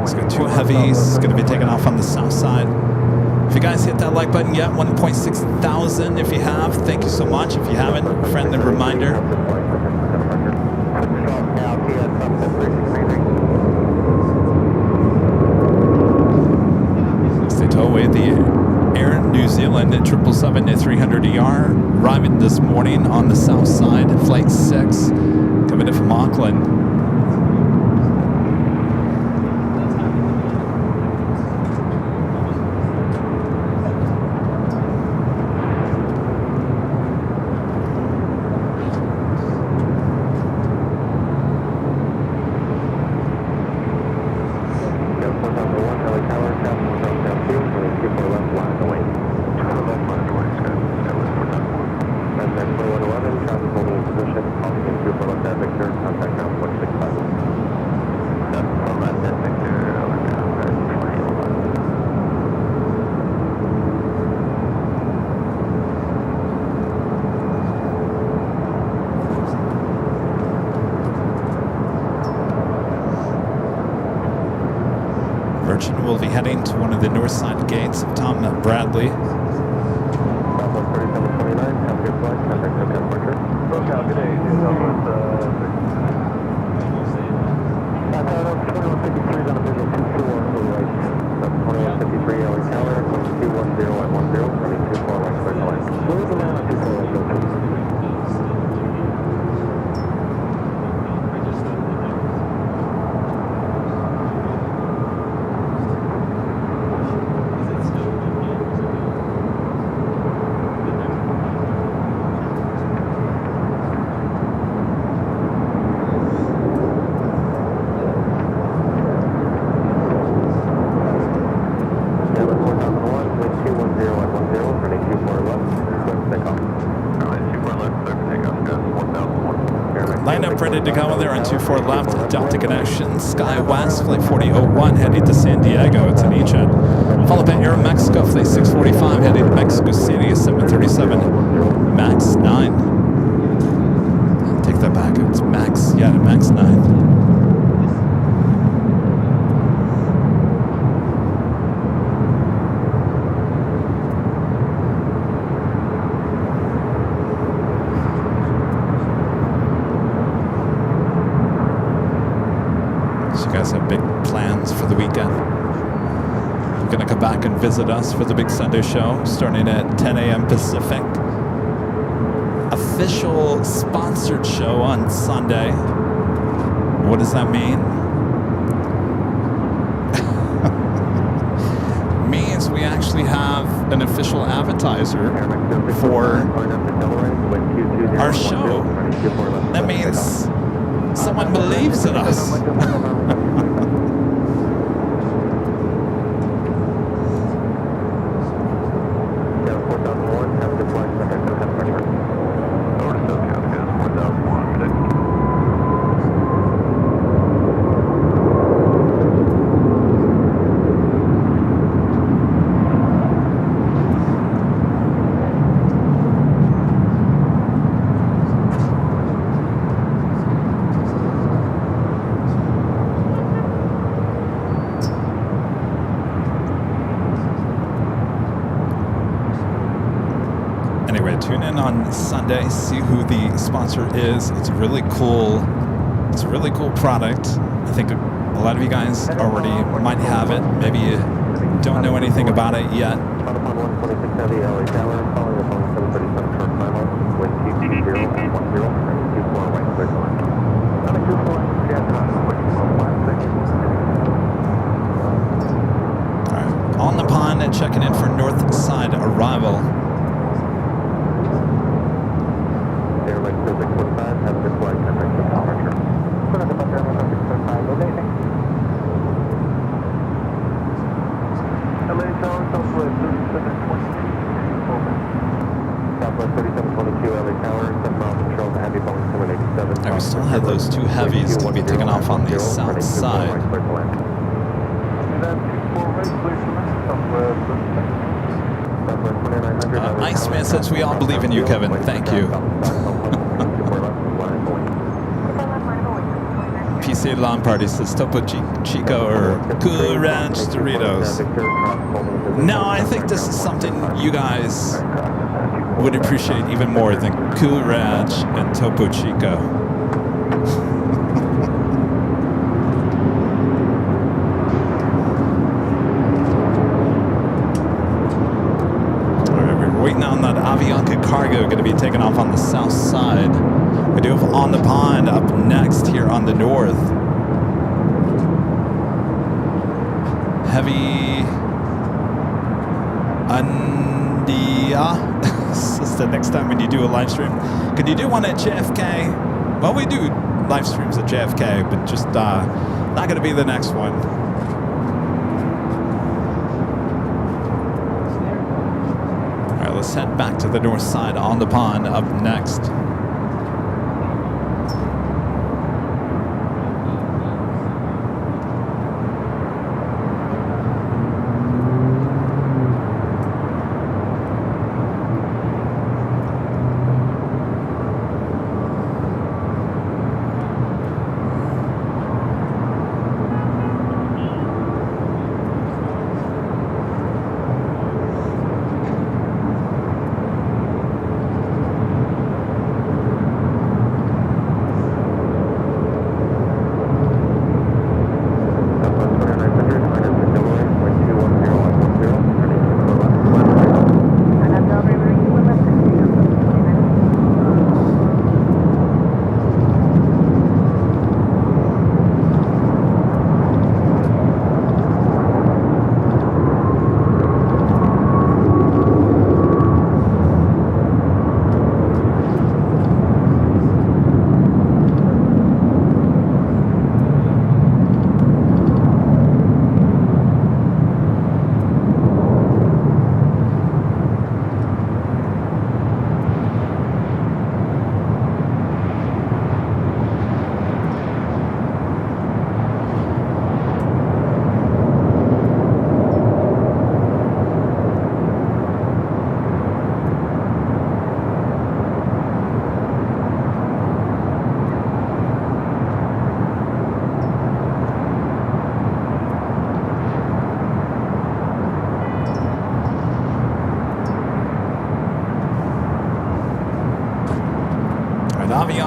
It's got two heavies. It's going to be taking off on the south side. If you guys hit that like button yet, 1.6 thousand if you have. Thank you so much. If you haven't, friendly reminder. Stay tow away the Air New Zealand at 777-300ER, arriving this morning on the south side, flight 6, coming in from Auckland. departure. We'll be heading to one of the north side gates of Tom Bradley. Southwest 3729, have a good flight, contact SoCal departure. SoCal, good day, Southwest 2153 is on a visual 24 for the right. That's 2153 LA Tower, 210 at 10, running 24 right, clear to land. Where is the land on 24 right, go to? Ready to go there on 24 left, Delta Connection, Sky West, Flight 4001, heading to San Diego, it's an ECHET. Followed by Air Mexico, Flight 645, heading to Mexico City, 737, MAX 9. I'll take that back, it's MAX 9. Have big plans for the weekend. You're going to come back and visit us for the big Sunday show starting at 10 a.m. Pacific. Official sponsored show on Sunday. What does that mean? Means we actually have an official advertiser for our show. That means someone believes in us. Sunday, see who the sponsor is. It's a really cool product. I think a lot of you guys already might have it. Maybe you don't know anything about it yet. Alright, on the pond, checking in for north side arrival. And we still have those two heavies going to be taking off on the south side. Iceman says we all believe in you, Kevin. Thank you. PC Lawn Party says Topo Chico or Cool Ranch Doritos. No, I think this is something you guys would appreciate even more than Cool Ranch and Topo Chico. Alright, we're waiting on that Avianca cargo going to be taken off on the south side. We do have On the Pond up next here on the north. Heavy Andia. This is the next time when you do a live stream. Can you do one at JFK? Well, we do live streams at JFK, but just not going to be the next one. All right, let's head back to the north side. On the Pond up next.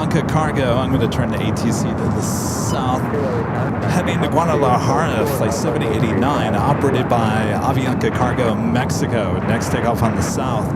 Avianca Cargo. I'm going to turn the ATC to the south. Heading to Guadalajara, flight 7089, operated by Avianca Cargo Mexico. Next takeoff on the south.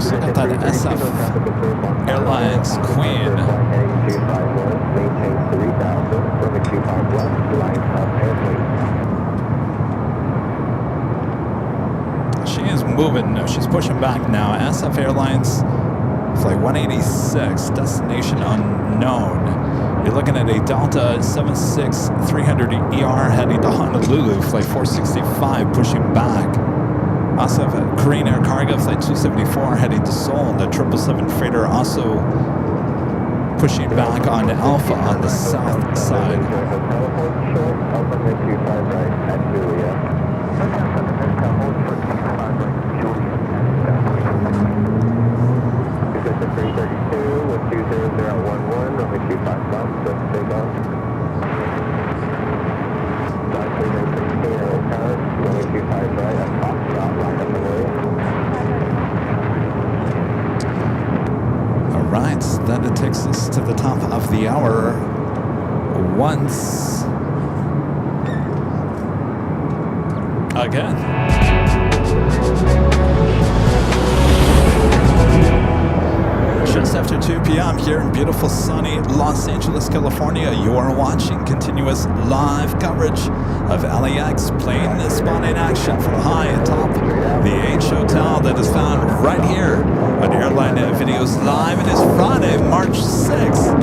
So I got that SF Airlines Queen. She is moving. No, she's pushing back now. SF Airlines flight 186, destination unknown. You're looking at a Delta 76-300ER heading to Honolulu, flight 465, pushing back. Also have a Korean Air Cargo flight 274 heading to Seoul. The 777 freighter also pushing back on Alpha on the south side. Alright, then it takes us to the top of the hour once again. Just after 2 p.m. here in beautiful sunny Los Angeles, California, you are watching continuous live coverage of LAX plane spotting action from high atop the H Hotel that is found right here on Airline Videos Live. It is Friday, March 6th,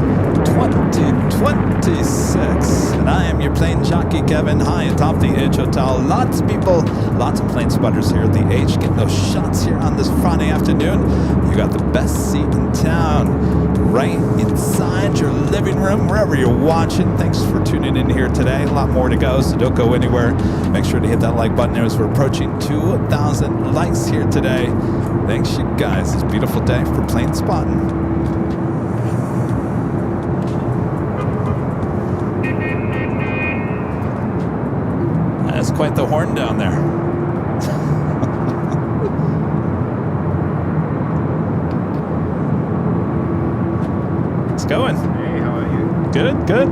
2026. And I am your plane jockey, Kevin, high atop the H Hotel. Lots of people, lots of plane spotters here at the H, getting those shots here on this Friday afternoon. You got the best seat in town, right inside your living room, wherever you're watching. Thanks for tuning in here today. A lot more to go, so don't go anywhere. Make sure to hit that like button as we're approaching 2,000 likes here today. Thanks, you guys. It's a beautiful day for plane spotting. That's quite the horn down there. It's going. Hey, how are you? Good, good.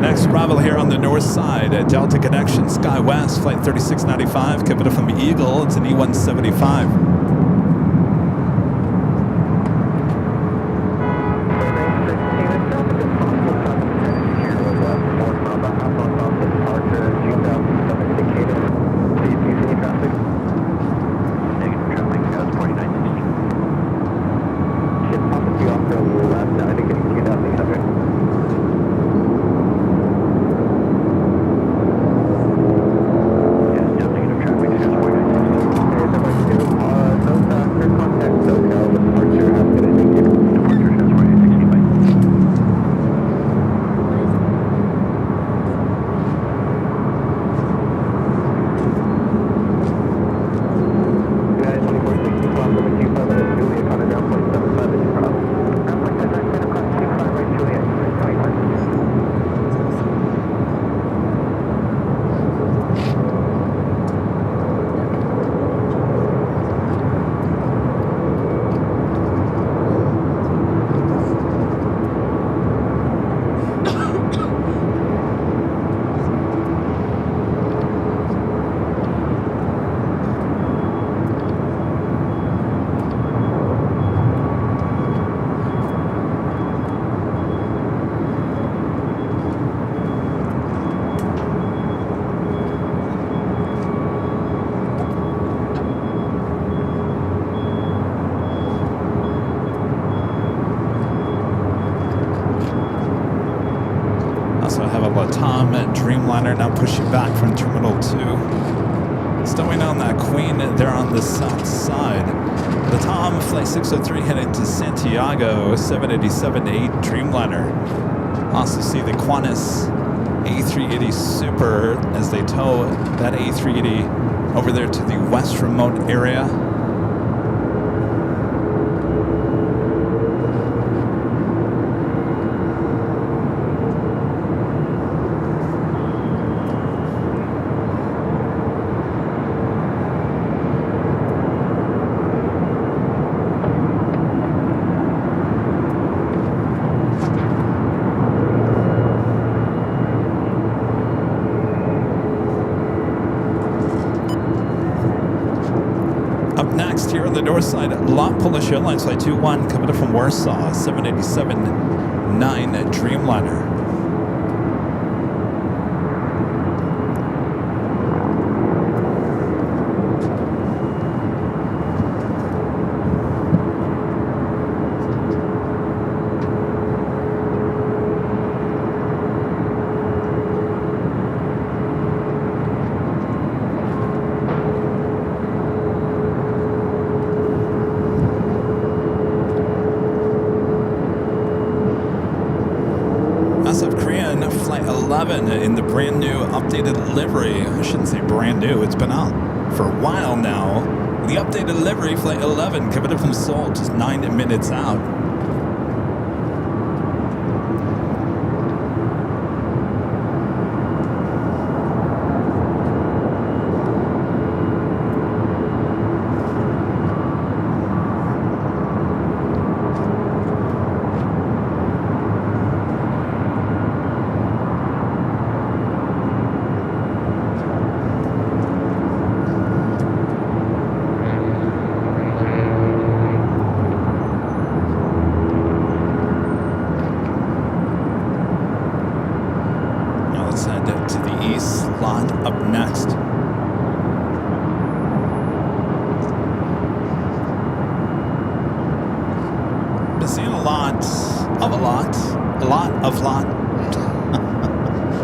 Next arrival here on the north side at Delta Connection SkyWest, flight 3695, coming from Eagle. It's an E175. Dreamliner now pushing back from Terminal 2. Stowing on that Queen there on the south side. The Tom Flight 603 heading to Santiago, 787-8 Dreamliner. Also see the Qantas A380 Super as they tow that A380 over there to the west remote area. Here on the north side, Lot Polish Airlines Flight 21 coming up from Warsaw, 787-9 Dreamliner. In the brand new updated livery. I shouldn't say brand new, it's been out for a while now. The updated livery, Flight 11, coming up from Seoul, just 9 minutes out.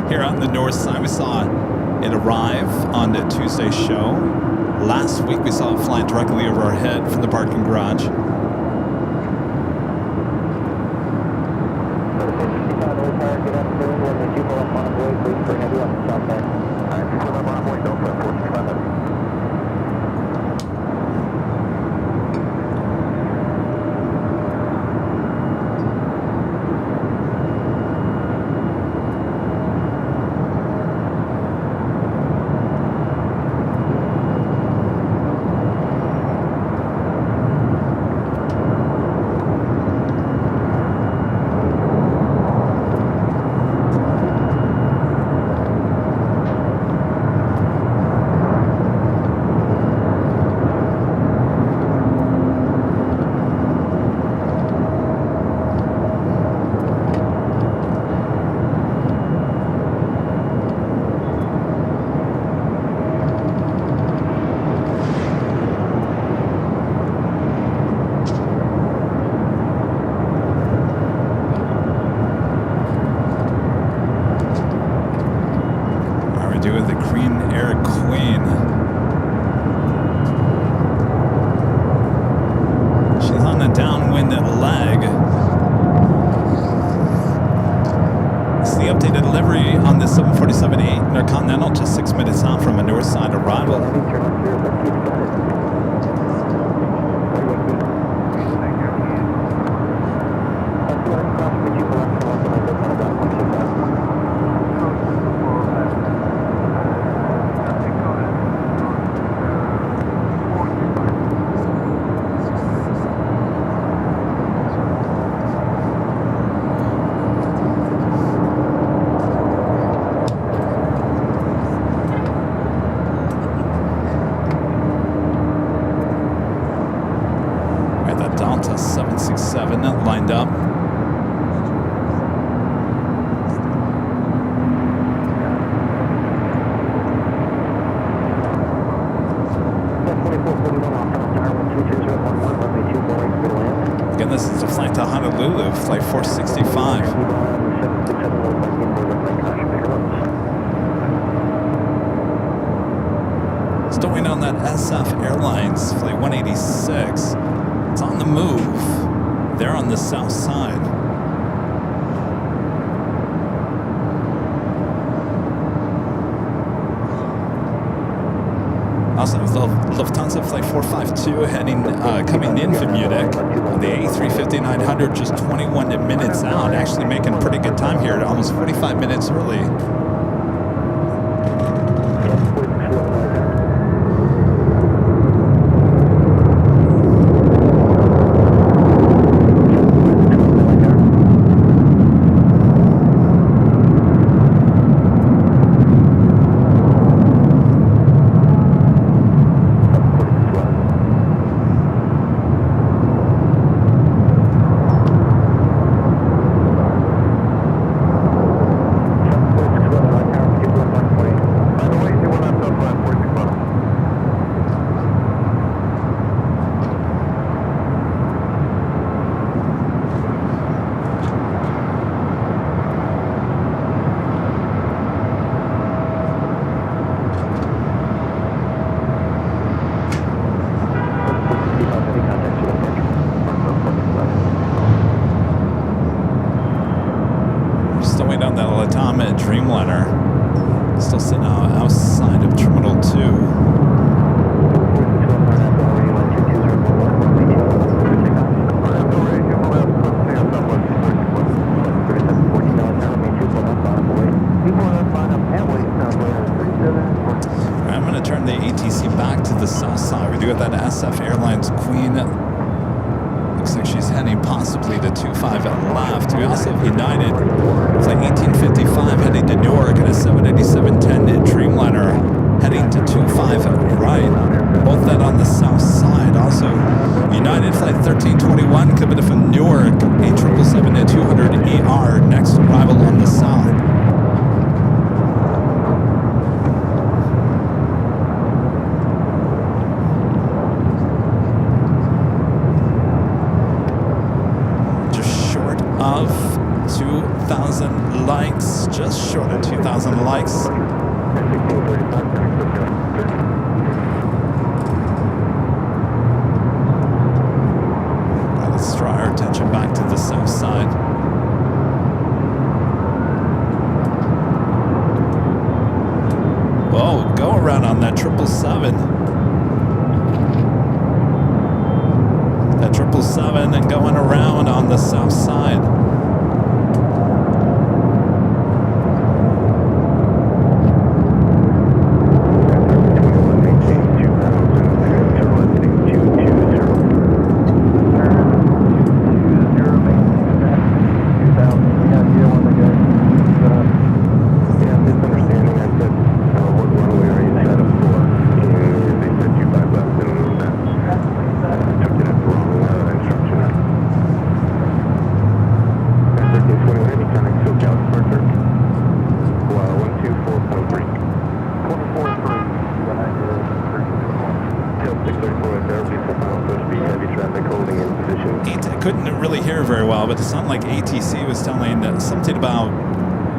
Here on the north side, we saw it arrive on the Tuesday show. Last week, we saw it fly directly over our head from the parking garage. Lined up. Again, this is a flight to Honolulu, flight 465. stowing on that SF Airlines flight 186. It's on the move. They're on the south side. Also, Lufthansa flight 452 coming in from Munich. The A350-900 just 21 minutes out, actually making pretty good time here, almost 45 minutes early. SF Airlines Queen. Looks like she's heading possibly to 25 left. We also have United. It's like 1855 heading to Newark and a 787-10 Dreamliner heading to 25 right. Both that on the south side. Also, United flight 1321 coming from Newark, a 777-200ER, next arrival on the south. Of 2,000 likes, just short of 2,000 likes. Now let's draw our attention back to the south side. Whoa, go around on that 777. That 777 and going around on the south side. But it's not like ATC was telling something about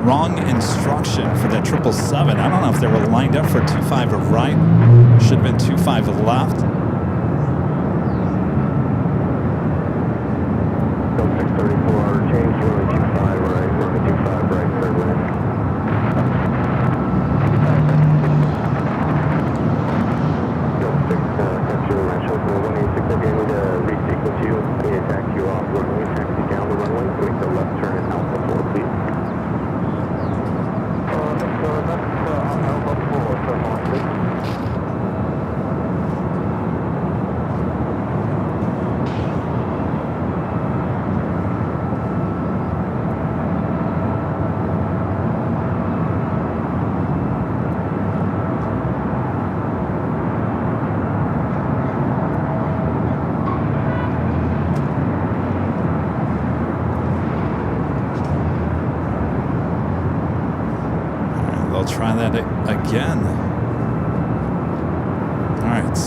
wrong instruction for that 777. I don't know if they were lined up for 25 right. Should have been 25 left. Try that again. All right.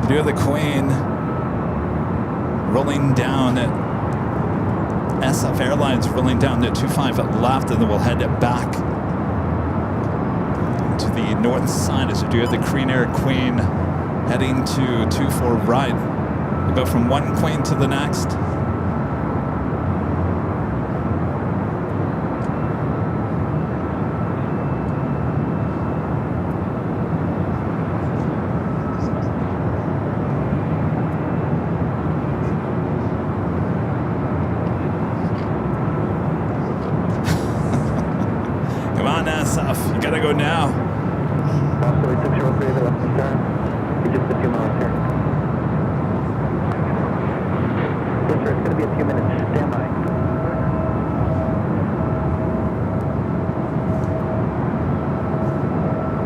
We do have the Queen rolling down at SF Airlines, rolling down to 25 left, and then we'll head back to the north side as we do have the Korean Air Queen heading to 24 right. We'll go from one Queen to the next. You gotta go now. Also, we took your way to the left turn. We just a few miles here. Yes, sir, it's gonna be a few minutes. Stand by.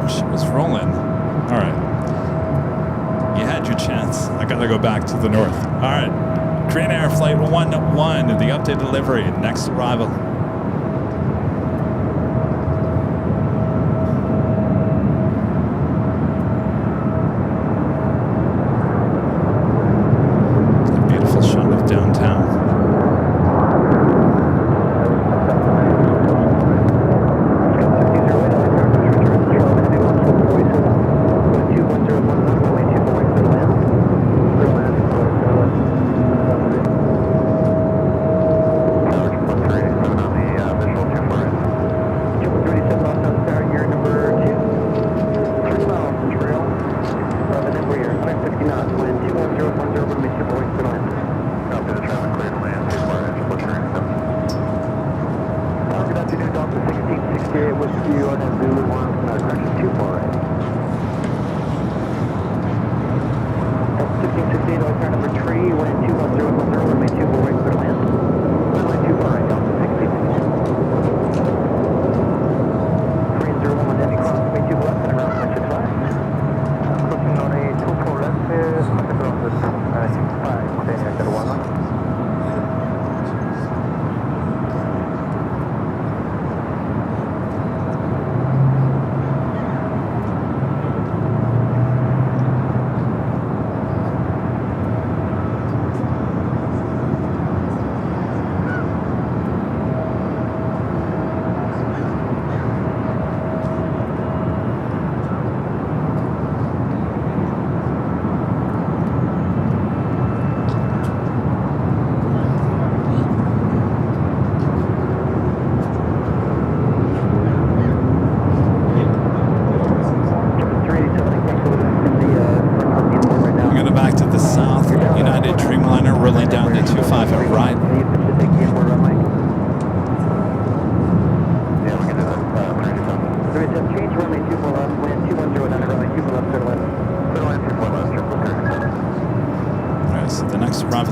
She was rolling. All right. You had your chance. I gotta go back to the north. All right. Korean Air Flight 1-1, the updated delivery, next arrival.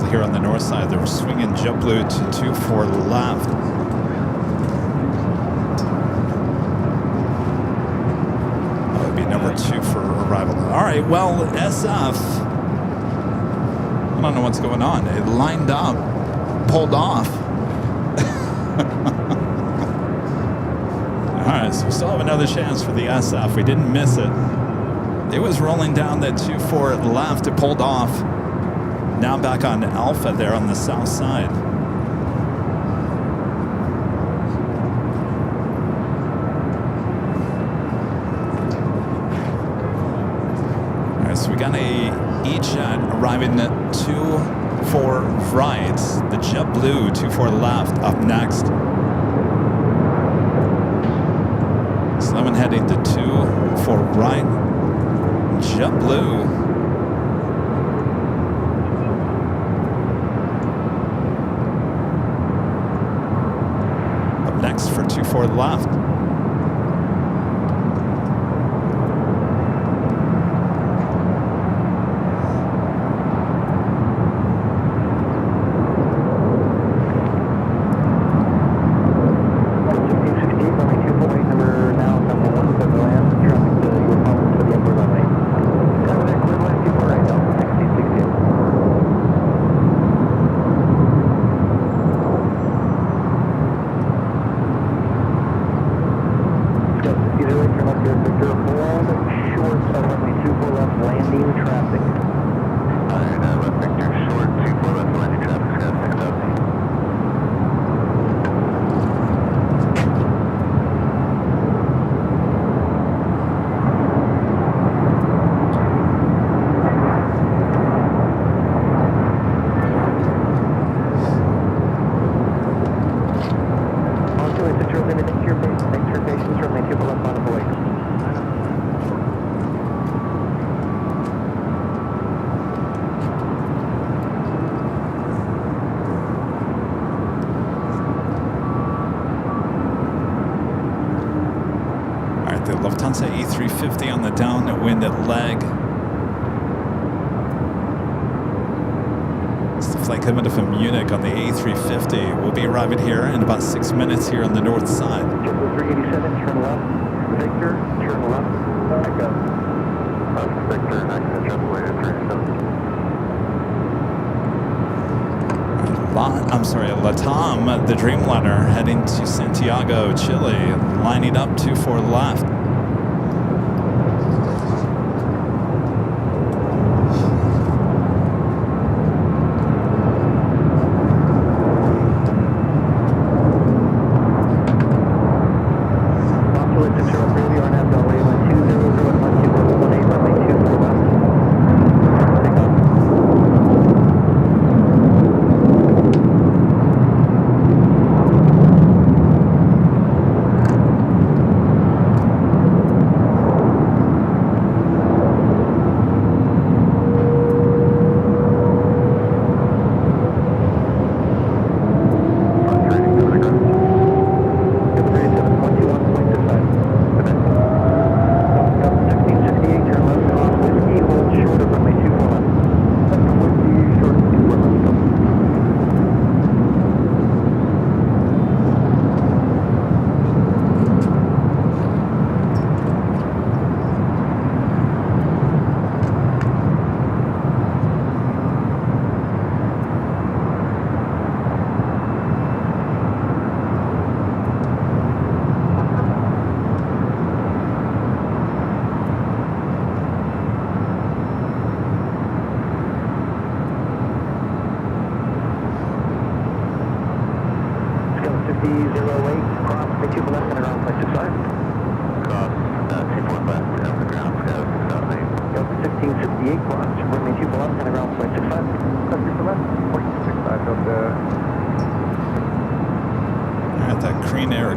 Here on the north side, they were swinging JetBlue to 24 left. That would be number 2 for arrival. All right, well, SF, I don't know what's going on. It lined up, pulled off. All right, so we still have another chance for the SF. We didn't miss it. It was rolling down that 24 left. It pulled off. Now back on Alpha there on the south side. All right, so we got a E-Jet arriving at 24 right. The JetBlue 24 left up next. Slemon heading to 24 right. JetBlue. Next for 24 left. got the Lufthansa A350 on the downwind leg. It's the flight coming from Munich on the A350. We'll be arriving here in about 6 minutes here on the north side. JetBlue 387, turn left. Victor, turn left. Back up. Victor, next to JetBlue 387. Latam, the Dreamliner, heading to Santiago, Chile, lining up 24 left.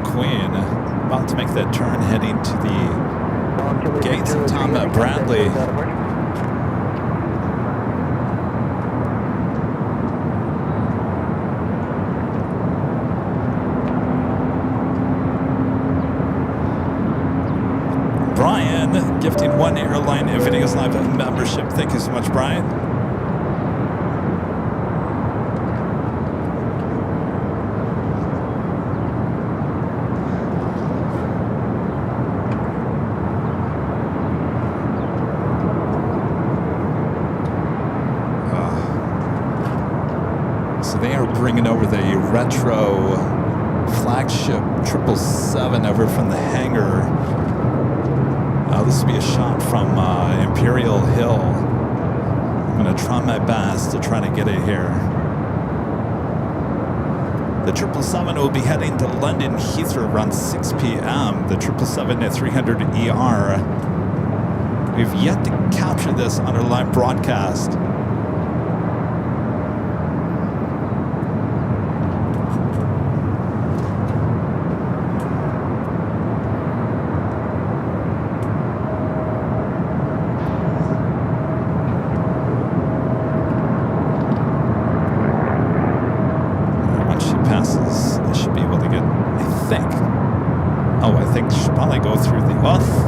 Queen, about to make that turn heading to the gates of Tom Bradley. Brian gifting one Airline Videos Live membership. Thank you so much, Brian. Bringing over the retro flagship 777 over from the hangar. This will be a shot from Imperial Hill. I'm going to try my best to try to get it here. The 777 will be heading to London Heathrow around 6 p.m. The 777-300ER. We've yet to capture this on our live broadcast.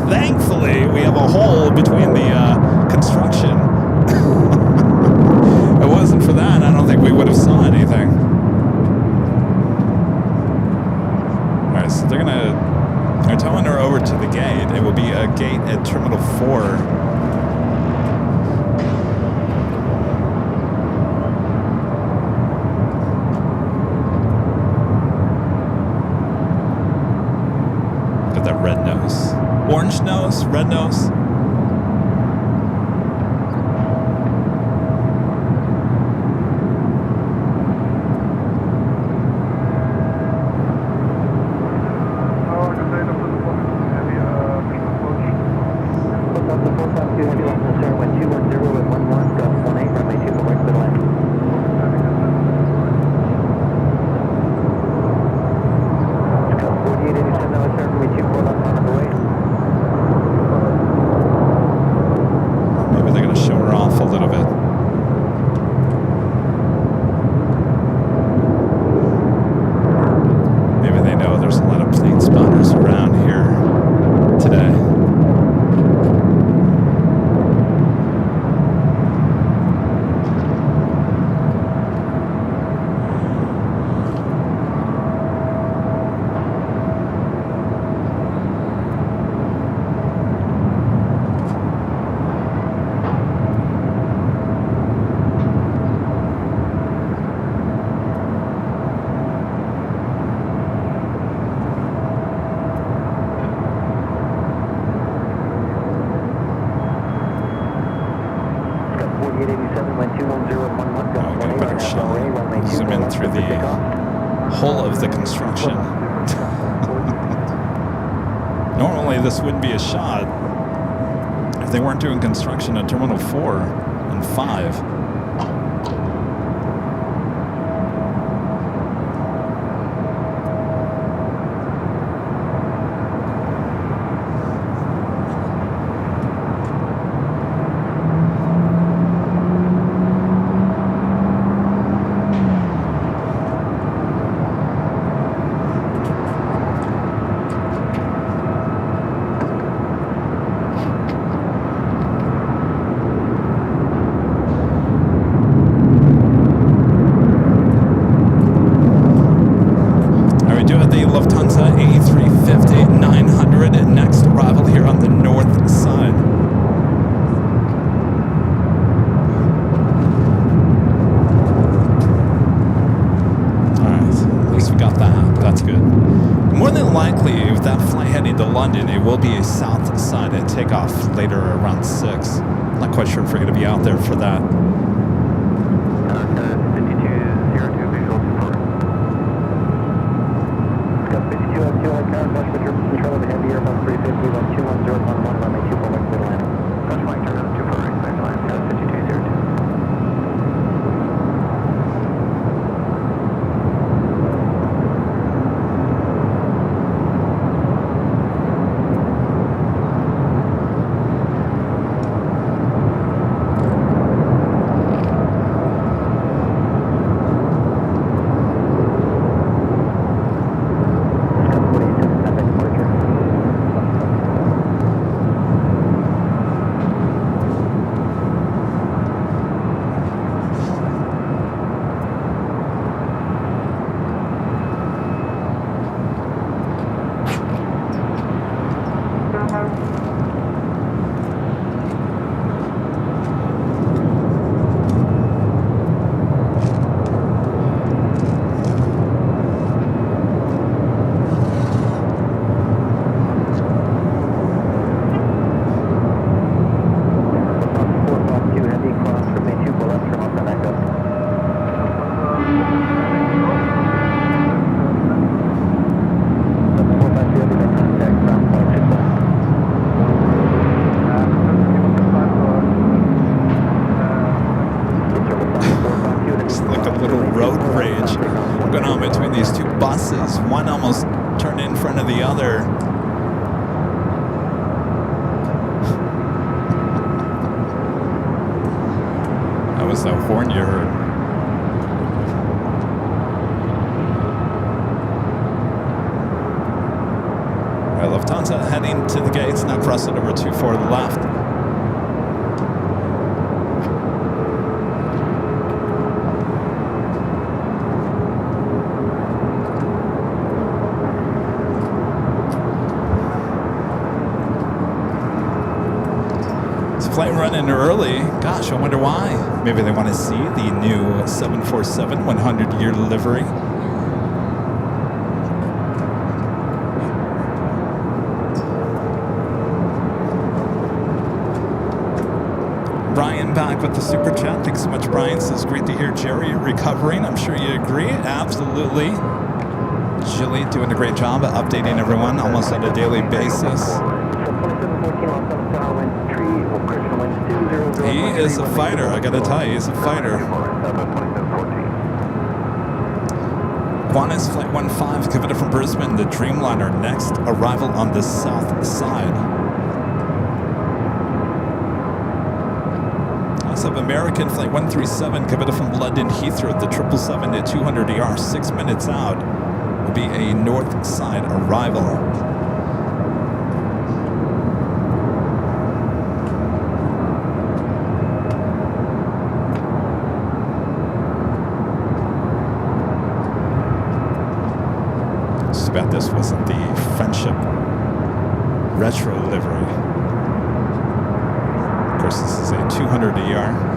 Thankfully, we have a hole between the construction. If it wasn't for that, I don't think we would have saw anything. Alright, so they're towing her over to the gate. It will be a gate at Terminal 4. Orange nose, red nose. Oh, get a better shot. Zoom in through the whole of the construction. Normally this wouldn't be a shot if they weren't doing construction at Terminal 4 and 5. Lufthansa A350 900 next arrival here on the north side. Alright, at least we got that. That's good. More than likely, with that flight heading to London, it will be a Southside at takeoff later around 6. Not quite sure if we're going to be out there for that. One almost turned in front of the other. That was the horn you heard. All right, Lufthansa heading to the gates, now crossing over 24 to the left. Flight running early. Gosh, I wonder why. Maybe they want to see the new 747 100-year livery. Brian back with the super chat. Thanks so much, Brian. Says great to hear Jerry recovering. I'm sure you agree. Absolutely. Jilly doing a great job at updating everyone almost on a daily basis. He is a fighter, I gotta tell you, he's a fighter. Qantas Flight 15, coming from Brisbane, the Dreamliner, next arrival on the south side. Also have American Flight 137, coming from London Heathrow, the 777 at 200ER, 6 minutes out, will be a north side arrival. Bet this wasn't the Friendship retro livery. Of course, this is a 200ER.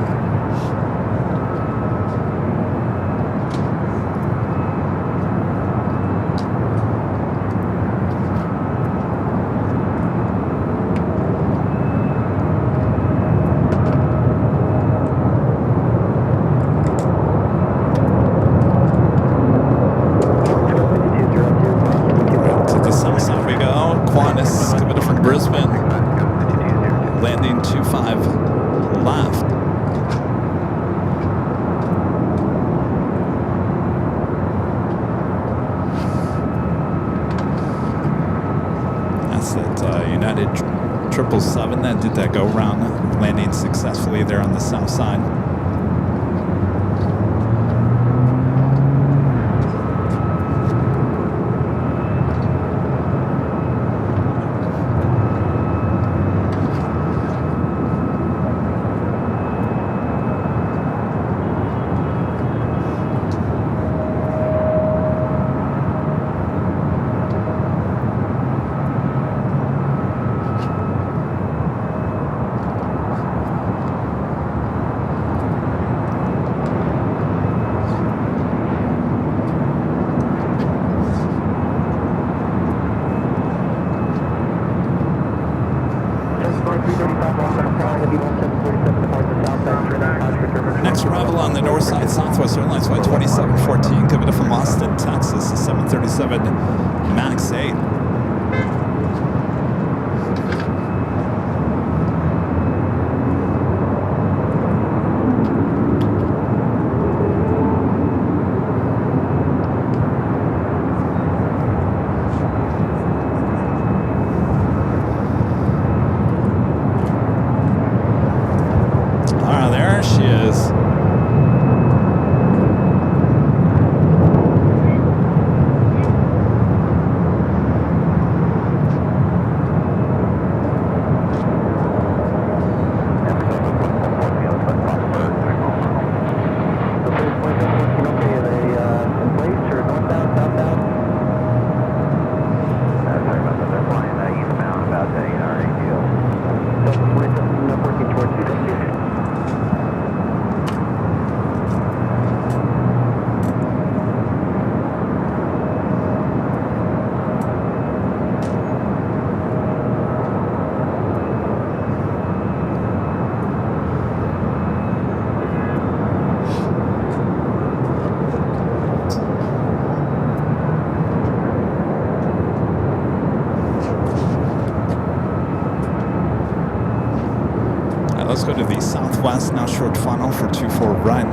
landing 25 left. That's that United 777 that did that go round, landing successfully there on the south side. Next arrival on the north side, Southwest Airlines flight 2714, coming in from Austin, Texas, 737 MAX 8. There she is. Let's go to the southwest, now short funnel for 24 right.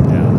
Yeah.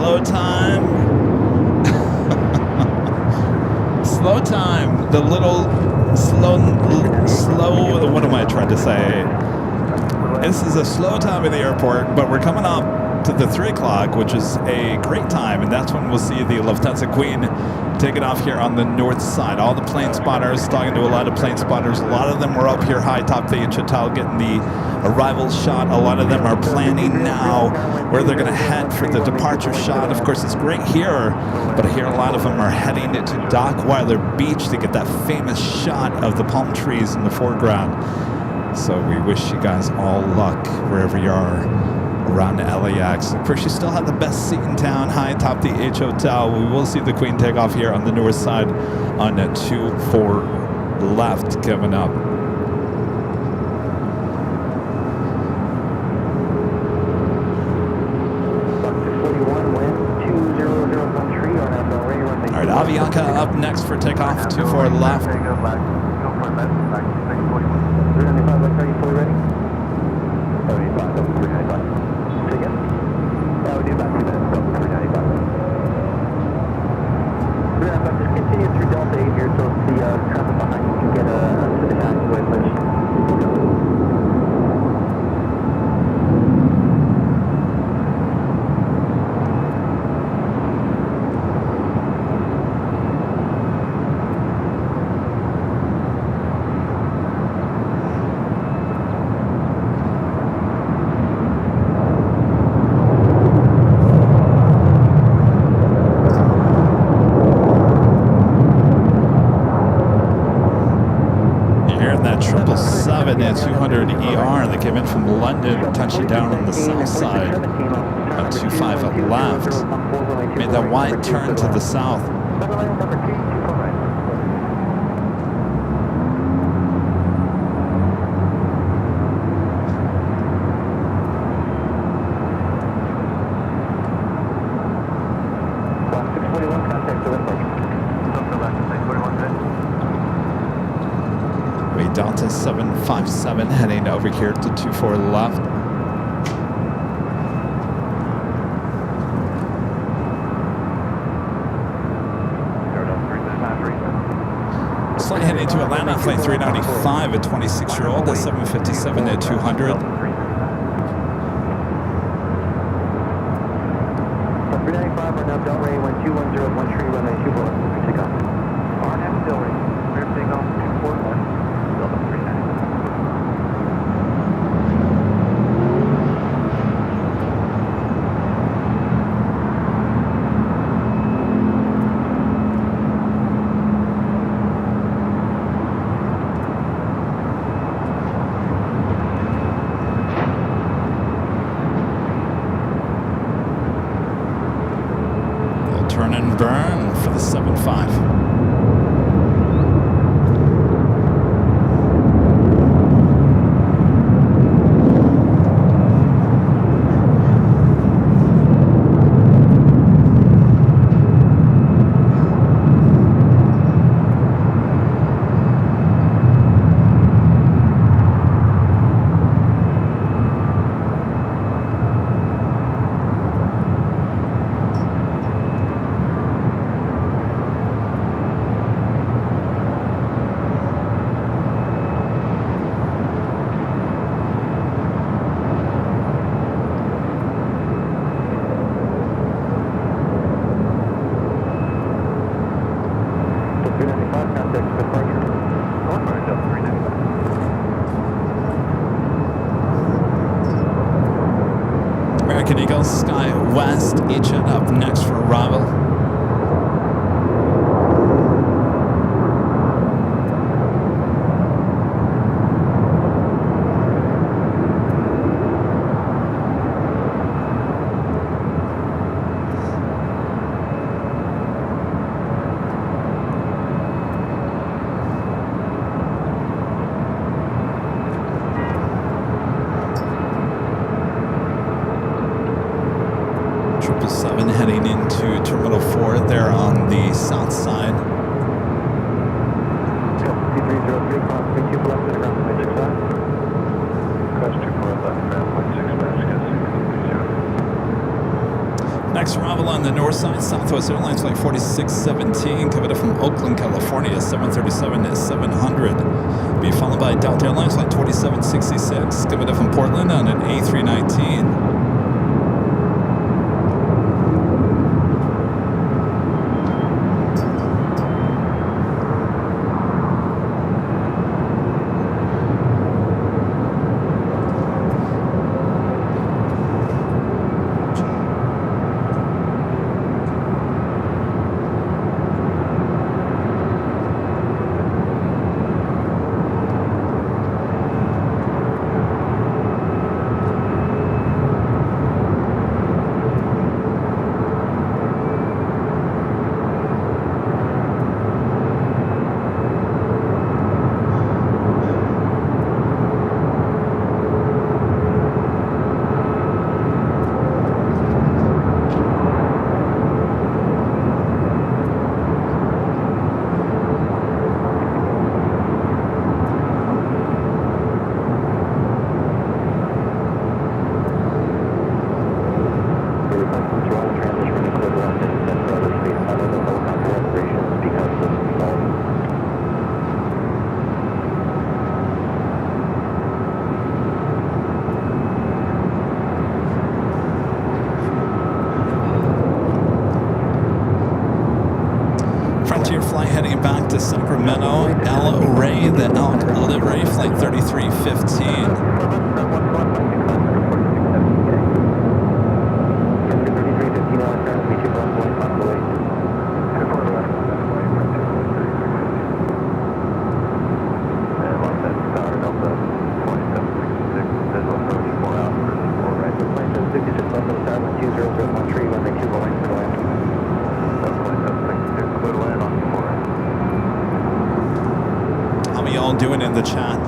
slow time. Slow time. The little slow, what am I trying to say? This is a slow time at the airport, but we're coming up to the 3 o'clock, which is a great time, and that's when we'll see the Lufthansa Queen taking off here on the north side. All the plane spotters, talking to a lot of plane spotters. A lot of them were up here high top the hotel getting the arrival shot. A lot of them are planning now where they're going to head for the departure shot. Of course, it's great here, but I hear a lot of them are heading to Dockweiler Beach to get that famous shot of the palm trees in the foreground. So we wish you guys all luck wherever you are around LAX. Of course, you still have the best seat in town, high atop the H Hotel. We will see the Queen take off here on the north side on 24 left coming up. All right, Avianca up next for takeoff, 24 left. At 200 ER that came in from London, touching down on the south side on 25 left. Made that wide turn to the south. Delta 757 heading over here to 24 left. Slight heading to Atlanta, flight 395, a 26-year-old, at 757 at 200. 395, we're now Delray, 12101 runway 24 left, takeoff. RNF Delray, clear takeoff 24 left. Turn and burn for the 75. American Eagle Sky West, each up next for arrival. Heading into Terminal 4 there on the south side. Next arrival on the north side, Southwest Airlines flight 4617, coming in from Oakland, California, 737-700. Be followed by Delta Airlines flight 2766, coming in from Portland on an A319. Flight heading back to Sacramento, El Rey, the Elk livery, flight 3315. Doing in the chat.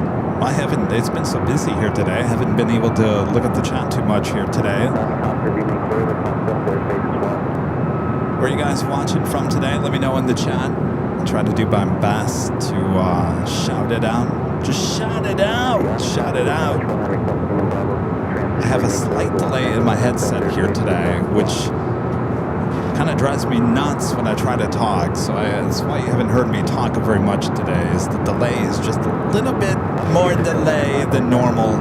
I haven't, it's been so busy here today. I haven't been able to look at the chat too much here today. Where are you guys watching from today? Let me know in the chat. I'll try to do my best to shout it out. Just shout it out. Shout it out. I have a slight delay in my headset here today, which kind of drives me nuts when I try to talk, so that's why you haven't heard me talk very much today, is the delay is just a little bit more delay than normal.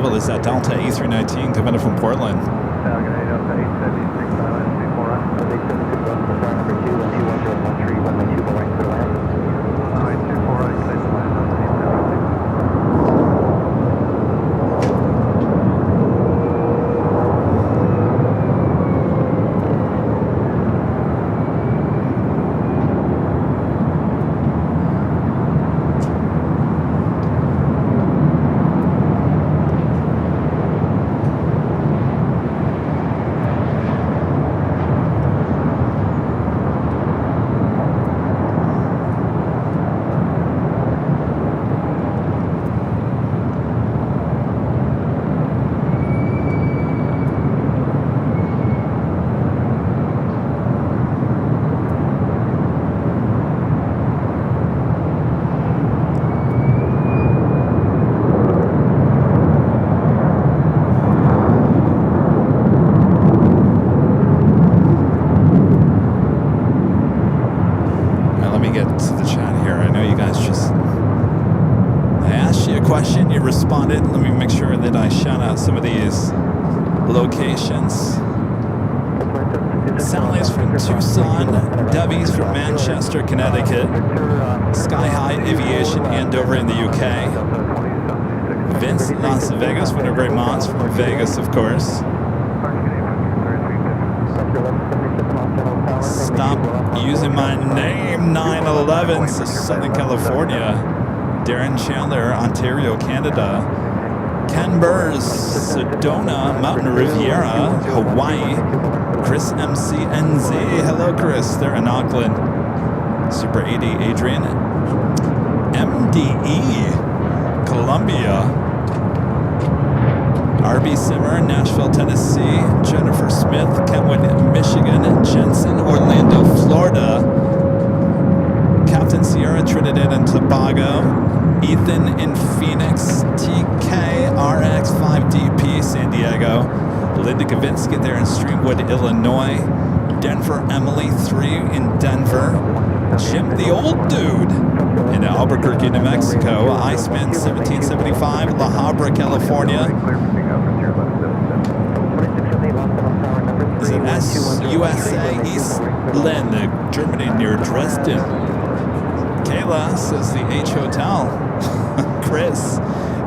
Is that Delta A319 coming in from Portland? Responded. Let me make sure that I shout out some of these locations. Sally's from Tucson, Debbie's from Manchester, Connecticut, Sky High Aviation, Andover in the UK, Vince, Las Vegas, one of Great Mods from Vegas, of course. Stop using my name, 911, so Southern California. Darren Chandler, Ontario, Canada. Ken Burrs, Sedona, Mountain Riviera, Hawaii. Chris MCNZ, hello Chris, they're in Auckland. Super 80, Adrian. MDE, Columbia. RB Simmer, Nashville, Tennessee. Jennifer Smith, Kentwood, Michigan. Jensen, Orlando, Florida. Captain Sierra, Trinidad and Tobago. Ethan in Phoenix. TKRX5DP, San Diego. Linda Kavinsky there in Streamwood, Illinois. Denver, Emily 3 in Denver. Jim the Old Dude in Albuquerque, New Mexico. Iceman 1775, La Habra, California. Is it SUSA East Lynn, Germany near Dresden. Kayla says the H Hotel. Chris,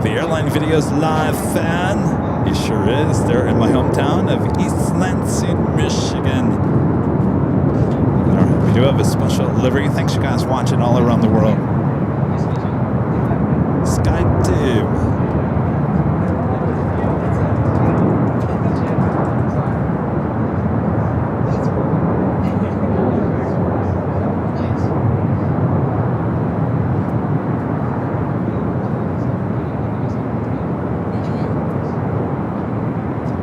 the Airline Videos live fan. He sure is. They're in my hometown of East Lansing, Michigan. We do have a special livery. Thanks you guys watching all around the world. Sky Team.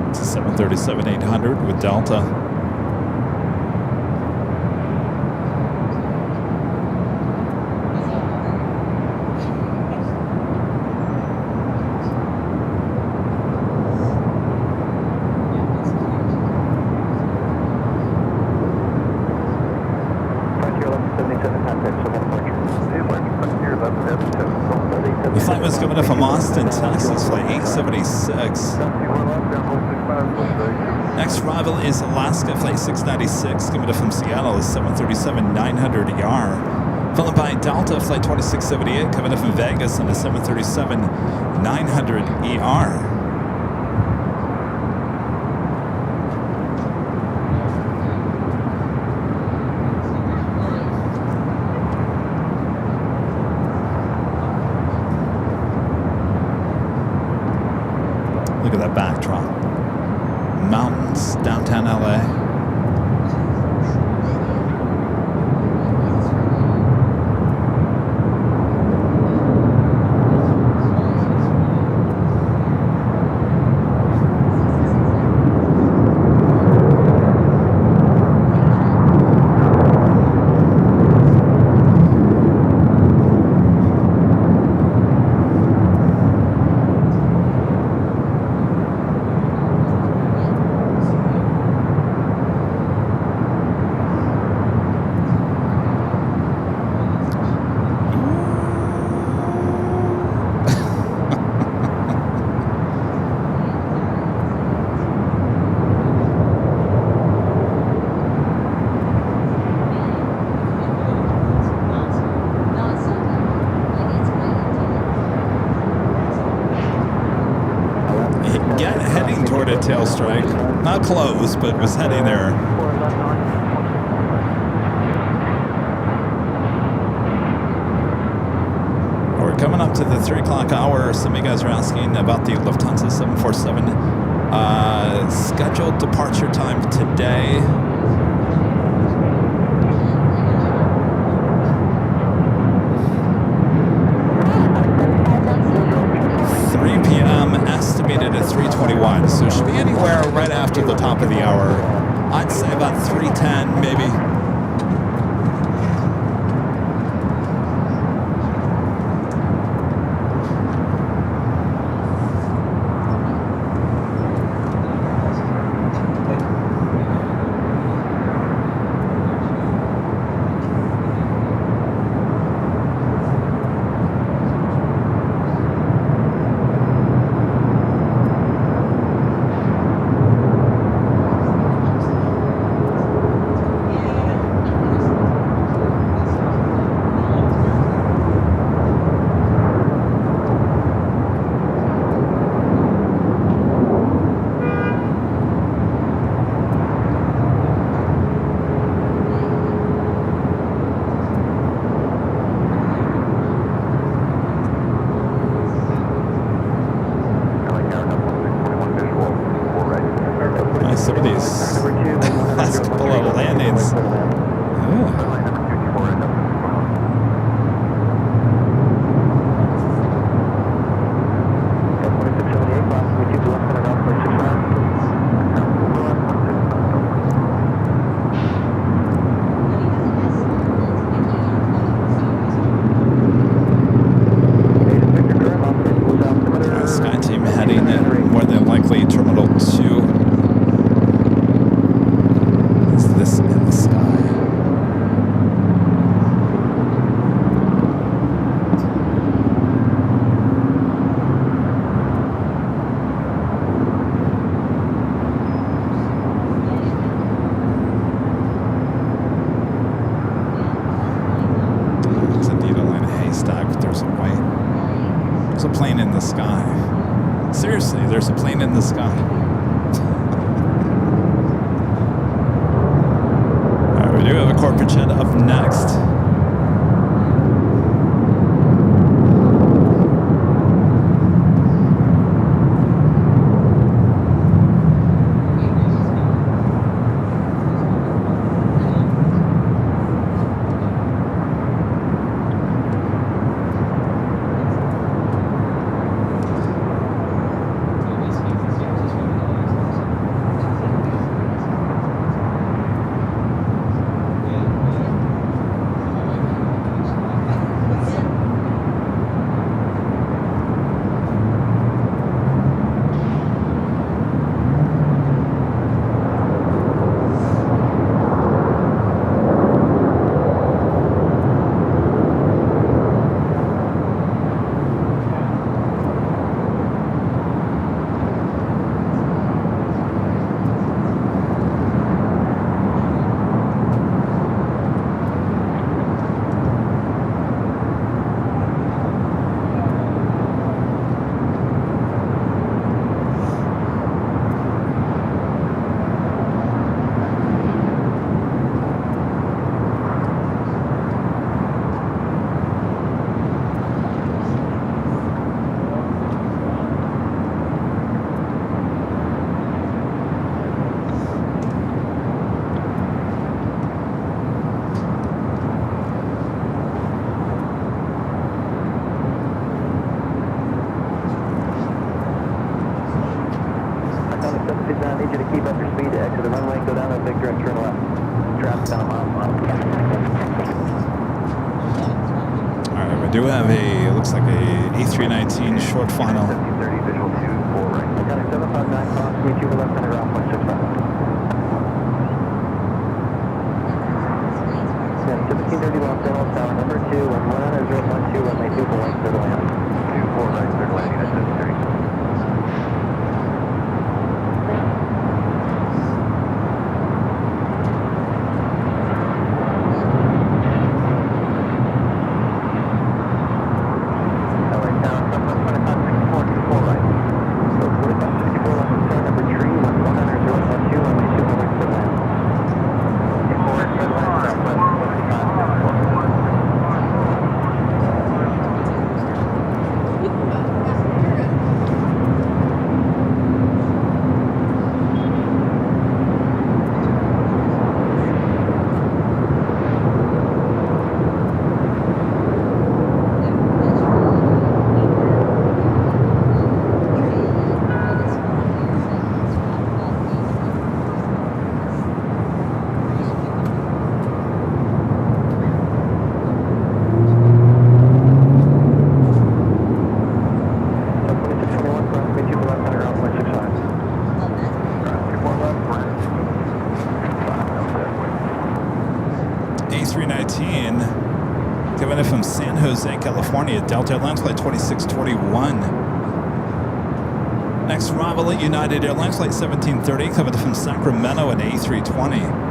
It's a 737-800 with Delta. The flight was coming up from Austin, Texas, flight 876. Next arrival is Alaska, flight 696, coming up from Seattle, is 737-900ER. Followed by Delta, flight 2678, coming up from Vegas on the 737-900ER. Look at that backdrop. Mountains, downtown LA. Heading toward a tail strike. Not close, but was heading there. We're coming up to the 3 o'clock hour. Some of you guys are asking about the Lufthansa 747 scheduled departure time today. Estimated at 3:21, so it should be anywhere right after the top of the hour. I'd say about 3:10 maybe. Some of these last couple of landings. seriously, there's a plane in the sky. All right, we do have a corporate jet up next. We do have a, looks like a A319 short final. 30 visual 2, 4 right. Got a 759 cross, reach you left center around 165. Yeah, 1730 Los Angeles Tower, number 2, 11012, runway 2, Boeing, clear to land. 24 right, clear to landing at 730. A319 coming in from San Jose, California, Delta Airlines flight 2621. Next arrival at United Airlines flight 1730 coming in from Sacramento at A320.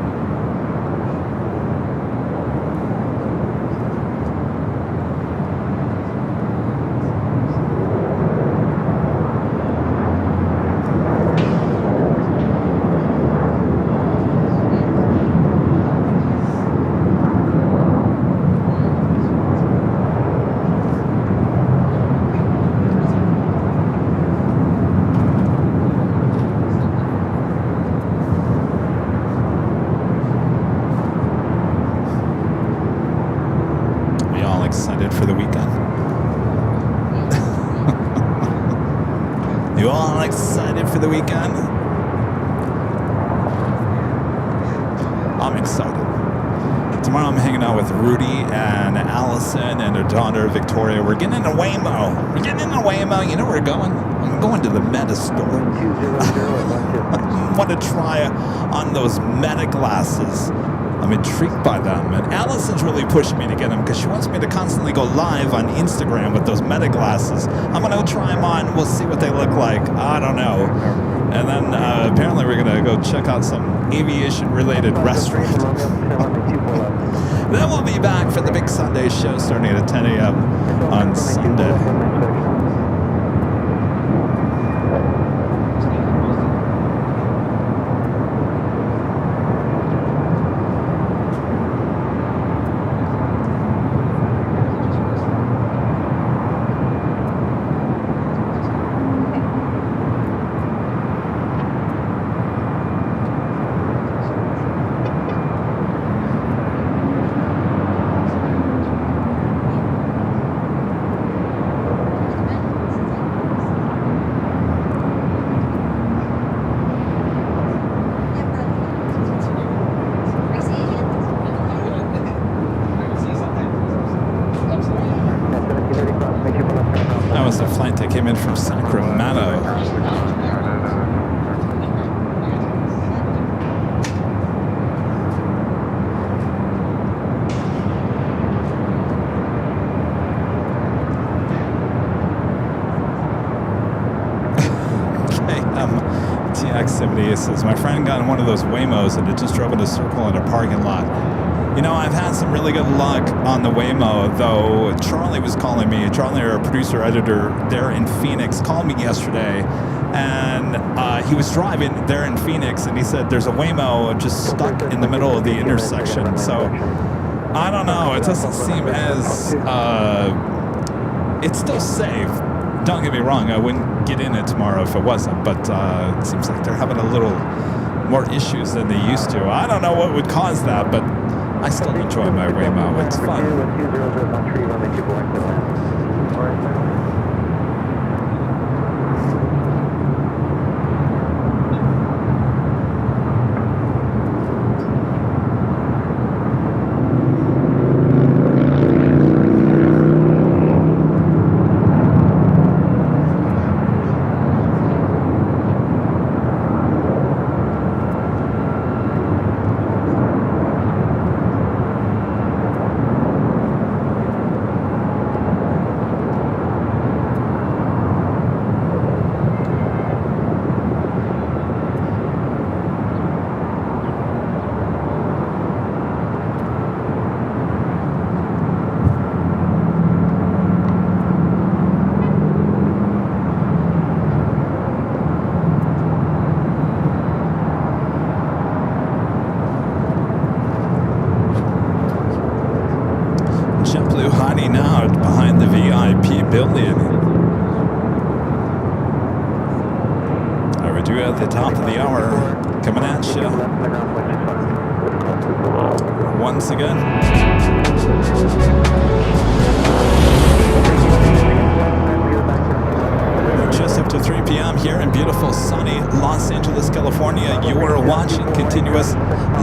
Excited for the weekend? You all excited for the weekend? I'm excited. Tomorrow I'm hanging out with Rudy and Allison and their daughter Victoria. We're getting into Waymo. You know where we're going? I'm going to the Meta store. I want to try on those Meta glasses. I'm intrigued by them, and Allison's really pushing me to get them because she wants me to constantly go live on Instagram with those Meta glasses. I'm going to try them on. We'll see what they look like. I don't know. And then apparently we're going to go check out some aviation-related restaurant. Then we'll be back for the big Sunday show starting at 10 a.m. on Sunday. Sacramento. TX70 says, my friend got in one of those Waymos and it just drove in a circle in a parking lot. You know, I've had some really good luck on the Waymo, though. Charlie was calling me. Charlie, our producer, editor there in Phoenix, called me yesterday, and he was driving there in Phoenix, and he said there's a Waymo just stuck in the middle of the intersection. So, I don't know. It doesn't seem as... it's still safe. Don't get me wrong. I wouldn't get in it tomorrow if it wasn't, but it seems like they're having a little more issues than they used to. I don't know what would cause that, but I still enjoy my Waymo. It's fun. JetBlue hiding out behind the VIP building. We do at the top of the hour, coming at you once again. Just after 3 p.m. here in beautiful sunny Los Angeles, California, you are watching continuous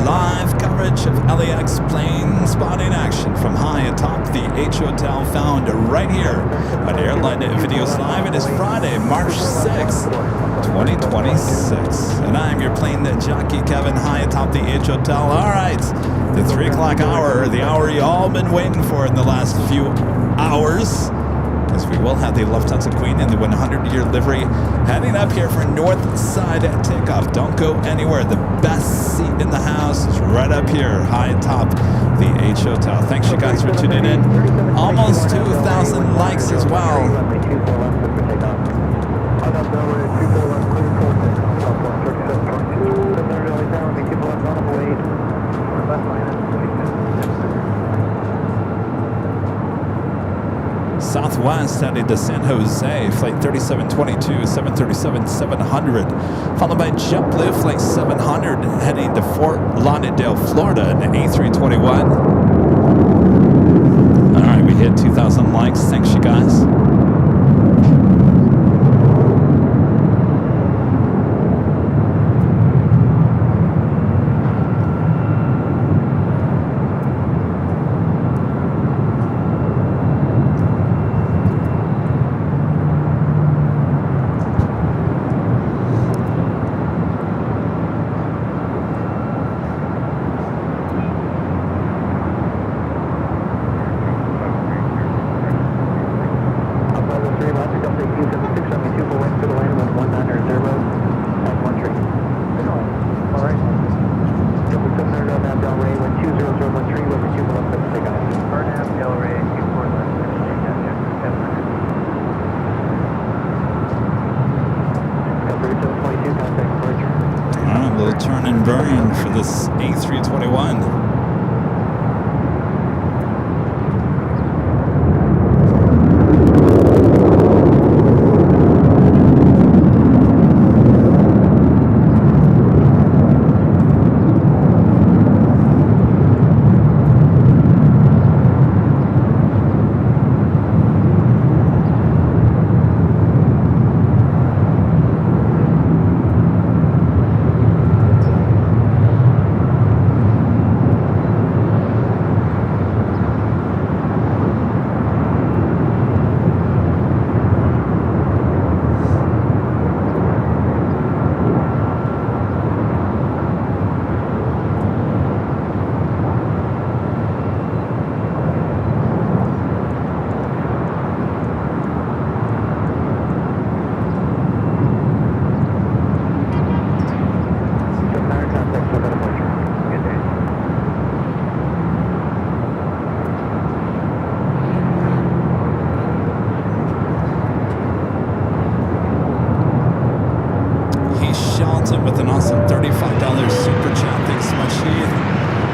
live coverage of LAX plane spotting action from high atop the H Hotel, found right here on Airline Videos Live. It is Friday, March 6th, 2026. And I'm your plane jockey, Kevin, high atop the H Hotel. All right, the 3 o'clock hour, the hour you all been waiting for in the last few hours. As we will have the Lufthansa Queen in the 100-year livery heading up here for Northside takeoff. Don't go anywhere. The best seat in the house is right up here, high atop the H Hotel. Thanks you guys for tuning in. Almost 2,000 likes as well. Southwest heading to San Jose, flight 3722, 737-700, followed by JetBlue, flight 700, heading to Fort Lauderdale, Florida, an A321. All right, we hit 2,000 likes. Thanks, you guys. Turn and burn for this A321. Pam with an awesome $35 super chat. Thanks so much, Heath.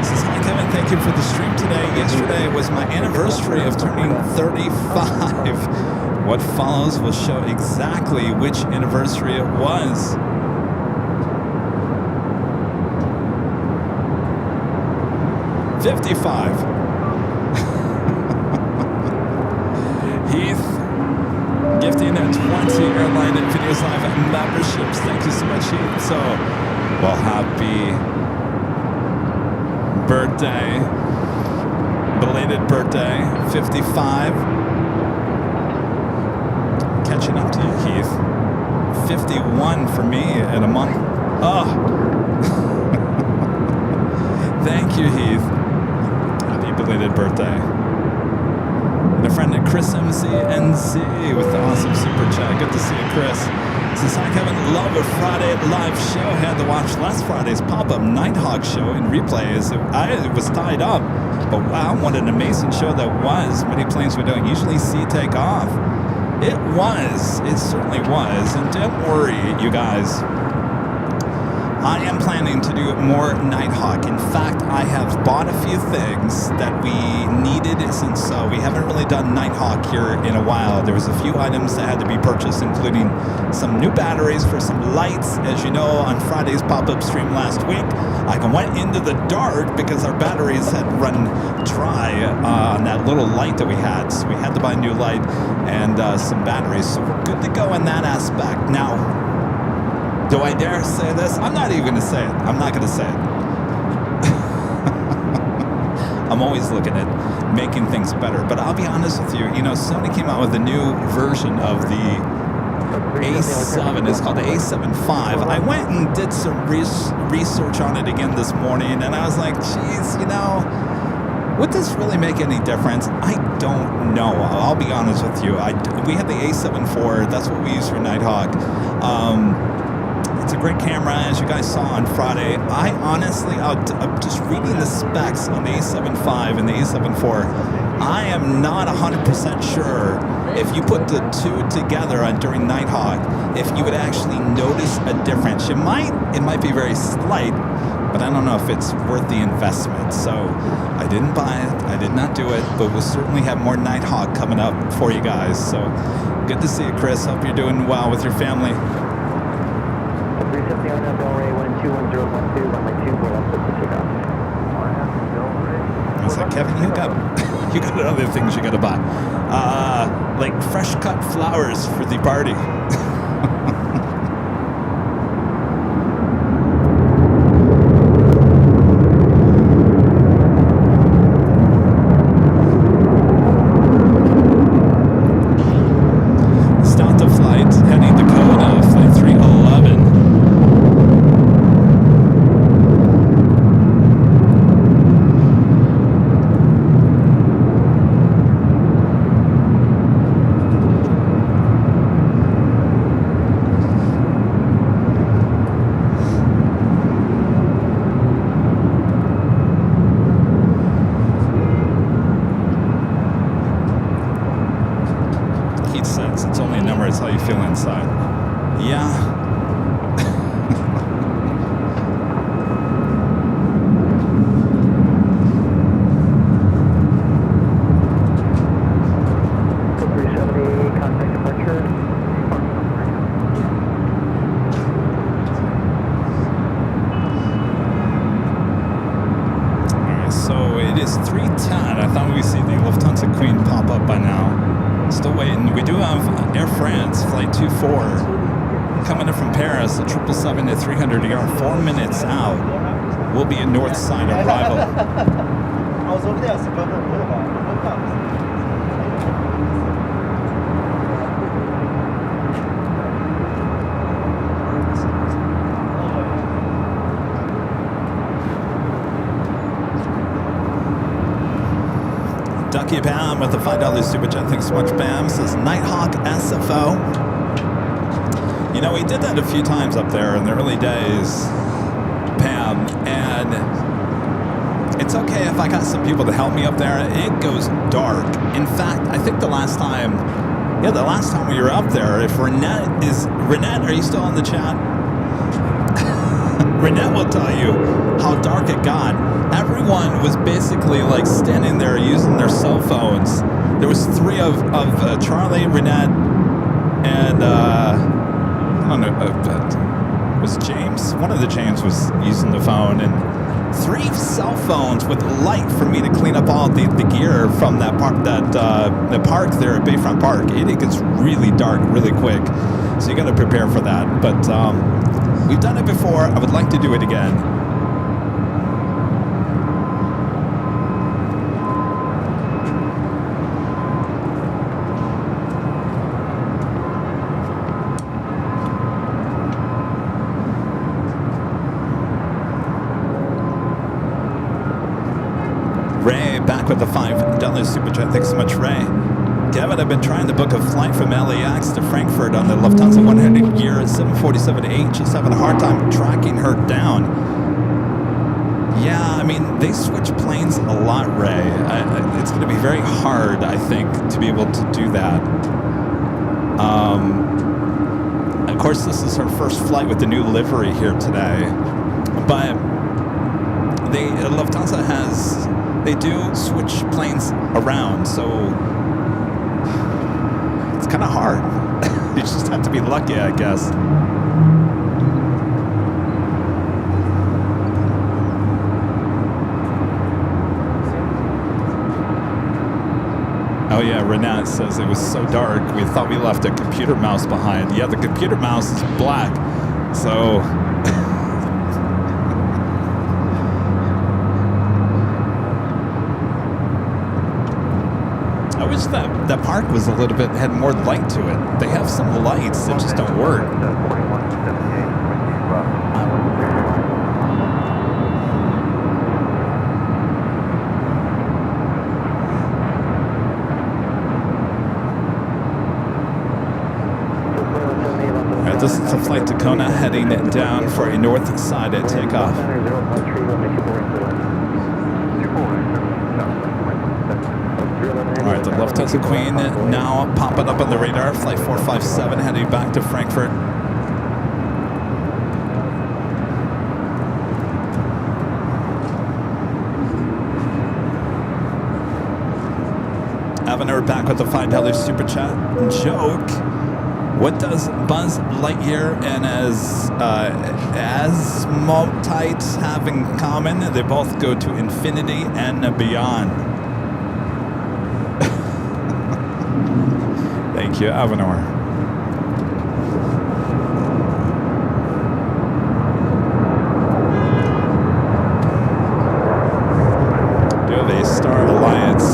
Says, hi, Kevin. Thank you for the stream today. Yesterday was my anniversary of turning 35. What follows will show exactly which anniversary it was. $55. Heath gifting at 20 Airline and Videos Live memberships. Thank you so much, Heath. So, well, happy birthday. Belated birthday. 55. Catching up to you, Heath. 51 for me in a month. Oh. Thank you, Heath. Happy belated birthday. And a friend at Chris MCNZ with the awesome super chat. Good to see you, Chris. Says, hi, Kevin. Love a Friday live show. Had to watch last Friday's pop-up Nighthawk show in replay as it was tied up. But wow, what an amazing show that was. Many planes we don't usually see take off. It was. It certainly was. And don't worry, you guys. I am planning to do more Nighthawk. In fact, I have bought a few things that we needed since we haven't really done Nighthawk here in a while. There was a few items that had to be purchased, including some new batteries for some lights. As you know, on Friday's pop-up stream last week, I went into the dark because our batteries had run dry on that little light that we had. So we had to buy a new light and some batteries. So we're good to go in that aspect. Now, do I dare say this? I'm not even going to say it. I'm not going to say it. I'm always looking at making things better. But I'll be honest with you. You know, Sony came out with a new version of the A7. It's called the A7 V. I went and did some research on it again this morning. And I was like, geez, you know, would this really make any difference? I don't know. I'll be honest with you. We have the A7 IV. That's what we use for Nighthawk. It's a great camera, as you guys saw on Friday. I honestly, I'm just reading the specs on the A7 V and the A7 IV. I am not 100% sure if you put the two together during Nighthawk, if you would actually notice a difference. It might be very slight, but I don't know if it's worth the investment. So I didn't buy it. I did not do it, but we'll certainly have more Nighthawk coming up for you guys. So good to see you, Chris. Hope you're doing well with your family. I was like, Kevin, you got other things you got to buy, like fresh cut flowers for the party. Start the flight, heading to Dakota, flight 311. Inside. Yeah. contact departure. Alright, so it is 3:10. I thought we'd see the Lufthansa Queen pop up by now. Still waiting. We do have Air France flight 24 coming in from Paris, a 777 at 300 ER, 4 minutes out. We'll be in north side arrival. I was over there. Ducky Pam with the $5 super chat. Thanks so much, Pam. Says Nighthawk SFO. You know, we did that a few times up there in the early days, Pam, and it's okay if I got some people to help me up there. It goes dark. In fact, I think the last time we were up there, if Renette, are you still in the chat? Renette will tell you how dark it got. Everyone was basically like standing there using their cell phones. There was three of Charlie, Renette, and I don't know, it was James. One of the James was using the phone, and 3 cell phones with light for me to clean up all the gear from that park, the park there at Bayfront Park. It gets really dark really quick, so you got to prepare for that. But we've done it before. I would like to do it again. With the $5 super chat. Thanks so much, Ray. Kevin, I've been trying to book a flight from LAX to Frankfurt on the Lufthansa 100 gear at 747-8. Just having a hard time tracking her down. Yeah, I mean, they switch planes a lot, Ray. It's going to be very hard, I think, to be able to do that. Of course, this is her first flight with the new livery here today. But Lufthansa has... They do switch planes around, so it's kind of hard. You just have to be lucky, I guess. Oh yeah, Renat says it was so dark, we thought we left a computer mouse behind. Yeah, the computer mouse is black, so... That park was a little bit, had more light to it. They have some lights that just don't work. All right, this is a flight to Kona heading down for a north side at takeoff. All right, the Lufthansa Queen now popping up on the radar. Flight 457 heading back to Frankfurt. Avener back with the $5 super chat. Joke. What does Buzz Lightyear and Asmodite have in common? They both go to infinity and beyond. Thank you, Avenor. Do have a Star Alliance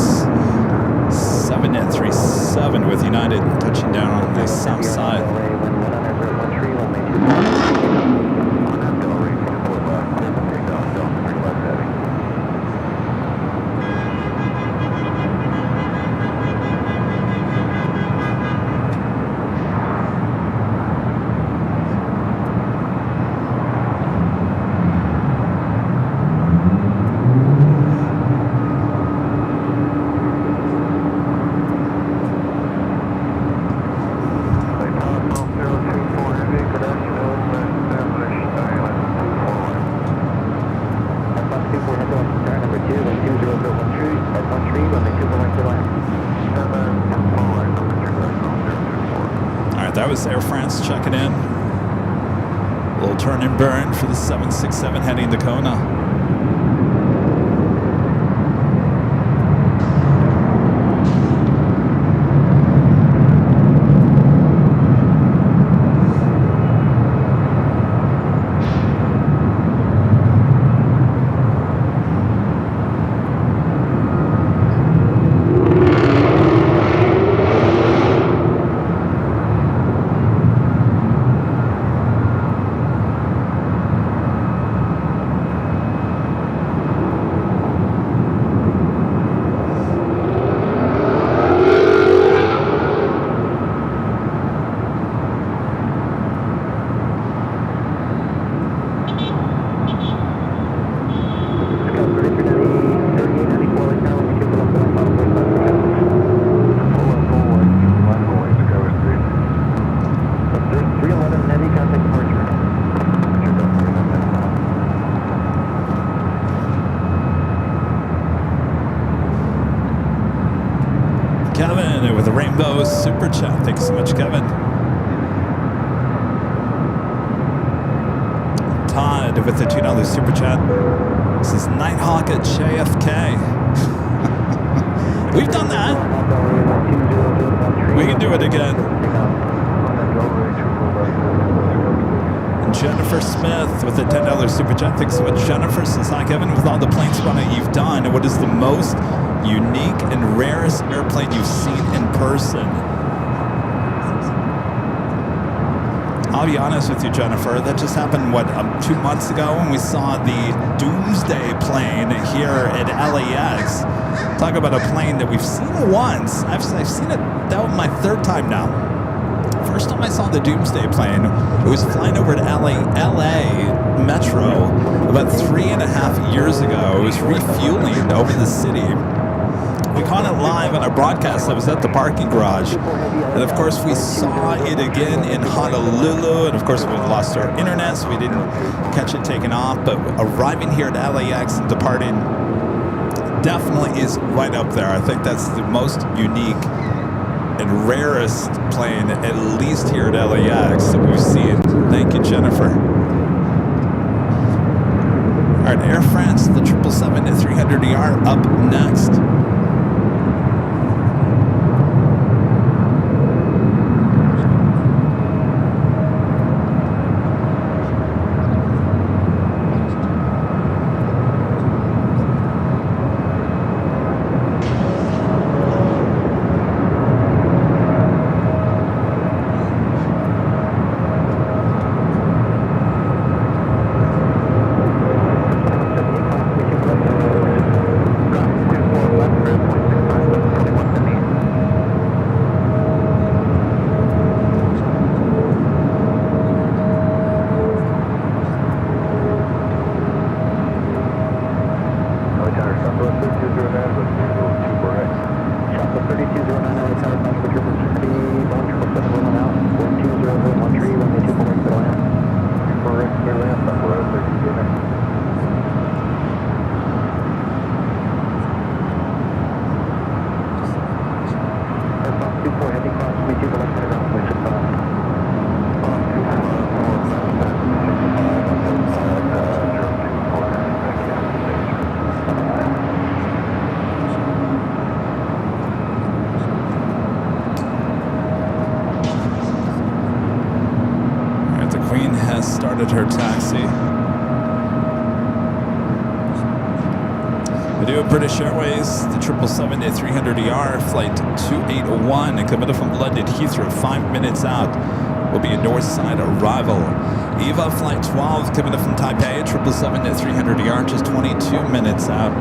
737 with United touching down on the Southside. Air France checking in. A little turn and burn for the 767 heading to Kona. Rainbow Super Chat. Thanks so much, Kevin. Todd with the $2 Super Chat. This is Nighthawk at JFK. We've done that. We can do it again. And Jennifer Smith with the $10 Super Chat. Thanks so much, Jennifer. Says, hi, Kevin. With all the planes running you've done, what is the most unique and rarest airplane you've seen in person? I'll be honest with you, Jennifer. That just happened, 2 months ago when we saw the Doomsday plane here at LAX. Talk about a plane that we've seen once. I've seen it, that was my third time now. First time I saw the Doomsday plane, it was flying over to LA Metro about 3.5 years ago. It was refueling over the city. We caught it live on our broadcast that was at the parking garage. And of course, we saw it again in Honolulu. And of course, we lost our internet, so we didn't catch it taken off. But arriving here at LAX and departing definitely is right up there. I think that's the most unique and rarest plane, at least here at LAX, that we've seen. Thank you, Jennifer. All right, Air France, the 777-300ER up next. Her taxi. We do have British Airways, the 777-300ER, flight 2801, coming from London Heathrow, 5 minutes out. Will be a north side arrival. EVA flight 12, coming from Taipei, 777-300ER, just 22 minutes out.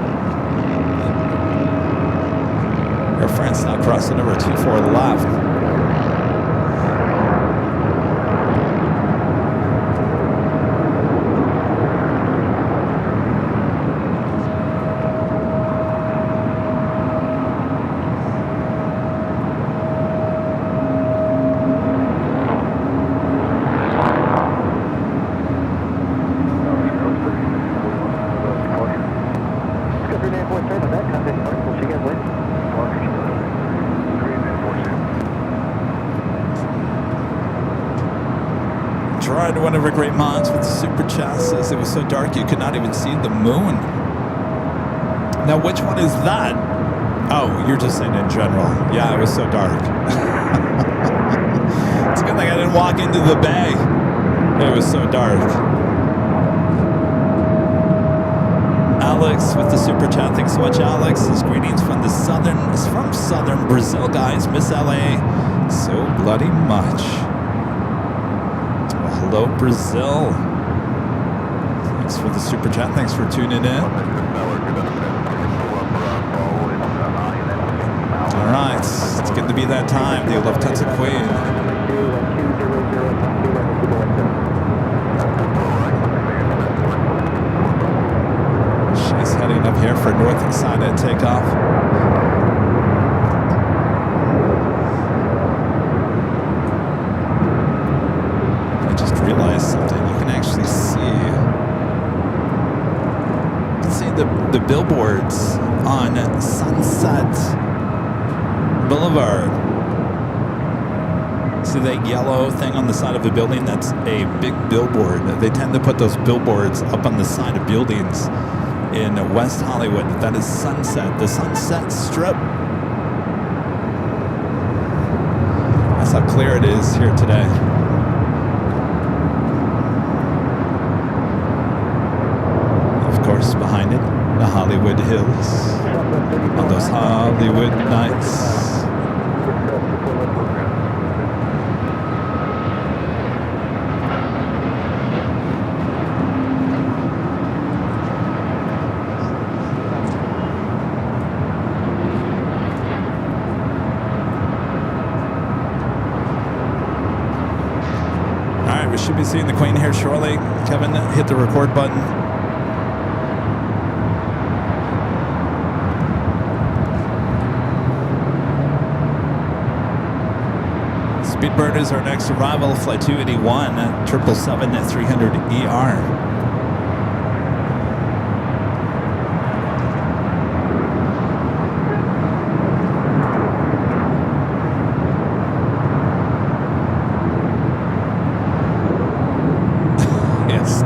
Air France now crossing over 24 left. One of our great mods with the Super Chat says it was so dark you could not even see the moon. Now, which one is that? Oh, you're just saying in general. Yeah, it was so dark. It's a good thing I didn't walk into the bay. It was so dark. Alex with the Super Chat. Thanks so much, Alex. His greetings from southern Brazil, guys. Miss LA so bloody much. Hello, Brazil. Thanks for the Super Chat. Thanks for tuning in. All right, it's good to be that time. The Lufthansa Queen. She's heading up here for north side at takeoff. Realize something. You can actually see. You can see the billboards on Sunset Boulevard. see that yellow thing on the side of a building? That's a big billboard. They tend to put those billboards up on the side of buildings in West Hollywood. That is Sunset, the Sunset Strip. That's how clear it is here today. Of course, behind it, the Hollywood Hills. On those Hollywood nights. We should be seeing the Queen here shortly. Kevin, hit the record button. Speedbird is our next arrival, flight 281, 777-300ER.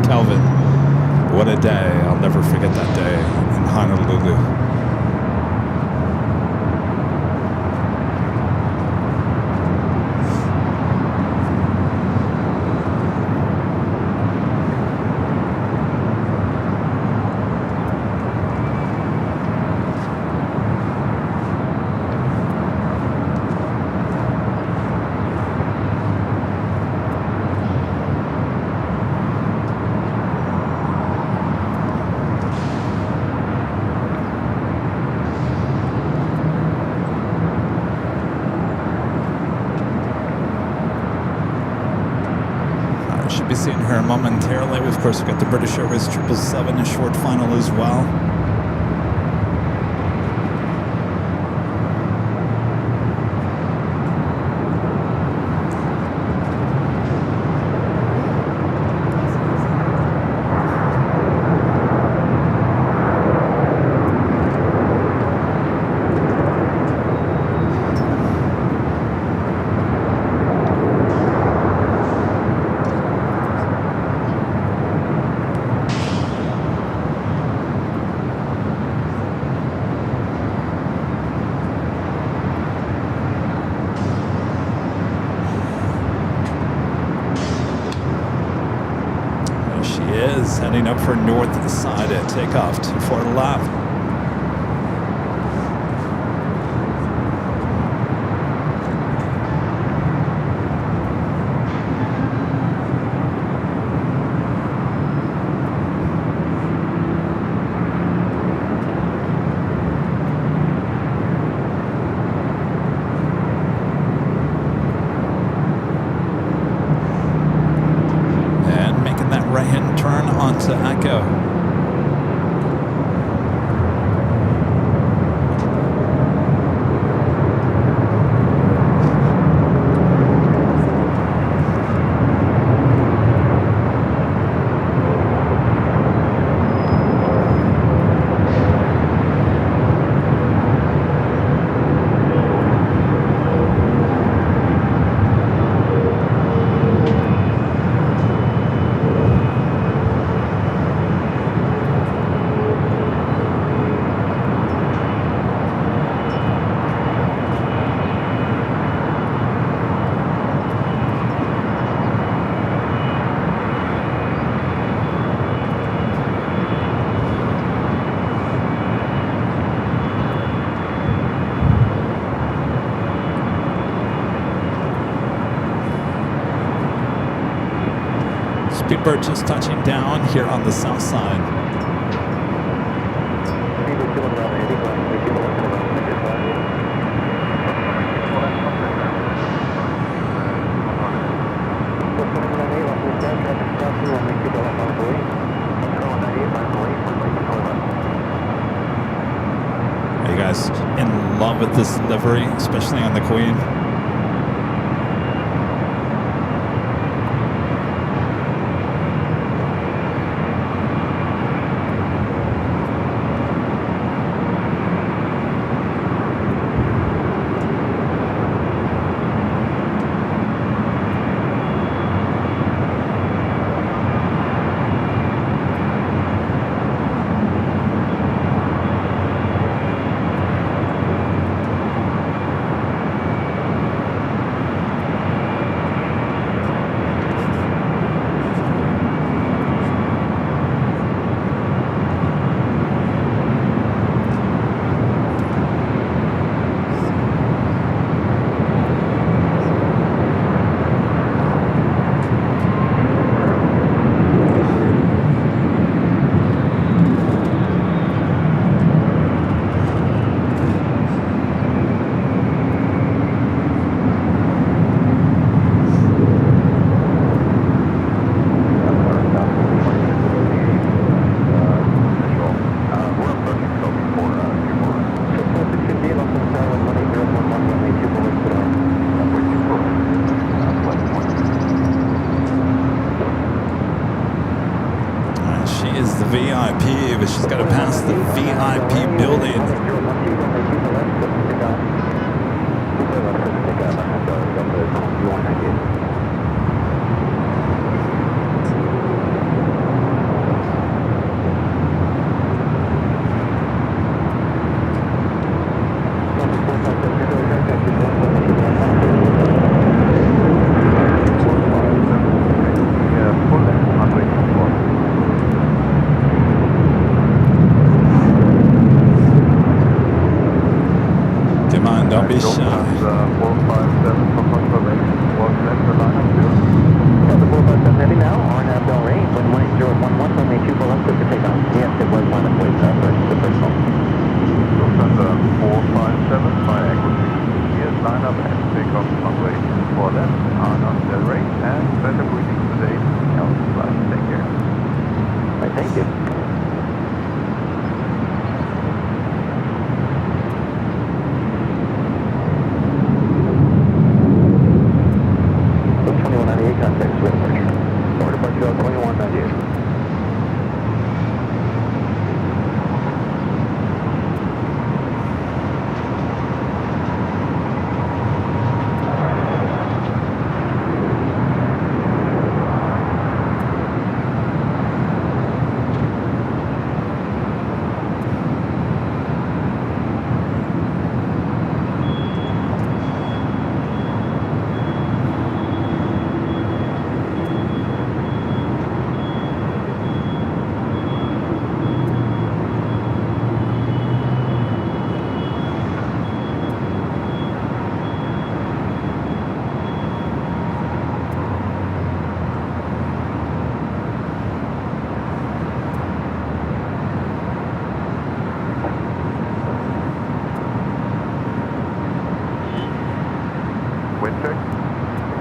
Kelvin, what a day. I'll never forget that day in Honolulu. Be seeing her momentarily. Of course, we've got the British Airways 777, a short final as well. Heading up for north side at takeoff, 24 to left. Right-hand turn onto Echo. Speedbird just touching down here on the south side. Are you guys in love with this livery, especially on the Queen? is the VIP, but she's got to pass the VIP building. Don't be shy. 457 from confirmation. Was that the lineup still? The 457 heavy now, RNAV Del Rey, wind 18011, runway 24 left, clear for takeoff. Yes, it was lineup with the first call. Lufthansa 457, my equity. Here's lineup and takeoff runway 24 left, RNAV Del Rey, and better greetings today. Healthy flight. Take care. Right, thank you. Contact with departure. Or departure 2198.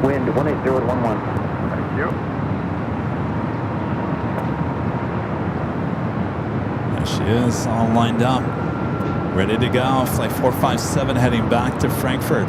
Wind 18011. Thank you. There she is, all lined up. Ready to go. Flight 457 heading back to Frankfurt.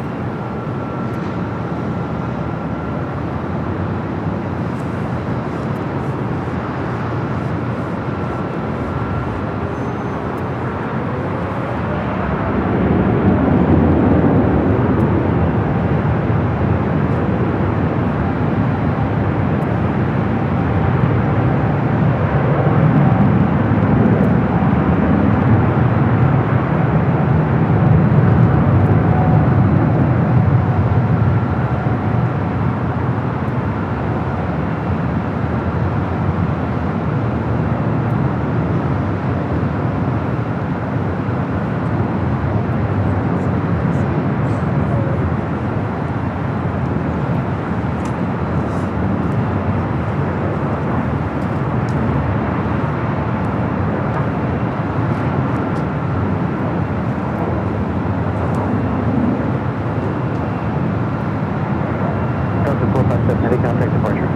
Heavy contact departure.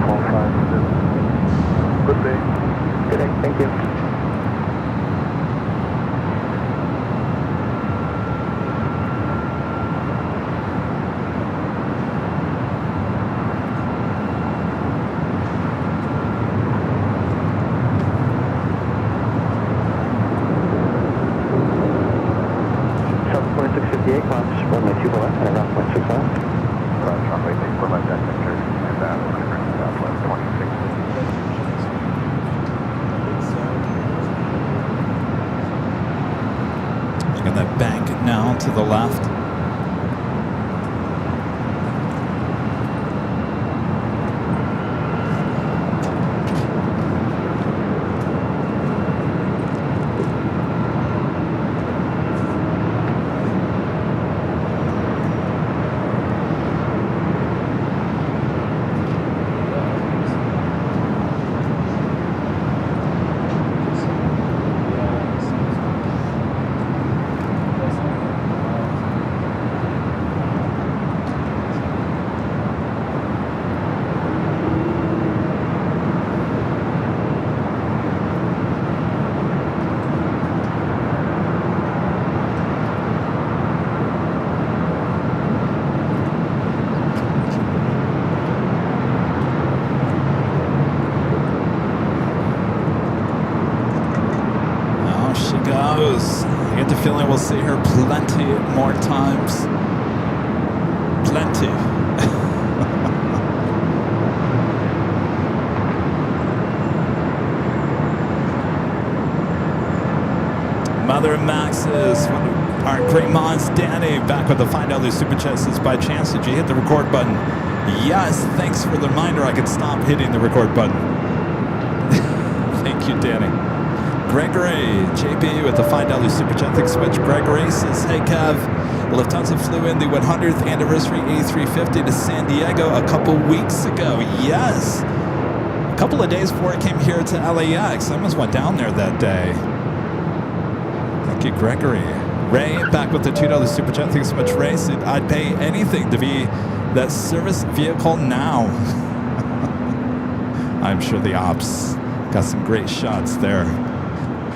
457. Good day. Good day, thank you. South 2658, launch runway 2 left and around 0.6 left. Runway 2 left, that's enter, and clear southwest 26. Look at that bank now to the left. we'll see her plenty more times. Plenty. Mother of Max's, our great mods, Danny, back with the $5 super chat. Says, by chance, did you hit the record button? Yes, thanks for the reminder. I could stop hitting the record button. Thank you, Danny. Gregory, JP with the $5 super chat. Thanks so much. Gregory says, hey, Kev, Lufthansa flew in the 100th anniversary A350 to San Diego a couple weeks ago. Yes. A couple of days before I came here to LAX. I almost went down there that day. Thank you, Gregory. Ray, back with the $2 super chat. Thanks so much, Ray. Said, I'd pay anything to be that service vehicle now. I'm sure the ops got some great shots there.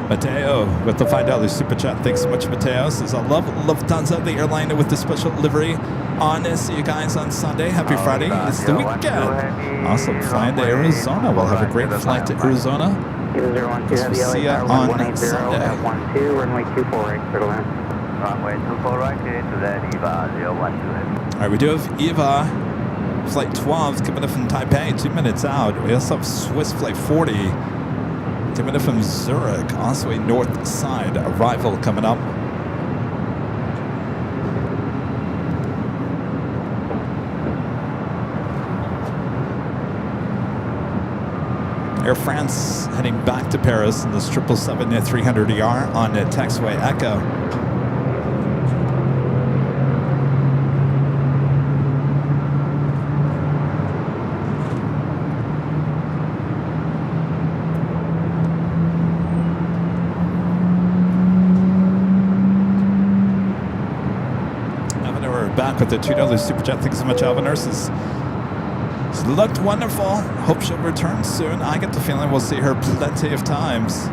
Mateo with the $5 super chat. Thanks so much, Mateo. Says, I love Lufthansa, the airline with the special livery on. See you guys on Sunday. Happy Friday. It's the weekend. Also flying to Arizona. We'll have a great flight to Arizona. We'll see you on Sunday. Runway 24 right, clear to land. Runway 24 right, clear to land, EVA 012 heavy. All right, we do have EVA flight 12 coming in from Taipei, 2 minutes out. We also have Swiss flight 40 coming in from Zurich, also a north side arrival coming up. Air France heading back to Paris in this 777-300ER on taxiway Echo. Evanor back with the $2 super chat. Thanks so much, Evanor. It's looked wonderful. Hope she'll return soon. I get the feeling we'll see her plenty of times.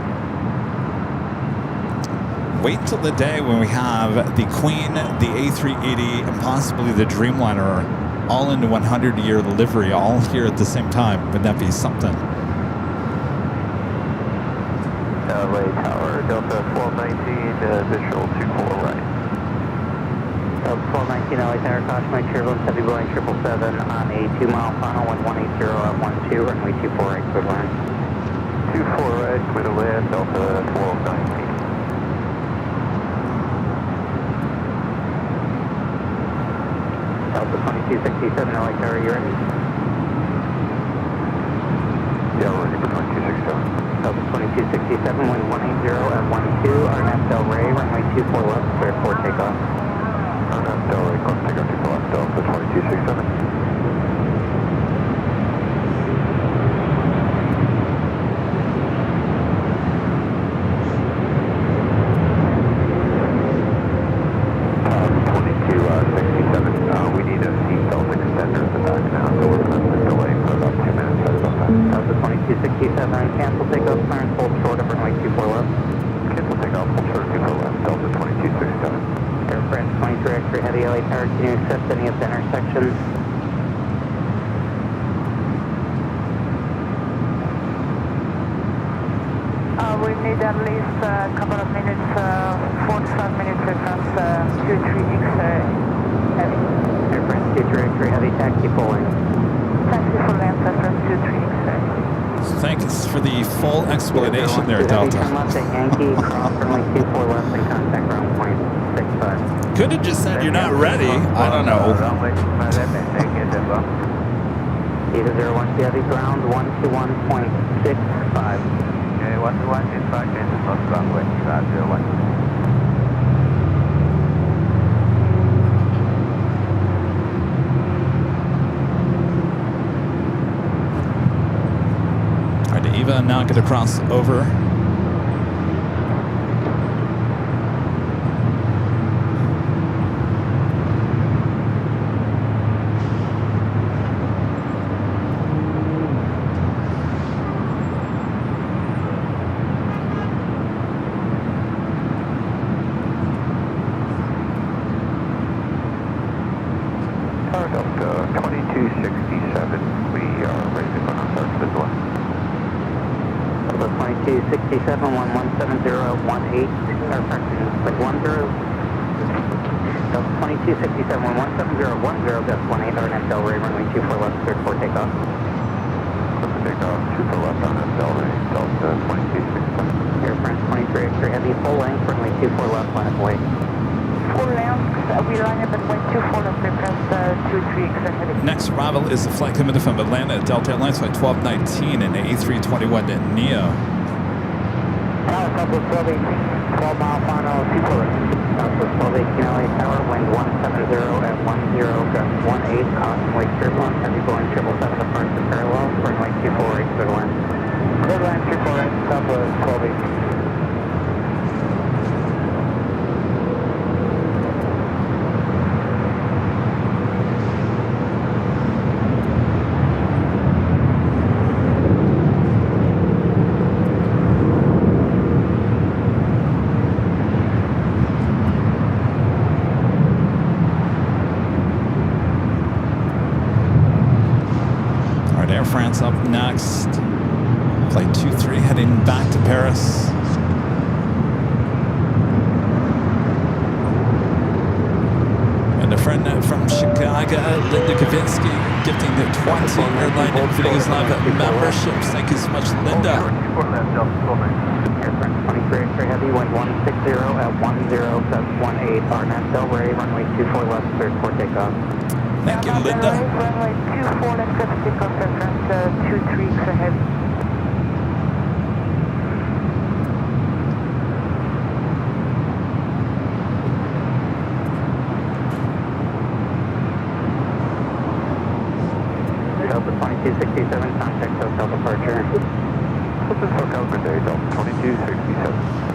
Wait until the day when we have the Queen, the A380, and possibly the Dreamliner all in 100-year livery, all here at the same time. Wouldn't that be something? LA Tower, Delta 1219, visual 24 right. Delta 1219, LA Tower, caution my turbulence, heavy Boeing 777 on a 2-mile final, 1180 at 12, runway 24 right, clear to land. 24 right, clear to land, Delta 1219. Delta 2267, LA Tower, you ready? Yeah, we're ready for 2267. Delta 2267, wind 180 at 12, RNF Del Rey, runway 24 left, clear for takeoff. RNF Del Rey, clear takeoff 24 left, Delta 2267. We need a seatbelt extender in the back now, so we're going to delay for about 2 minutes. Delta 2267, cancel takeoff, clearance, hold short of runway 24 left. Cancel takeoff, hold short of 24 left, Delta 2267. Air France 23 X-ray heavy LA Tower, can you accept any of the intersections? We need at least a couple of minutes, 45 minutes from 23X heavy. Air France 23 X-ray heavy, taxi pulling. Taxi for Lanza from 23X heavy. Thanks for the full explanation there, Delta. Turn left at Yankee, cross runway 24 left and contact ground point 65. Could have just said you're not ready. I don't know. Either 01 heavy ground 121.65. Okay, 121.65, cancel close runway 01. Eva now going to cross over. Tower Delta 2267, we are ready to go on start for this one. Delta 2267, 1170 at 18, or correction, like 10. Delta 2267, 1170 at 10, that's 18, RNF Delray, runway 24 left, cleared for takeoff. Cleared for takeoff, 24 left, RNF Delray, Delta 2267. Air France 23 X-ray heavy, full length, runway 24 left, line up away. Full length, we line up at 24 left, Air France 23 X-ray heavy. Next arrival is a flight coming from Atlanta, Delta Airlines flight 1219 and A321 NEO. Southwest 12, 12 mile final, 24 left. Southwest 12, 18 LA Tower, wind 170 at 10, gust 18, constantly turbulent, heavy Boeing 777 departure parallel, runway 24 right, clear line. Clear line, 24 right, Southwest 12, 18. France up next. Flight 23 heading back to Paris. And a friend from Chicago, Linda Kavinsky, gifting the 20 Airline Videos Live memberships. Thank you so much, Linda. Air France 23 X-ray heavy, wind 160 at 10, gust 18, RNF Delray, runway 24 left, cleared for takeoff. Thank you, Linda. Runway 24 left, cleared for takeoff, Air France 23 X-ray heavy. Delta 2267, contact hotel departure. This is SoCal, good day, Delta 2267.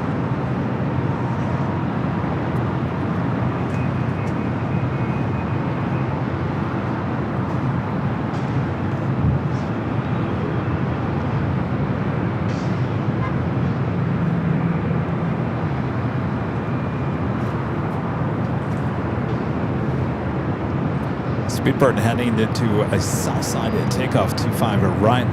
Speedbird heading into a Southside at takeoff 25 right.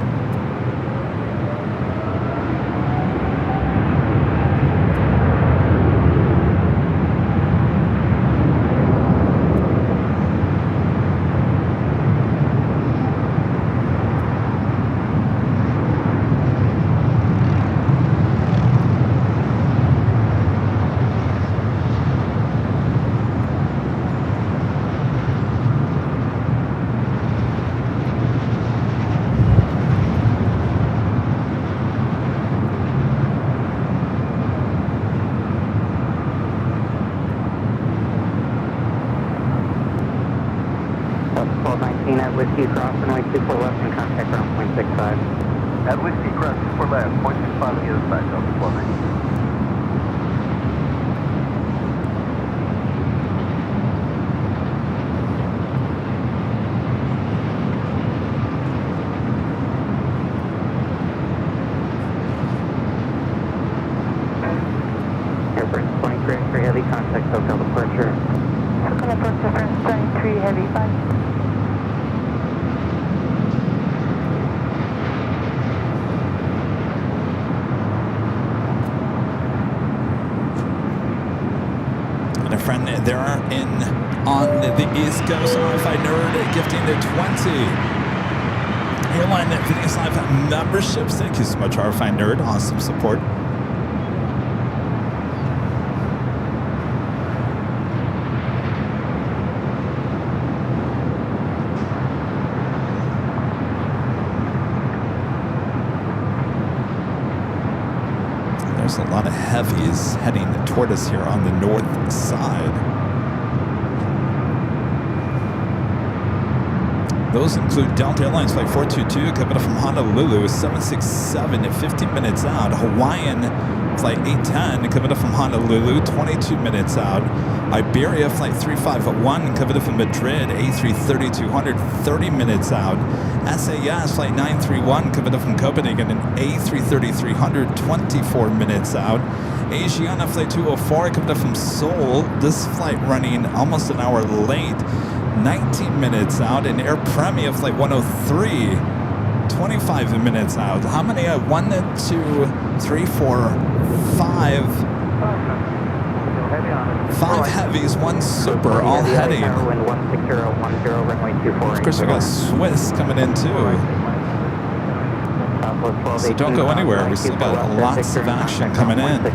Whiskey Cross, runway 24 left and contact ground 0.65. At Whiskey Cross, 24 left, 0.65 and get us back up to 12. Air France 23 X-ray heavy, contact hotel departure. SoCal approach, Air France 23 heavy, bye. Friend, there are on the East Coast, RFI Nerd gifting the 20 Airline Videos Live memberships. Thank you so much, RFI Nerd. Awesome support. There's a lot of heavies heading toward us here on the north side. Those include Delta Airlines Flight 422 coming up from Honolulu, 767 at 15 minutes out. Hawaiian Flight 810 coming up from Honolulu, 22 minutes out. Iberia Flight 351 coming up from Madrid, A330-200, 30 minutes out. SAS Flight 931 coming up from Copenhagen, and A330-300, 24 minutes out. Asiana Flight 204 coming up from Seoul, this flight running almost an hour late, 19 minutes out. And Air Premia Flight 103, 25 minutes out. How many? 1, 2, 3, 4, 5. 5 heavies, 1 super, all heading. Of course, we got Swiss coming in too. So don't go anywhere. We still got lots of action coming in.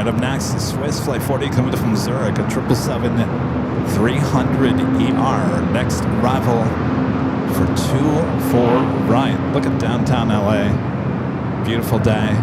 Up next, Swiss Flight 40 coming from Zurich, a 777-300ER. Next arrival for 2-4 right. Look at downtown LA. Beautiful day.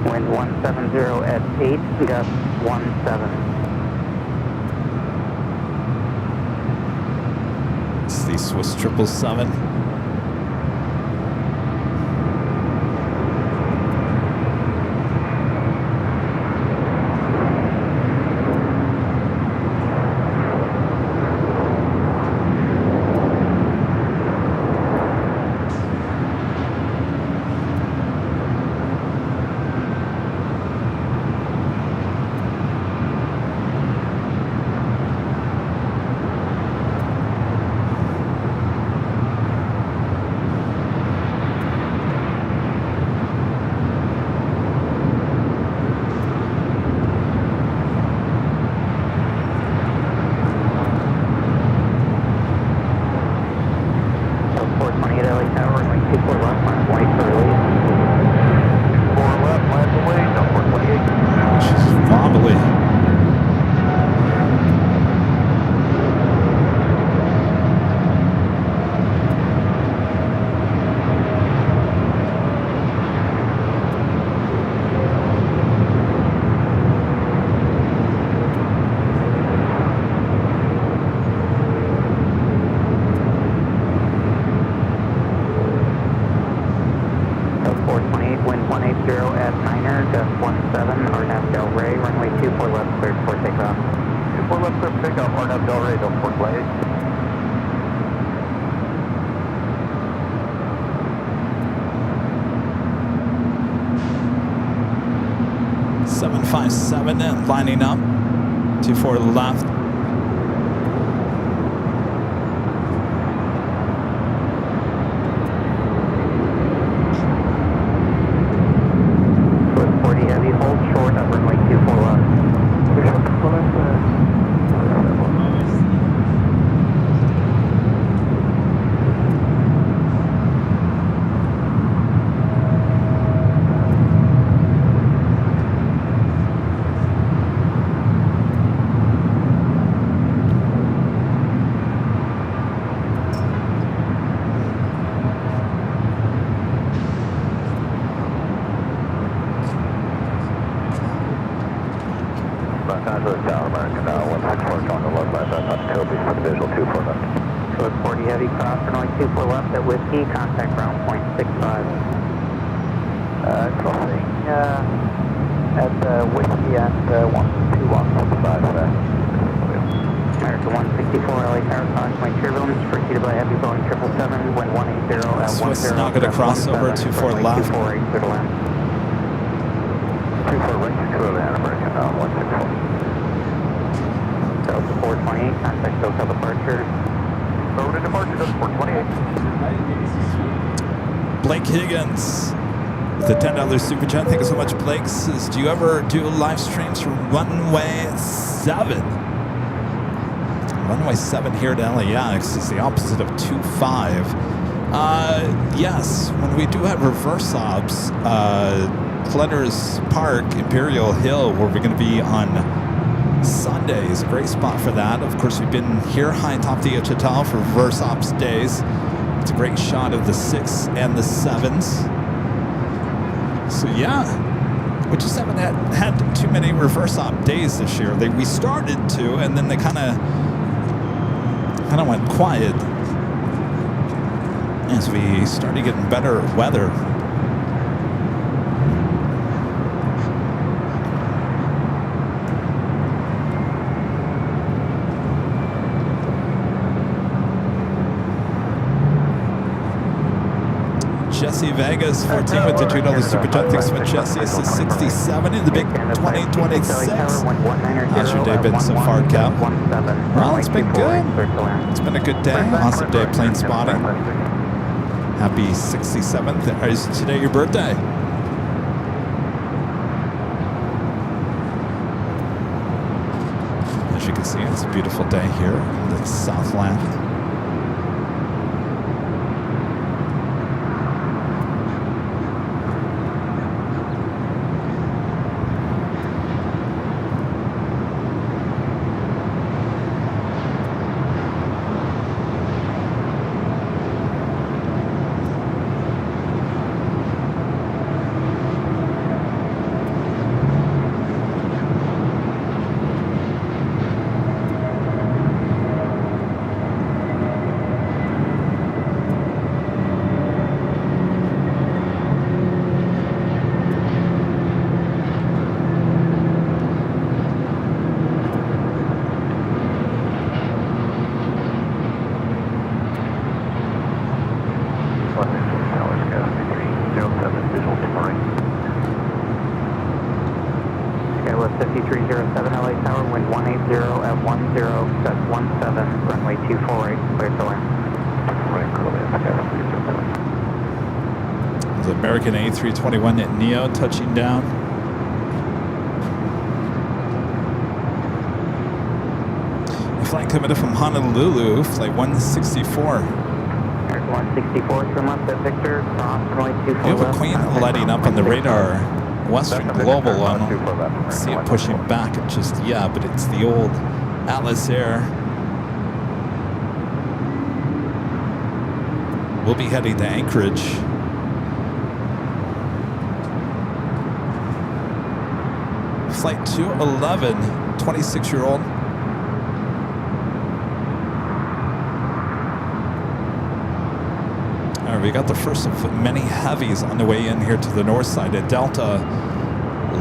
Wind 170 at 8, gust 17. It's the Swiss 777. Lining up, 24 left. Swiss 40 heavy, hold short at runway 24 left. Contact ground point 65. Crossing at Whiskey at 121.5. America 164, LA Tower, caution turbulence, preceded by heavy Boeing 777, wind 180 at 10. Swiss now going to cross over, 24 left. 24 right to land, American 164. Delta 428, contact SoCal departure. Over to departure, Delta 428. Blake Higgins with the $10 super chat. Thank you so much, Blake. Says, do you ever do live streams from runway 7? Runway 7 here at LAX is the opposite of 25. Yes, when we do have reverse ops, Clutters Park, Imperial Hill, where we're going to be on Sunday, is a great spot for that. Of course, we've been here high atop the Hotel for reverse ops days. It's a great shot of the 6 and the 7s. So yeah, we just haven't had too many reverse op days this year. We started to, and then they kind of went quiet as we started getting better weather. Jesse Vegas, 14 with the $2 super chat. Thanks so much, Jesse. This is 67 in the big 2026. How's your day been so far, Cap? Well, it's been good. It's been a good day. Awesome day plane spotting. Happy 67th. Is today your birthday? As you can see, it's a beautiful day here in the Southland. A321 at Neo touching down. A flight coming from Honolulu, flight 164. There's 164 to left at Victor, cross runway 24 We have a Queen lighting up on the radar. Western Global, I don't see it pushing back just yet, but it's the old Atlas Air. We'll be heading to Anchorage. Flight 211, 26-year-old. All right, we got the first of many heavies on the way in here to the north side at Delta.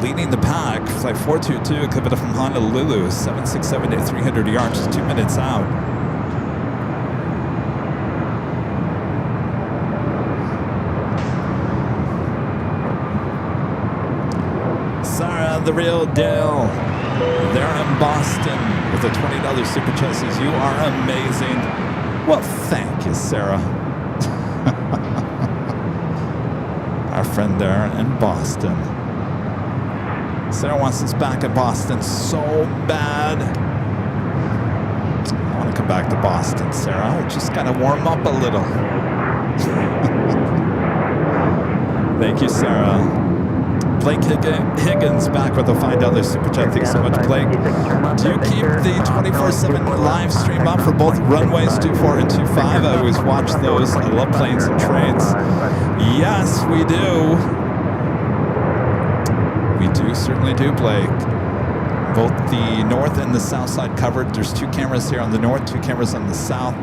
Leading the pack, flight 422 coming from Honolulu, 767 at 300 yards, just 2 minutes out. The real deal. They're in Boston with a $20 super chat. Says you are amazing. Well, thank you, Sarah. Our friend there in Boston. Sarah wants us back in Boston so bad. I want to come back to Boston, Sarah. We just gotta warm up a little. Thank you, Sarah. Blake Higgins back with a $5 super chat. Thanks so much, Blake. Do you keep the 24/7 live stream up for both runways 24 and 25? I always watch those. I love planes and trains. Yes, we do. We do, certainly do, Blake. Both the north and the south side covered. There's 2 cameras here on the north, 2 cameras on the south.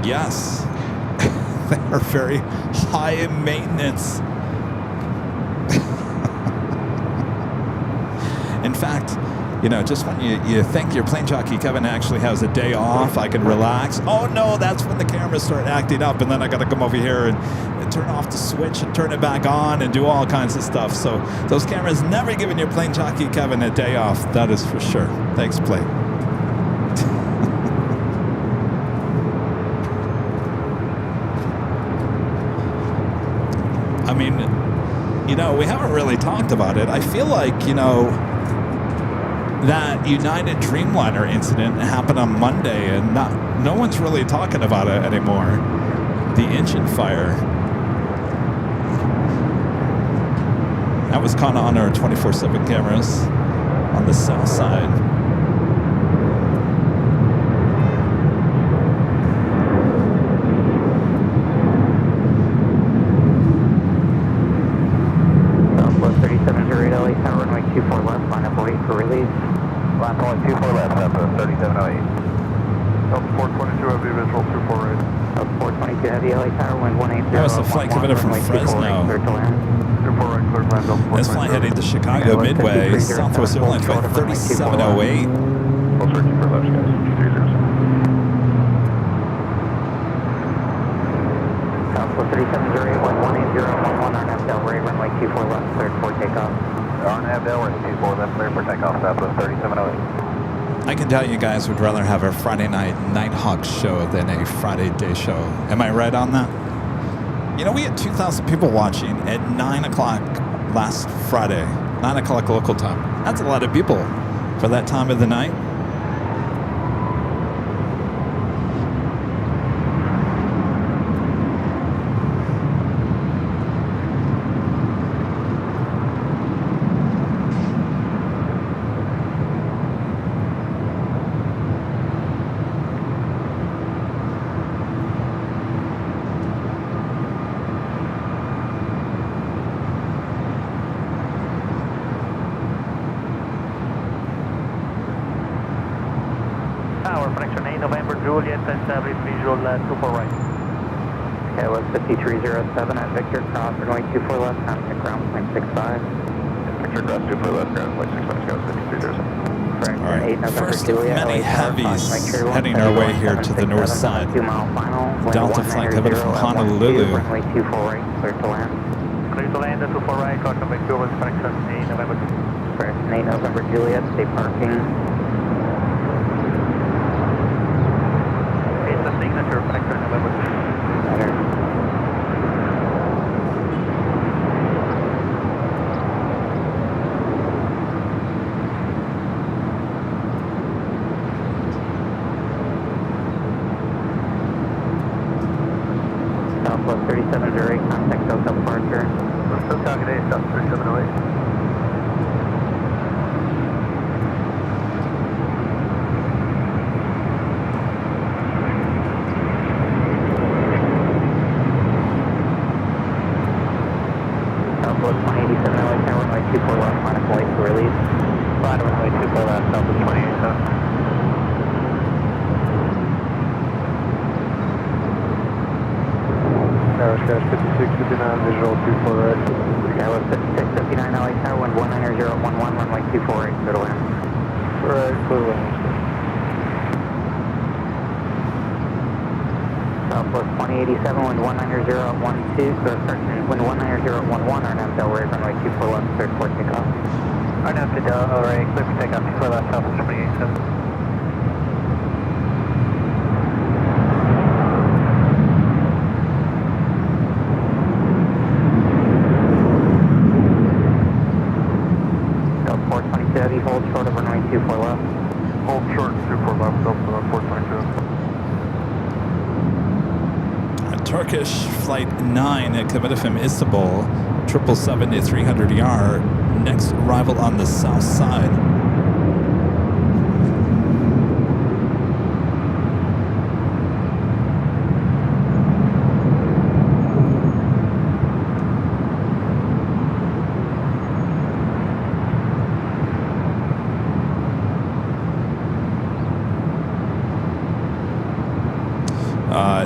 Yes. They are very high in maintenance. In fact, you know, just when you think your plane jockey Kevin actually has a day off, I can relax. Oh no, that's when the cameras start acting up, and then I got to come over here and turn off the switch and turn it back on and do all kinds of stuff. So those cameras never giving your plane jockey Kevin a day off. That is for sure. Thanks, Blake. I mean, you know, we haven't really talked about it. I feel like, you know, that United Dreamliner incident happened on Monday, and no one's really talking about it anymore. The engine fire. That was caught on our 24/7 cameras on the south side. LA Tower, wind 180. That was a flight coming in from Fresno. This flight heading to Chicago Midway, Southwest Airlines flight 3708. We'll search for those guys. 300. Southwest 3708, wind 180, 11 RNF Delray, runway 24 left, cleared for takeoff. RNF Delray, 24 left, cleared for takeoff, Southwest 3708. I can tell you guys would rather have a Friday night Nighthawk show than a Friday day show. Am I right on that? You know, we had 2,000 people watching at 9 o'clock last Friday. 9 o'clock local time. That's a lot of people for that time of the night. Establish visual 24 right. Okay, was 5307 at Victor, cross runway 24 left, contact ground plane 65. Victor, cross 24 left, ground plane 65, Scott 5307. All right, first of many heavies heading our way here to the north side. Delta flight coming from Honolulu. Runway 24 right, clear to land. Clear to land, 24 right, caution by Cuba, correction 8 November. Correction 8 November Juliet, stay parking. Signature factor November. Better. Southwest 3708, contact Delta departure. Still talking to South 3708. Visual 24 right. Okay, was 5659 LA Tower, wind 190.11, runway 24 right, clear to land. Right, clear to land. Southwest 2087, wind 190.12, correction, wind 190.11, RNF Delray, runway 24 left, cleared for takeoff. RNF to Delray, clear for takeoff, 24 left, Southwest 2087. Hold short of runway 24 left. Hold short, 24 left, Delta 422. Turkish Flight 9 coming from Istanbul, 777-300ER, next arrival on the south side.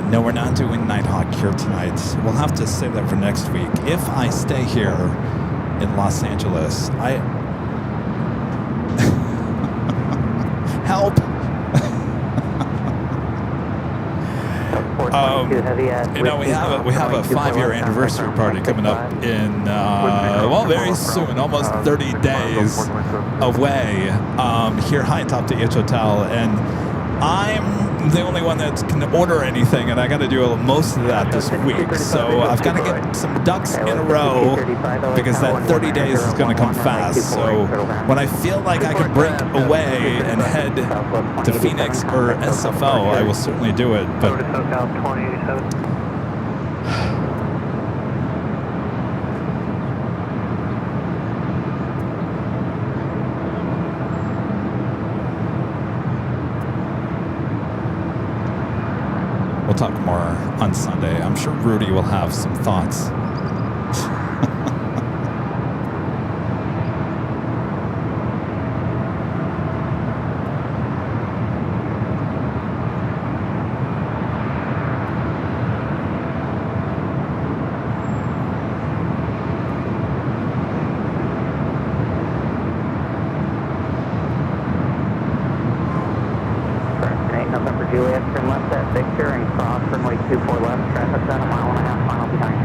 No, we're not doing Nighthawk here tonight. We'll have to save that for next week. If I stay here in Los Angeles, help. You know, we have a 5-year anniversary party coming up in well, very soon, almost 30 days away, here high atop the H Hotel, and I'm the only one that can order anything, and I got to do most of that this week. So I've got to get some ducks in a row because that 30 days is going to come fast. So when I feel like I can break away and head to Phoenix or SFO, I will certainly do it. But we'll talk more on Sunday. I'm sure Rudy will have some thoughts.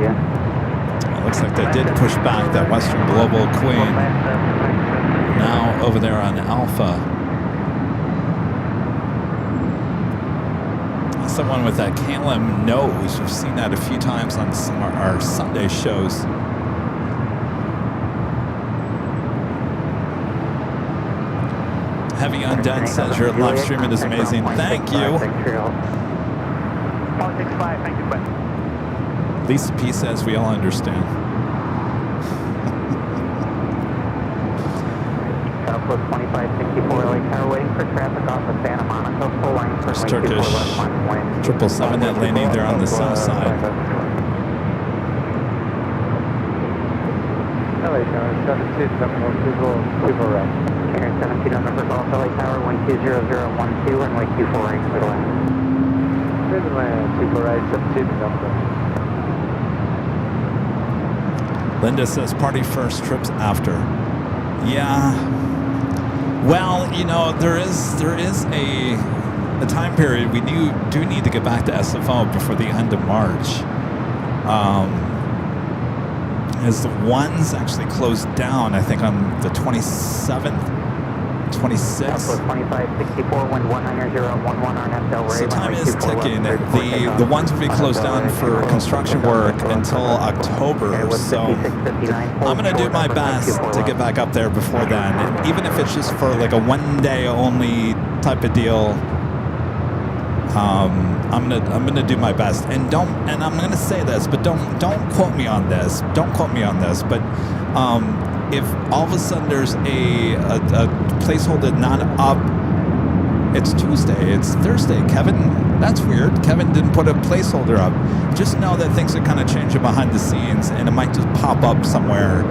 you. It looks like they did push back that Western Global Queen. Now over there on Alpha. That's the one with that KLM nose. We've seen that a few times on some of our Sunday shows. Heavy Undead says your live streaming is amazing. Thank you. 165, thank you, bye. Lisa P says we all understand. Southwest 2564 LA Tower, waiting for traffic off of Santa Monica, full line for There's Turkish 777 net landing there on the south side. LA Tower, 17, people right. Carrier 17 on November Golf LA Tower, 120012, runway 248, clear to land. Clear to land, people right, 17 number. Linda says party first, trips after. Yeah. Well, you know, there is a time period we do need to get back to SFO before the end of March. As the ones actually closed down, I think on the 27th, 26th. 2564, wind 19011 on FL. So time is ticking. The ones will be closed down for construction work until October. So I'm going to do my best to get back up there before then. And even if it's just for like a one day only type of deal, I'm gonna do my best. And I'm gonna say this, but don't quote me on this. Don't quote me on this. But if all of a sudden there's a placeholder not up, it's Tuesday, it's Thursday. Kevin, that's weird. Kevin didn't put a placeholder up. Just know that things are kind of changing behind the scenes, and it might just pop up somewhere.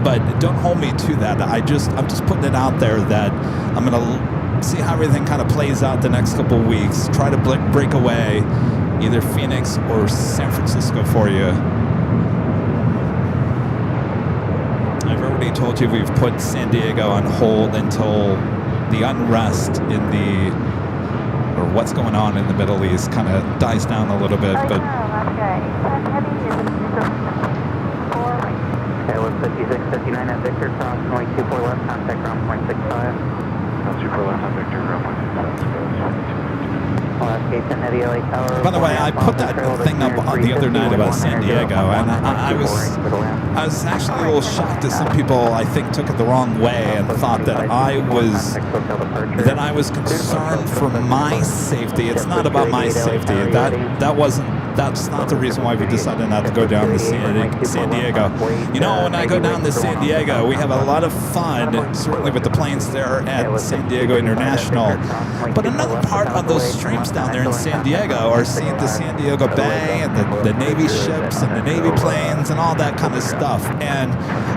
But don't hold me to that. I'm just putting it out there that I'm gonna see how everything kind of plays out the next couple of weeks. Try to break away either Phoenix or San Francisco for you. I've already told you we've put San Diego on hold until the unrest or what's going on in the Middle East kind of dies down a little bit. But okay, was 5659 at Victor, cross runway 24 left, contact ground point 65. Super left on Victor, ground point 65. by the way, I put that thing up on the other night about San Diego, and I was actually a little shocked that some people, I think, took it the wrong way and thought that I was concerned for my safety. It's not about my safety. That's not the reason why we decided not to go down to San Diego. You know, when I go down to San Diego, we have a lot of fun, certainly with the planes there at San Diego International. But another part of those streams down there in San Diego are seeing the San Diego Bay and the Navy ships and the Navy planes and all that kind of stuff. And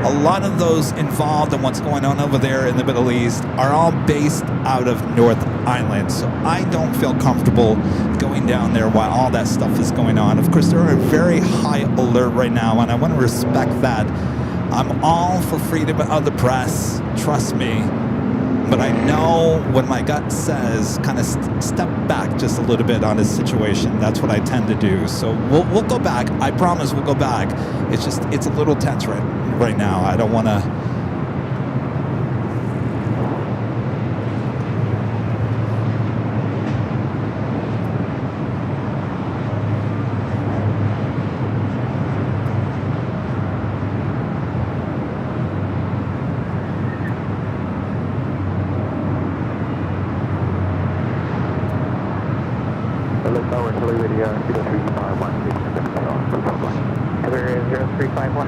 a lot of those involved in what's going on over there in the Middle East are all based out of North Island. So I don't feel comfortable going down there while all that stuff is going on. Of course, they're on a very high alert right now, and I want to respect that. I'm all for freedom of the press, trust me. But I know when my gut says kind of step back just a little bit on a situation, that's what I tend to do. So we'll go back. I promise we'll go back. It's a little tense right now. I don't want to.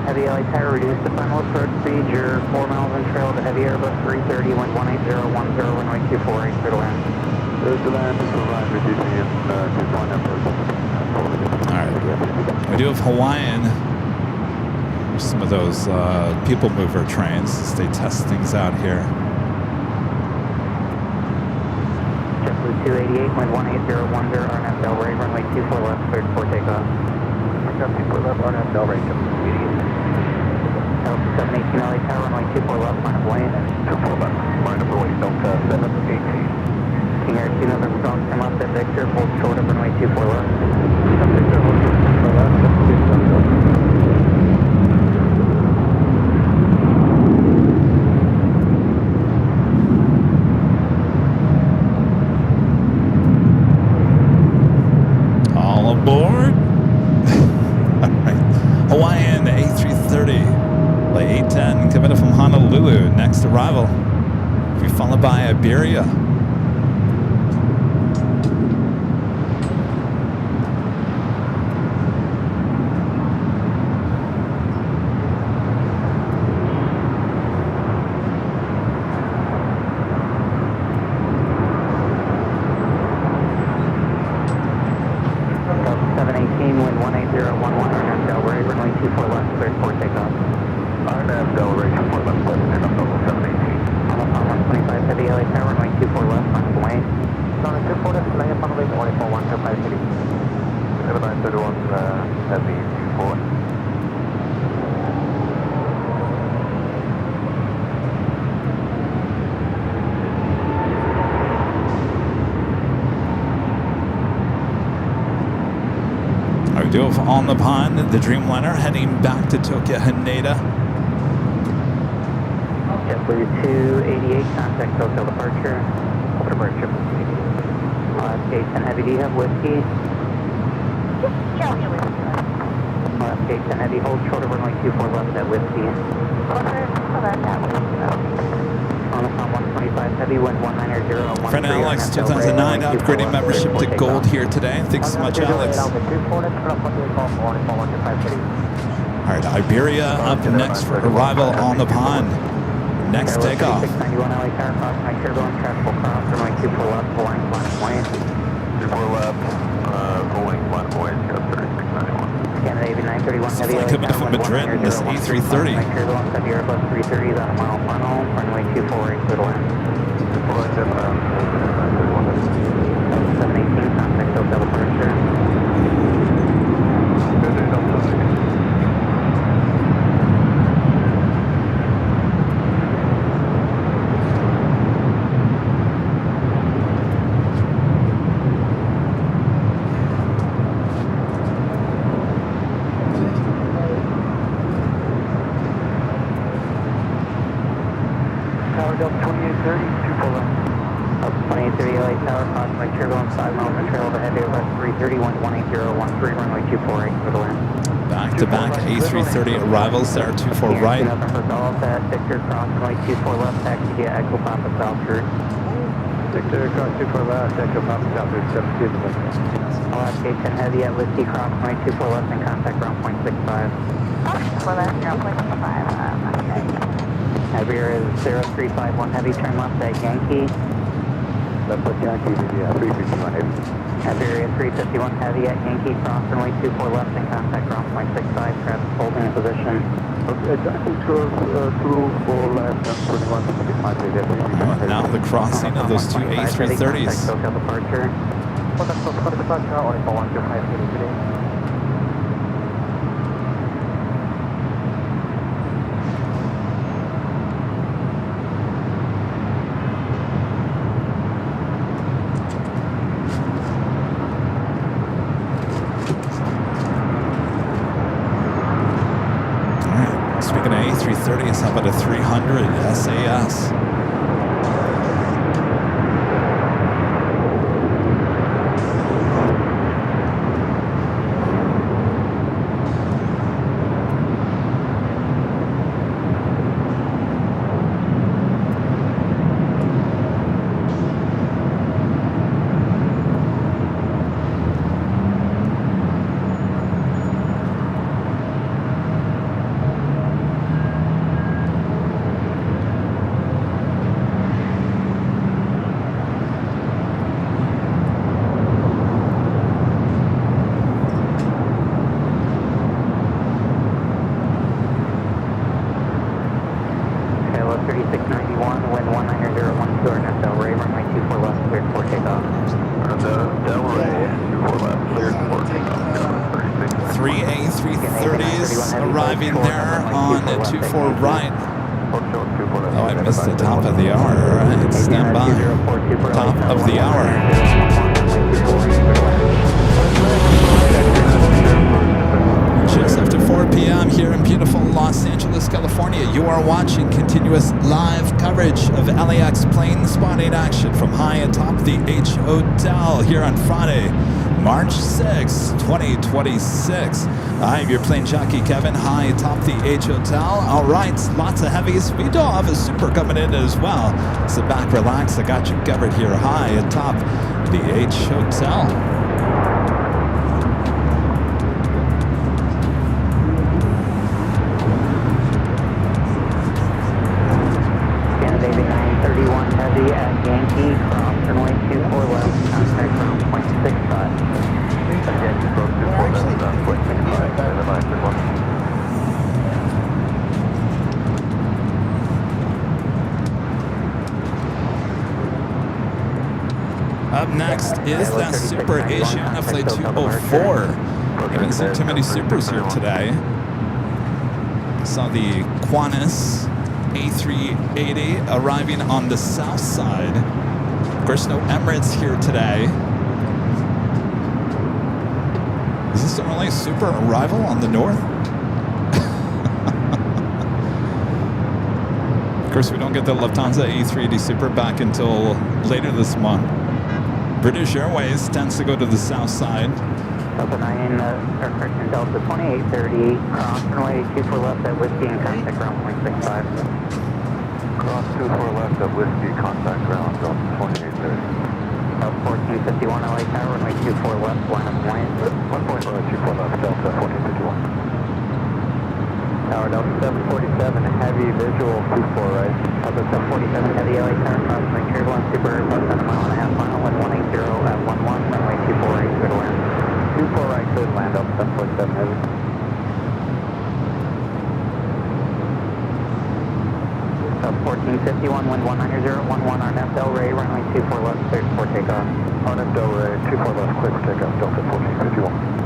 Heavy LA Tower, reduce the final approach speed. You're 4 miles in trail to heavy Airbus 330, wind 18010, runway 248, clear to land. Clear to land, reducing it to final approach. Alright. We do have Hawaiian. Some of those people mover trains as they test things out here. JetBlue 288, wind 18010, RNFL rate, runway 24 left, cleared for takeoff. 24 left, RNFL rate, Delta 718 LA Tower, runway 24 left, line of way. 24 left, line of way, Delta 718. King Air 2 November, Golf, come up at Victor, hold short of runway 24 left. Victor, hold short of All aboard. All right. Hawaiian A330, lay 810, coming from Honolulu. Next arrival. Be followed by Iberia. On the pond, the Dreamliner heading back to Tokyo Haneda. JetBlue 288, contact Tokyo departure. Over departure. Gate 10 Heavy, do you have whiskey? Gate 10 Heavy, hold short of runway 24 left at whiskey. On the pond 125 Heavy, wind 190. Friend Alex, 2009, upgrading membership to gold here today. Thanks so much, Alex. All right, Iberia up next for arrival on the pond. Next takeoff. 691 LA Tower, cross my turbulence, traffic cross, runway 24 left, flying flat point. 24 left, going flat point, 3691. Canada AB 931 Heavy, LA coming from Madrid in this A330. My turbulence, heavy Airbus 330 is on a mile final, runway 24 clear to land. 718, contact Tokyo departure. Tower Delta 2830, 2 left. 2830 LA Tower, cross my turbulence, 5 miles on trail overhead, Airbus 330, wind 18013, runway 24 clear to land. Back-to-back A330 arrivals there, 24 right. November Golf at Victor, cross runway 24 left, taxi via Echo Papa South route. Victor, cross 24 left, Echo Papa South route, 72. Alaska Gate 10 Heavy at Whiskey, cross runway 24 left and contact ground point 65. For that, ground point 65. Iberia is 0351 Heavy, turn left at Yankee. Left at Yankee, 351 Heavy. Iberia 351 Heavy at Yankee, cross runway 24 left and contact ground point 65, traffic holding in position. Exactly, through for left and 21 to 55. Now the crossing of those two A330s. Tokyo departure. Departure, only for 125 today. Speaking of A330s, how about a 300 SAS? Arriving there on 24 right. Oh, I missed the top of the hour. All right, stand by. Top of the hour. 1 p.m. here in beautiful Los Angeles, California. You are watching continuous live coverage of LAX plane spotting action from high atop the H Hotel here on Friday, March 6, 2026. I'm your plane jockey, Kevin, high atop the H Hotel. All right, lots of heavies. We do have a super coming in as well. Sit back, relax. I got you covered here high atop the H Hotel. Heavy at Yankee, cross runway 24 left, contact ground 0.65. Yankee cross 24 left, 0.65, Up next is that Super Asiana Flight 204. Haven't seen too many Supers here today. Saw the Qantas A380 arriving on the Southside. Of course, no Emirates here today. Is this the only Super arrival on the North? Of course, we don't get the Lufthansa A380 Super back until later this month. British Airways tends to go to the Southside. Delta 9, correction, Delta 2830, cross runway 24 left at Whiskey and contact ground 0.65. Cross 24 left at Whiskey, contact ground, Delta 2830. Delta 1451 LA Tower, runway 24 left, line of point. 1.24 left, Delta 1451. Tower Delta 747, heavy visual 24 right. Delta 747, heavy LA Tower, cross runway turbulence, super less than a mile and a half, final, 180 at 11, runway 24 right, good land. 24 right, good land, Delta 747 heavy. Delta 1451, wind 190 at 11, RNF Del Rey, runway 24 left, cleared for takeoff. RNF Del Rey, 24 left, clear for takeoff, Delta 1451.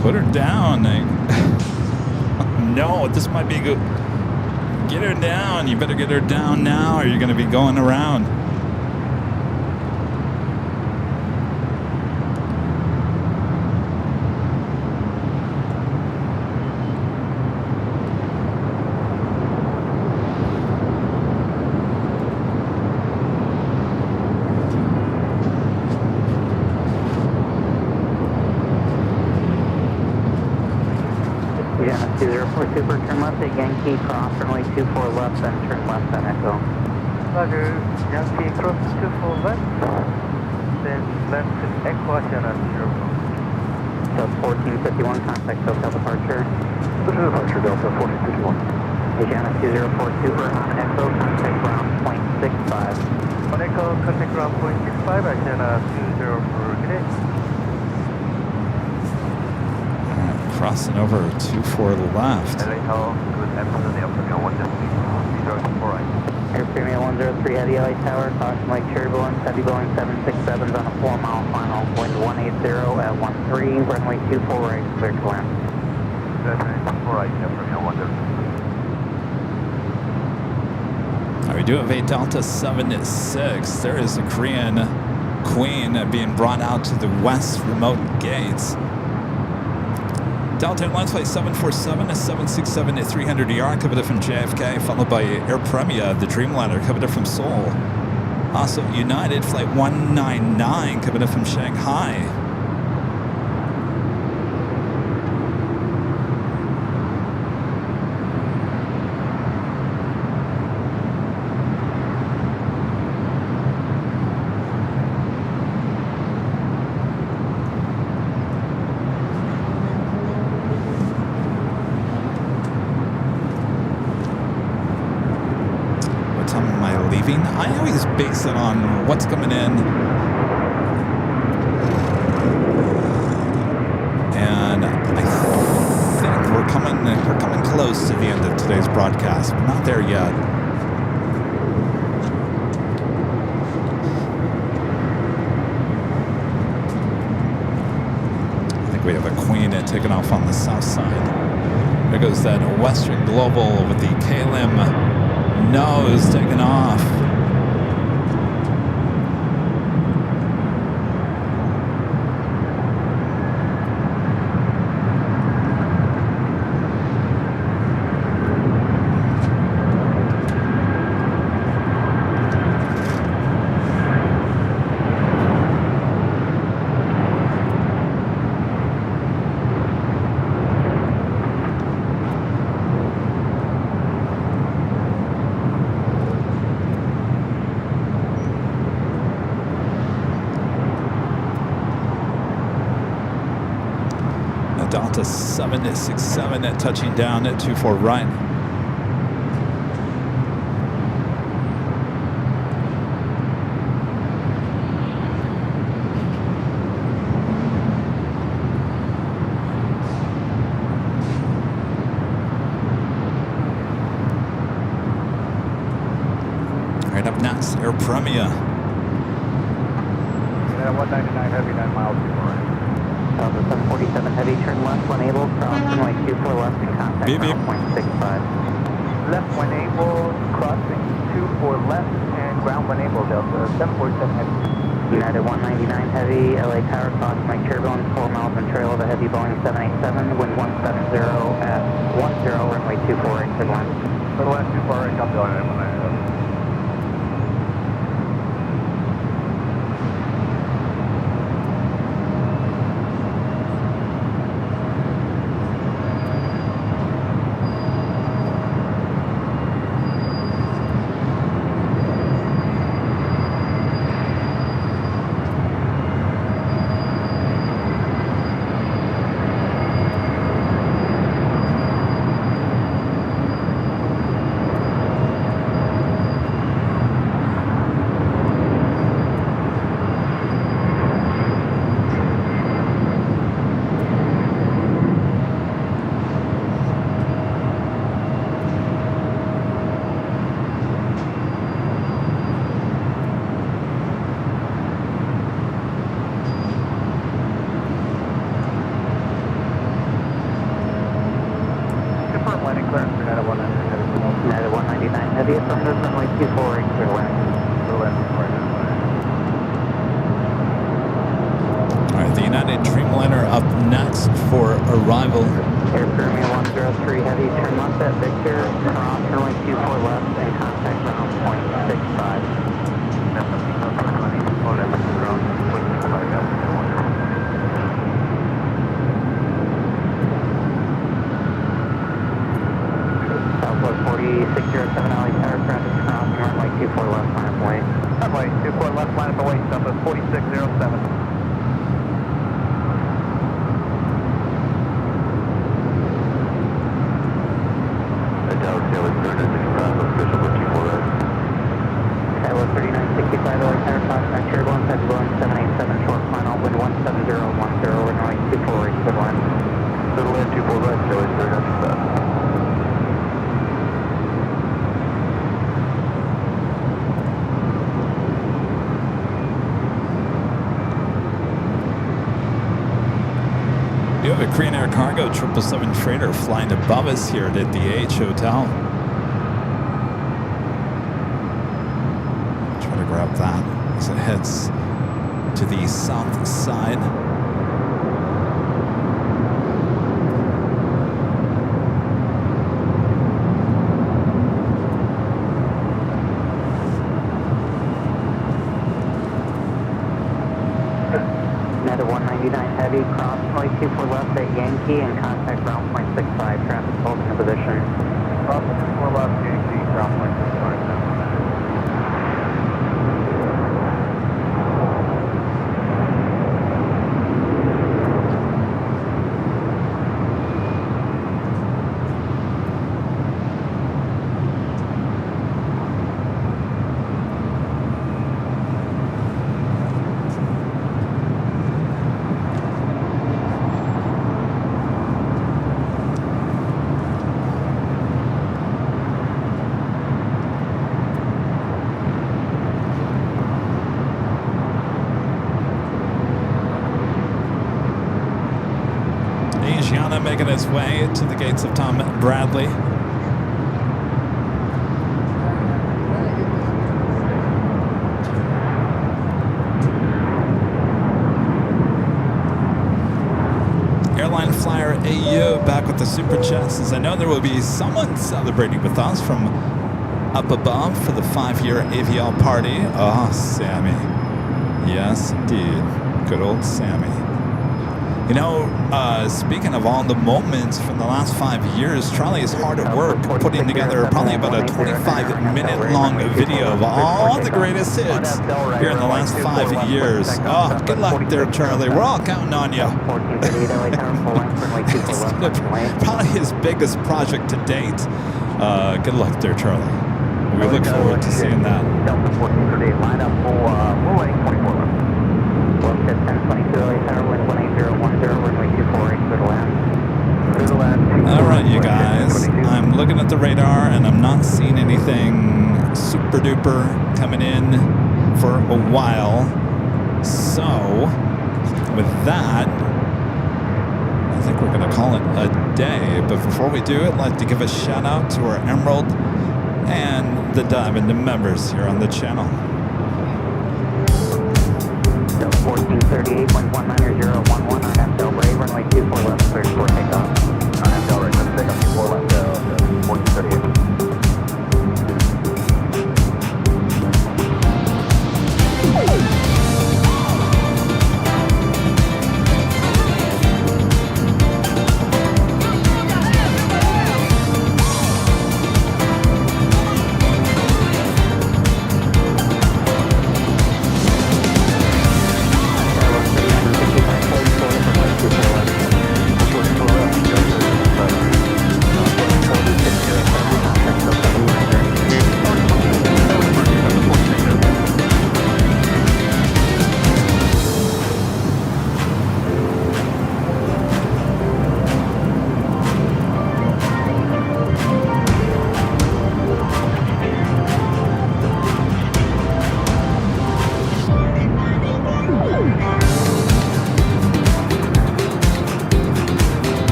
Put her down. No, this might be good. Get her down. You better get her down now or you're going to be going around. Yeah, 204 Super, turn left at Yankee, cross runway 24 left, then turn left at Echo. Roger, Yankee cross 24 left, then left to Echo Asiana 0. Delta 1451, contact Hotel departure. Departure, Delta 1451. Asiana 204 Super, on Echo, contact ground 0.65. On Echo, contact ground 0.65, Asiana 204, good day. Crossing over 24 left. LA Tower, good afternoon, Air Premier 103, 024 right. Air Premier 103, heavy LA Tower, caution Lake turbulence, heavy Boeing 767s on a 4-mile final, wind 180 at 13, runway 24 right, clear to land. Good afternoon, 24 right, Air Premier 103. We do have a Delta 76. There is a Korean Queen being brought out to the west remote gates. Delta Airlines Flight 747 is 767 at 300 ER, coming from JFK, followed by Air Premia, the Dreamliner, coming from Seoul. Also, United Flight 199, coming from Shanghai. I always base it on what's coming in we have a Queen taking off on the Southside. There goes that Western Global with the KLM nose taking off. Delta 767 at touching down at 24 right. Right up next, Air Premia. 199 heavy, 9 miles before right. Delta 747 heavy, turn left when able, cross runway 24 left and contact Beep, beep. ground point 65. Left when able, crossing 24 left and ground when able, Delta 747 heavy. United 199 heavy, LA Tower, cross Mike turbulence, 4 miles and trail of a heavy Boeing 787, wind 170 at 10, runway 24 right, clear line. Little left too far right, copy on it. United 199 heavy, affirmative, runway 24 right, clear line. All right, the United Dreamliner up next for arrival. Air Premium 103 heavy, turn left at Victor, cross runway 24 left and contact ground point 65. Southwest 4607 LA Tower, traffic crossing runway 24 left, line of way. Runway 24 left, line of way, Southwest 4607. Tower 3965 LA Tower, cross Mike turbulence, heavy Boeing 787, short final, wind 17010, runway 24 right, clear line. Little left 24 right, Joey, 3965. You have a Korean Air Cargo 777 freighter flying above us here at the DH Hotel. Try to grab that as it heads to the south side. United 199 heavy, cross runway 24 left at Yankee and contact ground point 65, traffic holding in position. Cross 24 left, Yankee, ground point 65. KLM making its way to the gates of Tom Bradley. Airline Flyer AU back with the super chats, as I know there will be someone celebrating with us from up above for the 5-year AVL party. Oh, Sammy. Yes, indeed. Good old Sammy. You know, speaking of all the moments from the last 5 years, Charlie is hard at work putting together probably about a 25-minute long video of all the greatest hits here in the last 5 years. Oh, good luck there, Charlie. We're all counting on you. It's probably his biggest project to date. Good luck there, Charlie. We look forward to seeing that. Delta 1438, line up full waiting 24 left. Left at 1022 LA Tower, wind 18010, runway 248, clear to land. Clear to land. All right, you guys. I'm looking at the radar and I'm not seeing anything super duper coming in for a while. So, with that, I think we're going to call it a day. But before we do it, I'd like to give a shout out to our Emerald and the Diamond members here on the channel. 1438, wind 19011 on Del Rey, runway 24 left, clear for takeoff. On Del Rey, let's take off 24 left, 1438.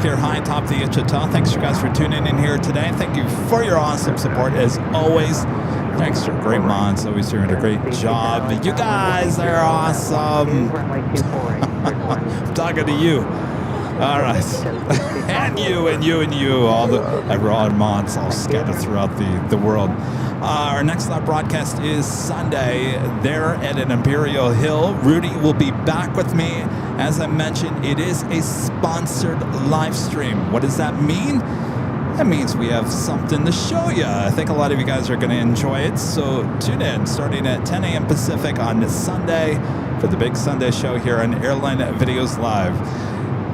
Here high top the Hotel. Thanks you guys for tuning in here today. Thank you for your awesome support as always. Thanks for great mods, always doing a great job. You guys are awesome. I'm talking to you. All right. and you, all the everyone mods all scattered throughout the world. Our next live broadcast is Sunday there at an Imperial Hill. Rudy will be back with me. As I mentioned, it is a sponsored live stream. What does that mean? That means we have something to show you. I think a lot of you guys are going to enjoy it. So tune in starting at 10 a.m. Pacific on Sunday for the big Sunday show here on Airline Videos Live.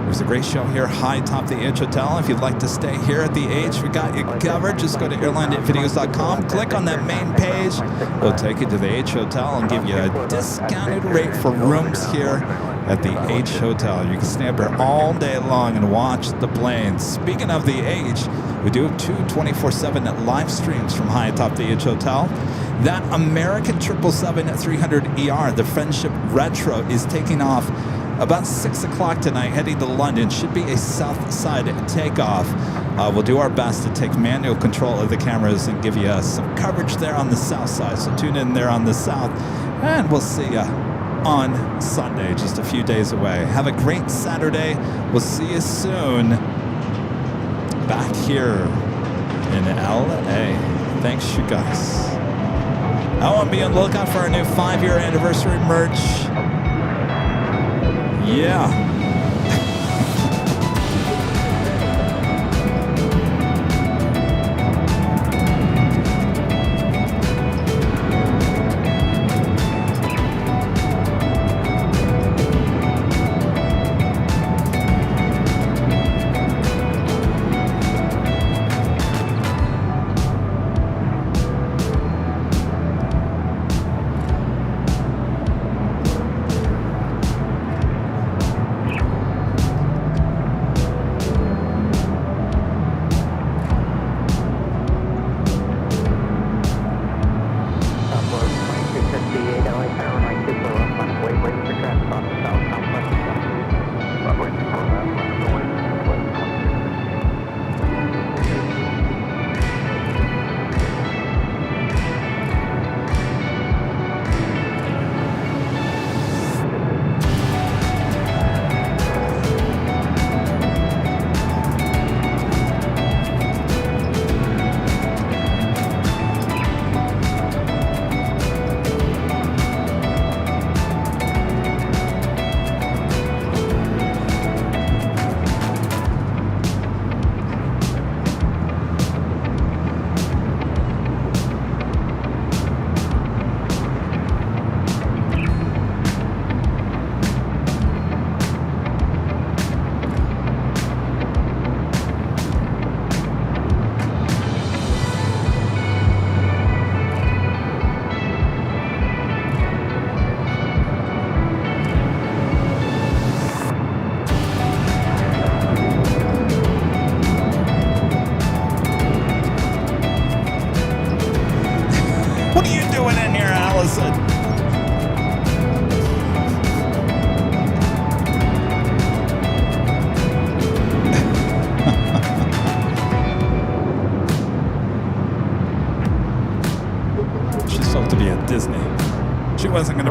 There's a great show here, high top the H Hotel. If you'd like to stay here at the H, we got you covered. Just go to airlinevideos.com, click on that main page. We'll take you to the H Hotel and give you a discounted rate for rooms here at the H Hotel. You can stay up here all day long and watch the planes. Speaking of the H, we do have two 24/7 live streams from high atop the H Hotel. That American 777-300ER, the Friendship Retro, is taking off about 6 o'clock tonight, heading to London. Should be a Southside takeoff. We'll do our best to take manual control of the cameras and give you some coverage there on the south side. So tune in there on the south, and we'll see you on Sunday, just a few days away. Have a great Saturday. We'll see you soon back here in LA. Thanks, you guys. I want to be on the lookout for our new 5-year anniversary merch. Yeah.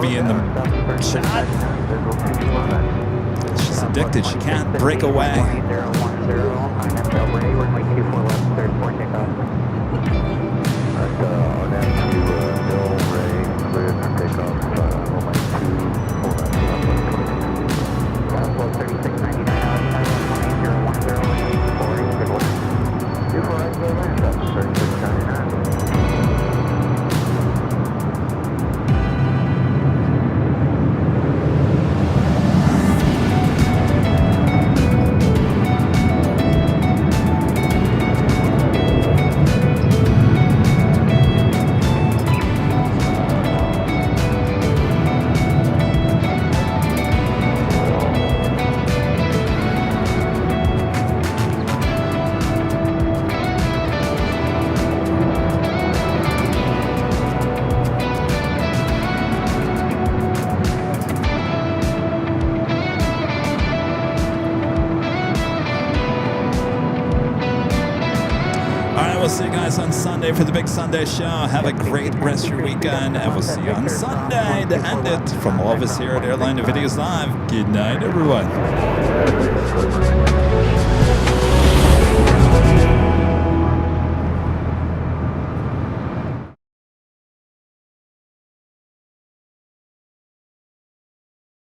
Harvey in the chat. She's addicted. She can't break away. We'll see you guys on Sunday for the big Sunday show. Have a great rest of your weekend, and we'll see you on Sunday to end it. From all of us here at Airline Videos Live, good night, everyone.